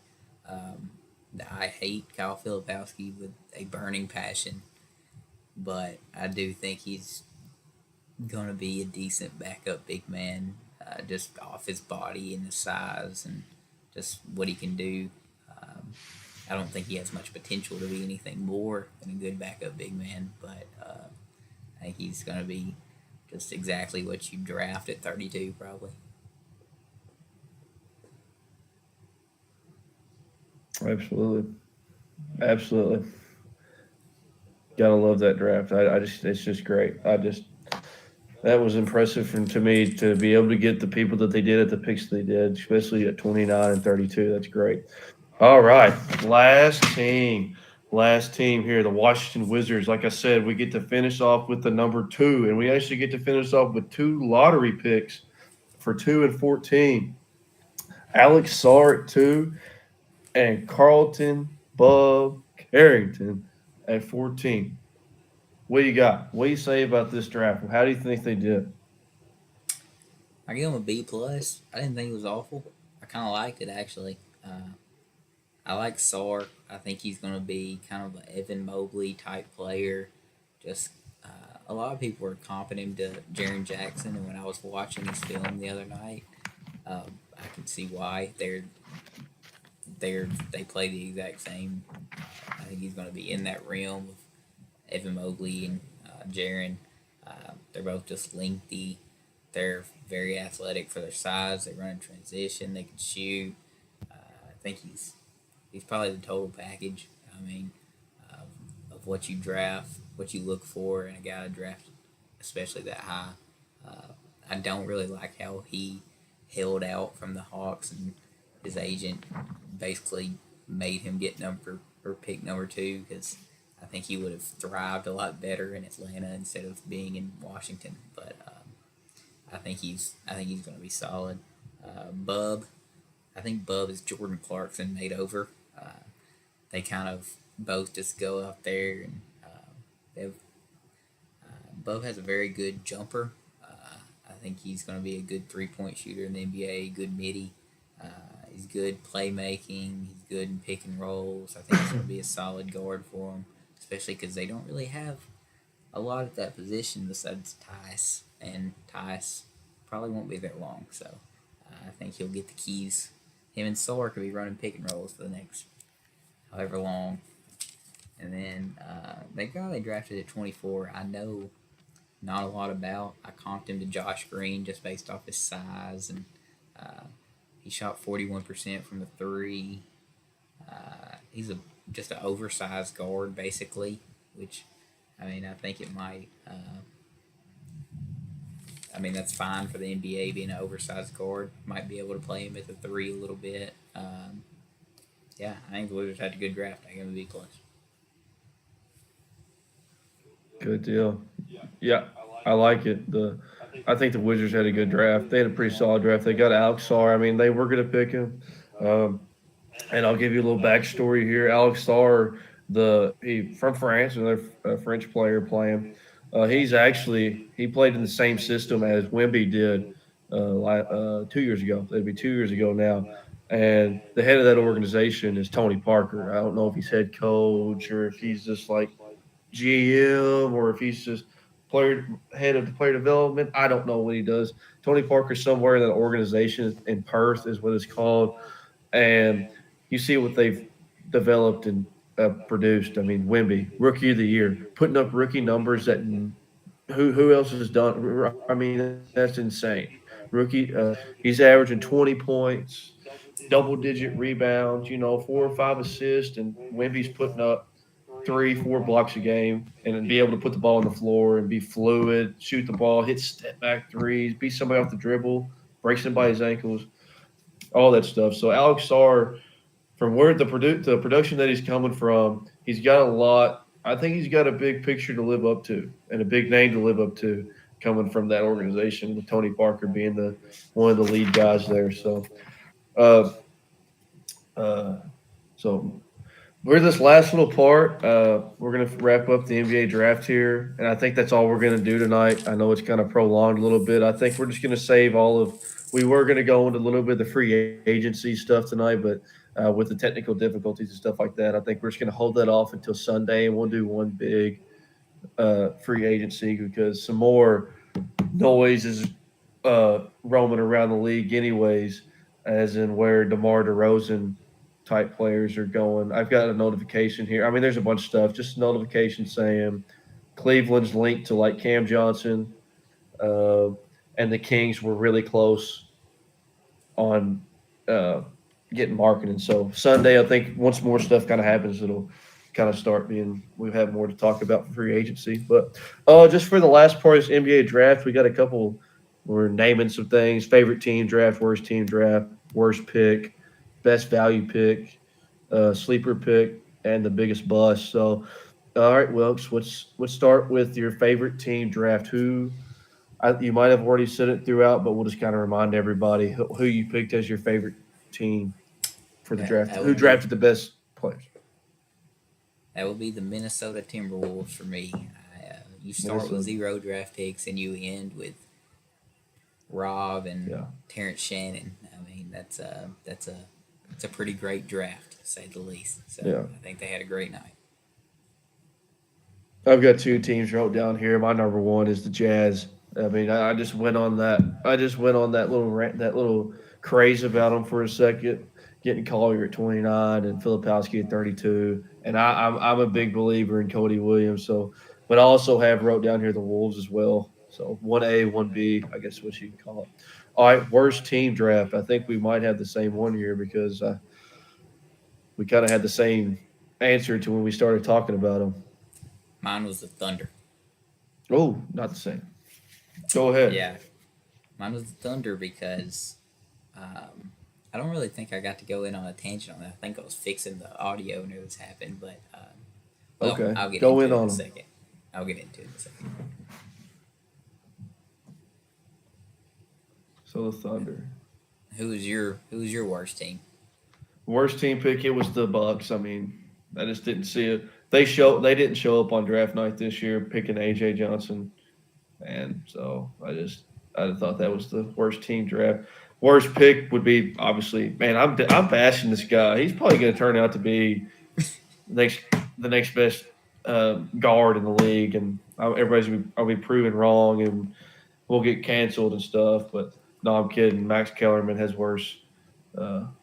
I hate Kyle Filipowski with a burning passion, but I do think he's going to be a decent backup big man just off his body and his size and just what he can do. I don't think he has much potential to be anything more than a good backup big man, but I think he's going to be just exactly what you draft at 32, probably. Absolutely. Gotta love that draft. It's just great. That was impressive to me to be able to get the people that they did at the picks they did, especially at 29 and 32. That's great. All right, last team here, the Washington Wizards. Like I said, we get to finish off with the number 2, and we actually get to finish off with 2 lottery picks for 2 and 14. Alex Sarr at 2 and Carlton Bub Carrington at 14. What do you got? What do you say about this draft? How do you think they did? I give him a B plus. I didn't think it was awful. I kind of liked it actually. I like Sarr. I think he's going to be kind of an Evan Mobley type player. Just a lot of people were comping him to Jaren Jackson, and when I was watching his film the other night, I can see why they play the exact same. I think he's going to be in that realm of Evan Mobley and Jaren. They're both just lengthy. They're very athletic for their size. They run in transition. They can shoot. I think he's probably the total package. I mean, of what you draft, what you look for in a guy to draft, especially that high. I don't really like how he held out from the Hawks, and his agent basically made him get pick number 2 because I think he would have thrived a lot better in Atlanta instead of being in Washington. But I think he's going to be solid. Bub, I think Bub is Jordan Clarkson made over. They kind of both just go out there and they've Bub has a very good jumper. I think he's going to be a good 3-point shooter in the NBA, good midi. He's good playmaking. He's good in pick and rolls. I think he's going to be a solid guard for him, especially because they don't really have a lot at that position besides Tice, and Tice probably won't be there long. So I think he'll get the keys. Him and Sawyer could be running pick and rolls for the next however long. And then the guy they drafted at 24, I know not a lot about. I comped him to Josh Green just based off his size, and he shot 41% from the three. He's just an oversized guard, basically, which, I mean, I think it might. I mean, that's fine for the NBA being an oversized guard. Might be able to play him at the three a little bit. Yeah, I think the Wizards had a good draft. I think it'll be close. Good deal. Yeah, I like it. I think the Wizards had a good draft. They had a pretty solid draft. They got Alex Sarr. I mean, they were going to pick him. And I'll give you a little backstory here. Alex Sarr, he from France, another French player playing. He played in the same system as Wemby did 2 years ago. That'd be 2 years ago now. And the head of that organization is Tony Parker. I don't know if he's head coach or if he's just like GM or if he's just head of the player development. I don't know what he does. Tony Parker's somewhere in that organization in Perth is what it's called. And you see what they've developed and produced. I mean, Wemby, rookie of the year, putting up rookie numbers that who else has done? I mean, that's insane. Rookie, he's averaging 20 points, double-digit rebounds, 4 or 5 assists, and Wemby's putting up 3-4 blocks a game and then be able to put the ball on the floor and be fluid, shoot the ball, hit step back threes, beat somebody off the dribble, break somebody's ankles, all that stuff. So Alex Sarr, from where the production that he's coming from, he's got a lot. I think he's got a big picture to live up to and a big name to live up to coming from that organization, with Tony Parker being one of the lead guys there. So, so we're this last little part. We're going to wrap up the NBA draft here, and I think that's all we're going to do tonight. I know it's kind of prolonged a little bit. I think we're just going to save we were going to go into a little bit of the free agency stuff tonight, but with the technical difficulties and stuff like that, I think we're just going to hold that off until Sunday, and we'll do one big free agency because some more noise is roaming around the league anyways, as in where DeMar DeRozan type players are going. I've got a notification here. I mean, there's a bunch of stuff, just a notification saying Cleveland's linked to like Cam Johnson, and the Kings were really close on getting marketing. So Sunday, I think once more stuff kind of happens, it'll kind of start we'll have more to talk about for free agency. But just for the last part of this NBA draft, we got a couple, we're naming some things: favorite team draft, worst pick, best value pick, sleeper pick, and the biggest bust. So, all right, Wilkes, let's start with your favorite team draft. You might have already said it throughout, but we'll just kind of remind everybody who you picked as your favorite team for the draft. Who drafted the best players? That would be the Minnesota Timberwolves for me. You start with 0 draft picks and you end with Rob and Terrence Shannon. I mean, that's a pretty great draft, to say the least. So I think they had a great night. I've got 2 teams wrote down here. My number 1 is the Jazz. I mean, I just went on that. That little craze about them for a second, getting Collier at 29 and Filipowski at 32. And I'm a big believer in Cody Williams. So, but I also have wrote down here the Wolves as well. So 1A, 1B, I guess what you can call it. All right, worst team draft. I think we might have the same one here because we kind of had the same answer to when we started talking about them. Mine was the Thunder. Oh, not the same. Go ahead. Yeah, mine was the Thunder because I don't really think I got to go in on a tangent on that. I think I was fixing the audio when this happened, but okay. I'll get into it in a second. I'll get into it in a second. So the Thunder. Who was your worst team? Worst team pick, it was the Bucks. I mean, I just didn't see it. They didn't show up on draft night this year picking AJ Johnson. And so I thought that was the worst team draft. Worst pick would be obviously, man, I'm bashing this guy. He's probably going to turn out to be next the next best guard in the league, and I'll be proven wrong, and we'll get canceled and stuff. But no, I'm kidding. Max Kellerman has worse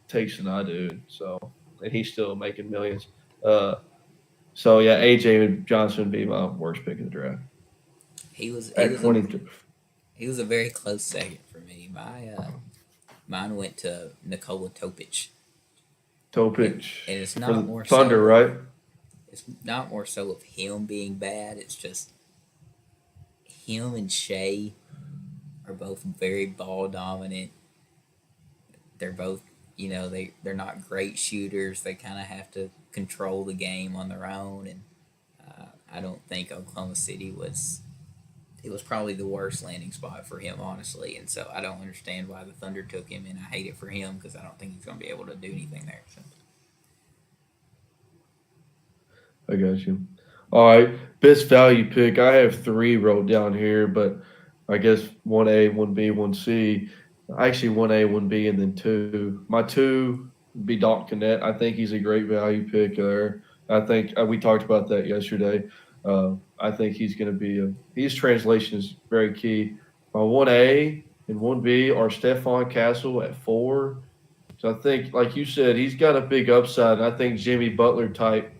takes than I do, so and he's still making millions. So yeah, AJ Johnson would be my worst pick of the draft He was he at was a 22. he was a very close second for me. Mine went to Nikola Topic, and, Topic and it's for not the more Thunder, so. right? It's not more so of him being bad. It's just him and Shea are both very ball dominant. They're both, they're not great shooters. They kind of have to control the game on their own, and I don't think Oklahoma City was. It was probably the worst landing spot for him, honestly, and so I don't understand why the Thunder took him, and I hate it for him because I don't think he's going to be able to do anything there. So. I got you. All right, best value pick. I have three wrote down here, but I guess 1A, 1B, 1C. Actually, 1A, 1B, and then two. My two would be Dalton Knecht. I think he's a great value pick there. I think we talked about that yesterday. I think he's going to be his translation is very key. My 1A and 1B are Stephon Castle at 4. So I think, like you said, he's got a big upside. And I think Jimmy Butler type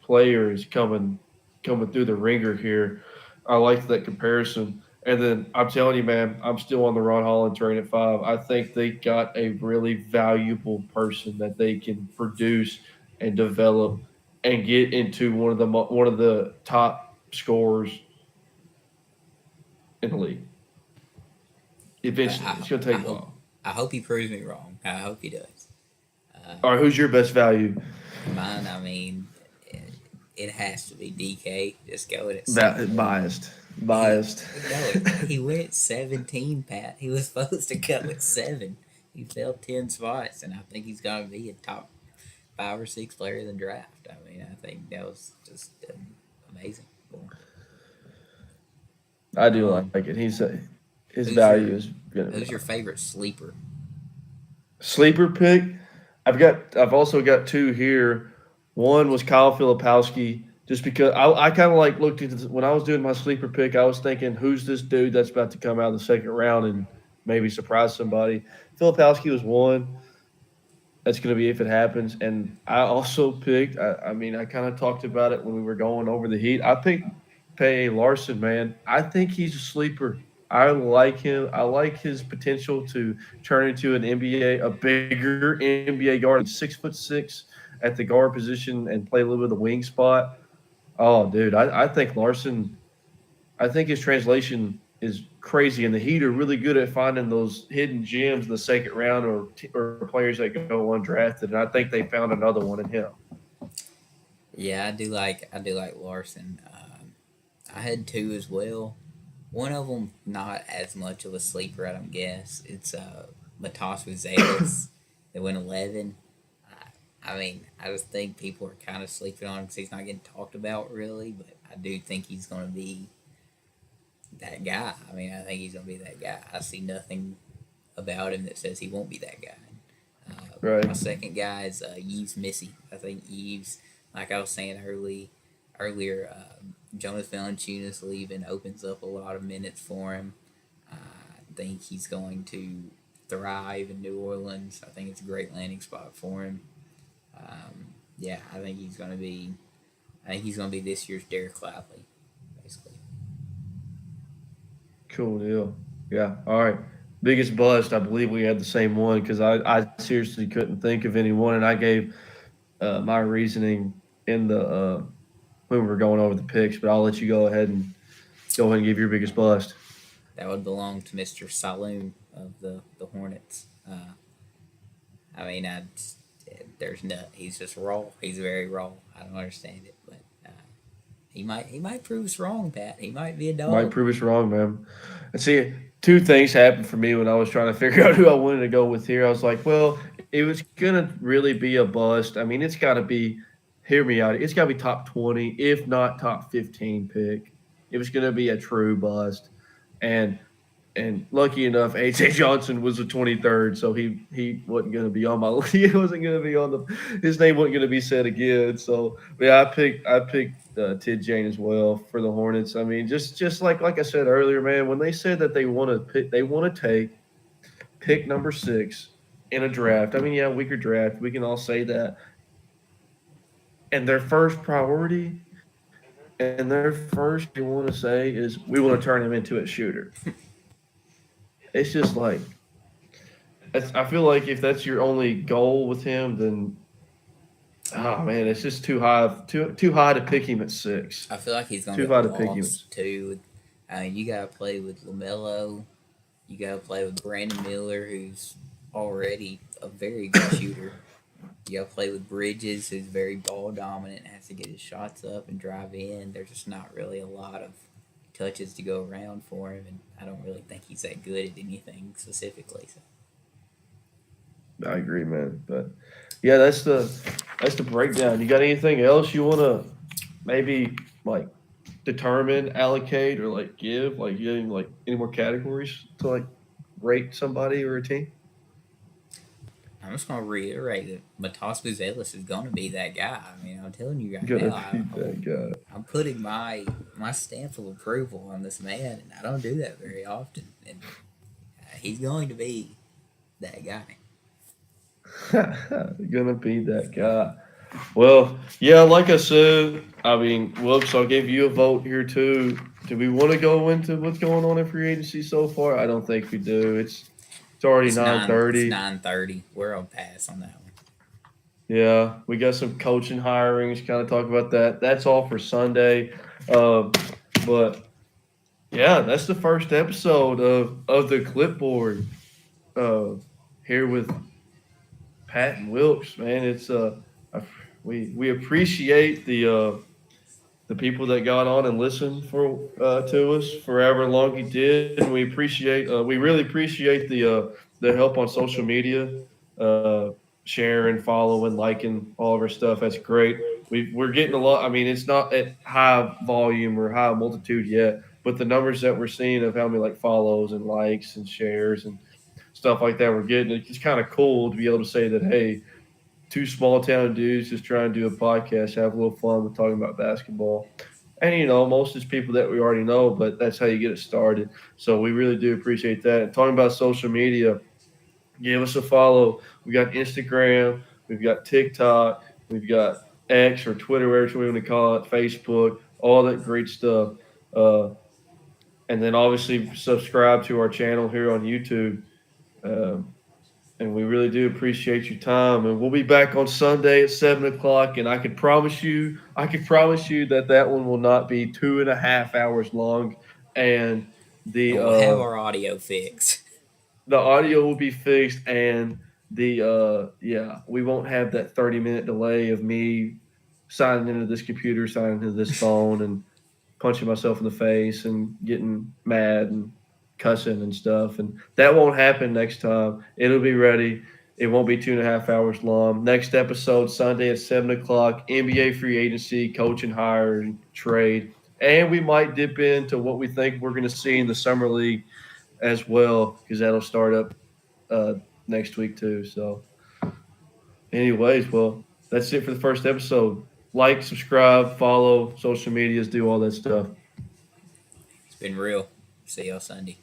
player is coming through the ringer here. I like that comparison. And then I'm telling you, man, I'm still on the Ron Holland train at 5. I think they got a really valuable person that they can produce and develop and get into one of the top scorers in the league. Eventually, I, it's going to I take a hope while. I hope he proves me wrong. I hope he does. All right, who's your best value? Mine, I mean, it has to be DK. Just go at it. Biased. He went 17, Pat. He was supposed to go at 7. He fell 10 spots, and I think he's going to be a top 5 or 6 player in the draft. I mean, I think that was just amazing. I do like it. His value is going to be. Who's your favorite sleeper? Sleeper pick? I've also got two here. One was Kyle Filipowski, just because I kind of like looked into when I was doing my sleeper pick, I was thinking, who's this dude that's about to come out in the second round and maybe surprise somebody? Filipowski was one. That's going to be if it happens. And I also picked, I mean, I kind of talked about it when we were going over the Heat. I picked Pay Larson, man. I think he's a sleeper. I like him. I like his potential to turn into a bigger NBA guard, 6'6" at the guard position and play a little bit of the wing spot. Oh, dude, I think Larson. I think his translation is crazy, and the Heat are really good at finding those hidden gems in the second round or players that go undrafted. And I think they found another one in him. Yeah, I do like Larson. I had 2 as well. One of them not as much of a sleeper, I don't guess. It's Matas Vuzelis. They went 11. I mean, I just think people are kind of sleeping on him because he's not getting talked about really, but I do think he's going to be that guy. I mean, I think he's going to be that guy. I see nothing about him that says he won't be that guy. Right. My second guy is Yves Missy. I think Yves, like I was saying earlier, Jonas Valanciunas leaving opens up a lot of minutes for him. I think he's going to thrive in New Orleans. I think it's a great landing spot for him. Yeah, I think he's going to be. I think he's going to be this year's Derek Lively, basically. Cool deal. Yeah. All right. Biggest bust. I believe we had the same one because I seriously couldn't think of anyone, and I gave my reasoning in the when we were going over the picks. But I'll let you go ahead and give your biggest bust. That would belong to Mr. Saloon of the Hornets. I mean, there's no. He's just raw. He's very raw. I don't understand it, but He might prove us wrong, Pat. He might be a dog. Might prove us wrong, man. And see, two things happened for me when I was trying to figure out who I wanted to go with here. I was like, well, it was gonna really be a bust. I mean, it's got to be. Hear me out. It's got to be top 20, if not top 15 pick. It was gonna be a true bust, and lucky enough, AJ Johnson was the 23rd, so he wasn't going to be on my list. He wasn't going to be on his name wasn't going to be said again. So yeah, I picked Tid Jane as well for the Hornets. I mean, just like I said earlier, man, when they said that they want to take pick number 6 in a draft. I mean, yeah, weaker draft. We can all say that. And their first priority and their first they want to say is we want to turn him into a shooter. It's just like I feel like if that's your only goal with him, then oh man, it's just too high to pick him at 6. I feel like he's gonna too get high to pick him lost too. I mean, you gotta play with LaMelo. You gotta play with Brandon Miller, who's already a very good shooter. You gotta play with Bridges, who's very ball dominant, has to get his shots up and drive in. There's just not really a lot of touches to go around for him, and I don't really think he's that good at anything specifically. So. I agree, man. But yeah, that's the breakdown. You got anything else you want to maybe like determine, allocate, or like give? Like you have like any more categories to like rate somebody or a team? I'm just gonna reiterate that Matas Buzelis is gonna be that guy. I mean, I'm telling you right Gonna now, be that guy. I'm putting my stamp of approval on this man, and I don't do that very often. And he's going to be that guy. Gonna be that guy. Well, yeah, like I said, I mean, whoops, I'll give you a vote here too. Do we want to go into what's going on in free agency so far? I don't think we do. It's already 9:30. It's 9:30. We're on pass on that one. Yeah, we got some coaching hirings. Kind of talk about that. That's all for Sunday. But yeah, that's the first episode of the Clipboard. Here with Pat and Wilkes, man. It's we appreciate the people that got on and listened to us for however long you did, and we really appreciate the help on social media, sharing, following, liking all of our stuff. That's great. We're getting a lot. I mean, it's not at high volume or high multitude yet, but the numbers that we're seeing of how many like follows and likes and shares and stuff like that we're getting, it's kind of cool to be able to say that, hey, two small town dudes just trying to do a podcast, have a little fun with talking about basketball. And, you know, most of it's people that we already know, but that's how you get it started. So we really do appreciate that. And talking about social media, give us a follow. We got Instagram, we've got TikTok, we've got X or Twitter, whatever we want to call it, Facebook, all that great stuff. And then obviously subscribe to our channel here on YouTube. And we really do appreciate your time. And we'll be back on Sunday at 7:00. And I can promise you that one will not be 2.5 hours long. And we'll have our audio fixed. The audio will be fixed, and we won't have that 30-minute delay of me signing into this computer, signing into this phone, and punching myself in the face and getting mad and cussing and stuff. And that won't happen next time. It'll be ready. It won't be 2.5 hours long. Next episode, Sunday at 7:00, NBA free agency, coach and hire, and trade. And we might dip into what we think we're going to see in the summer league as well, because that'll start up next week too. So anyways, well, that's it for the first episode. Like, subscribe, follow, social medias, do all that stuff. It's been real. See y'all Sunday.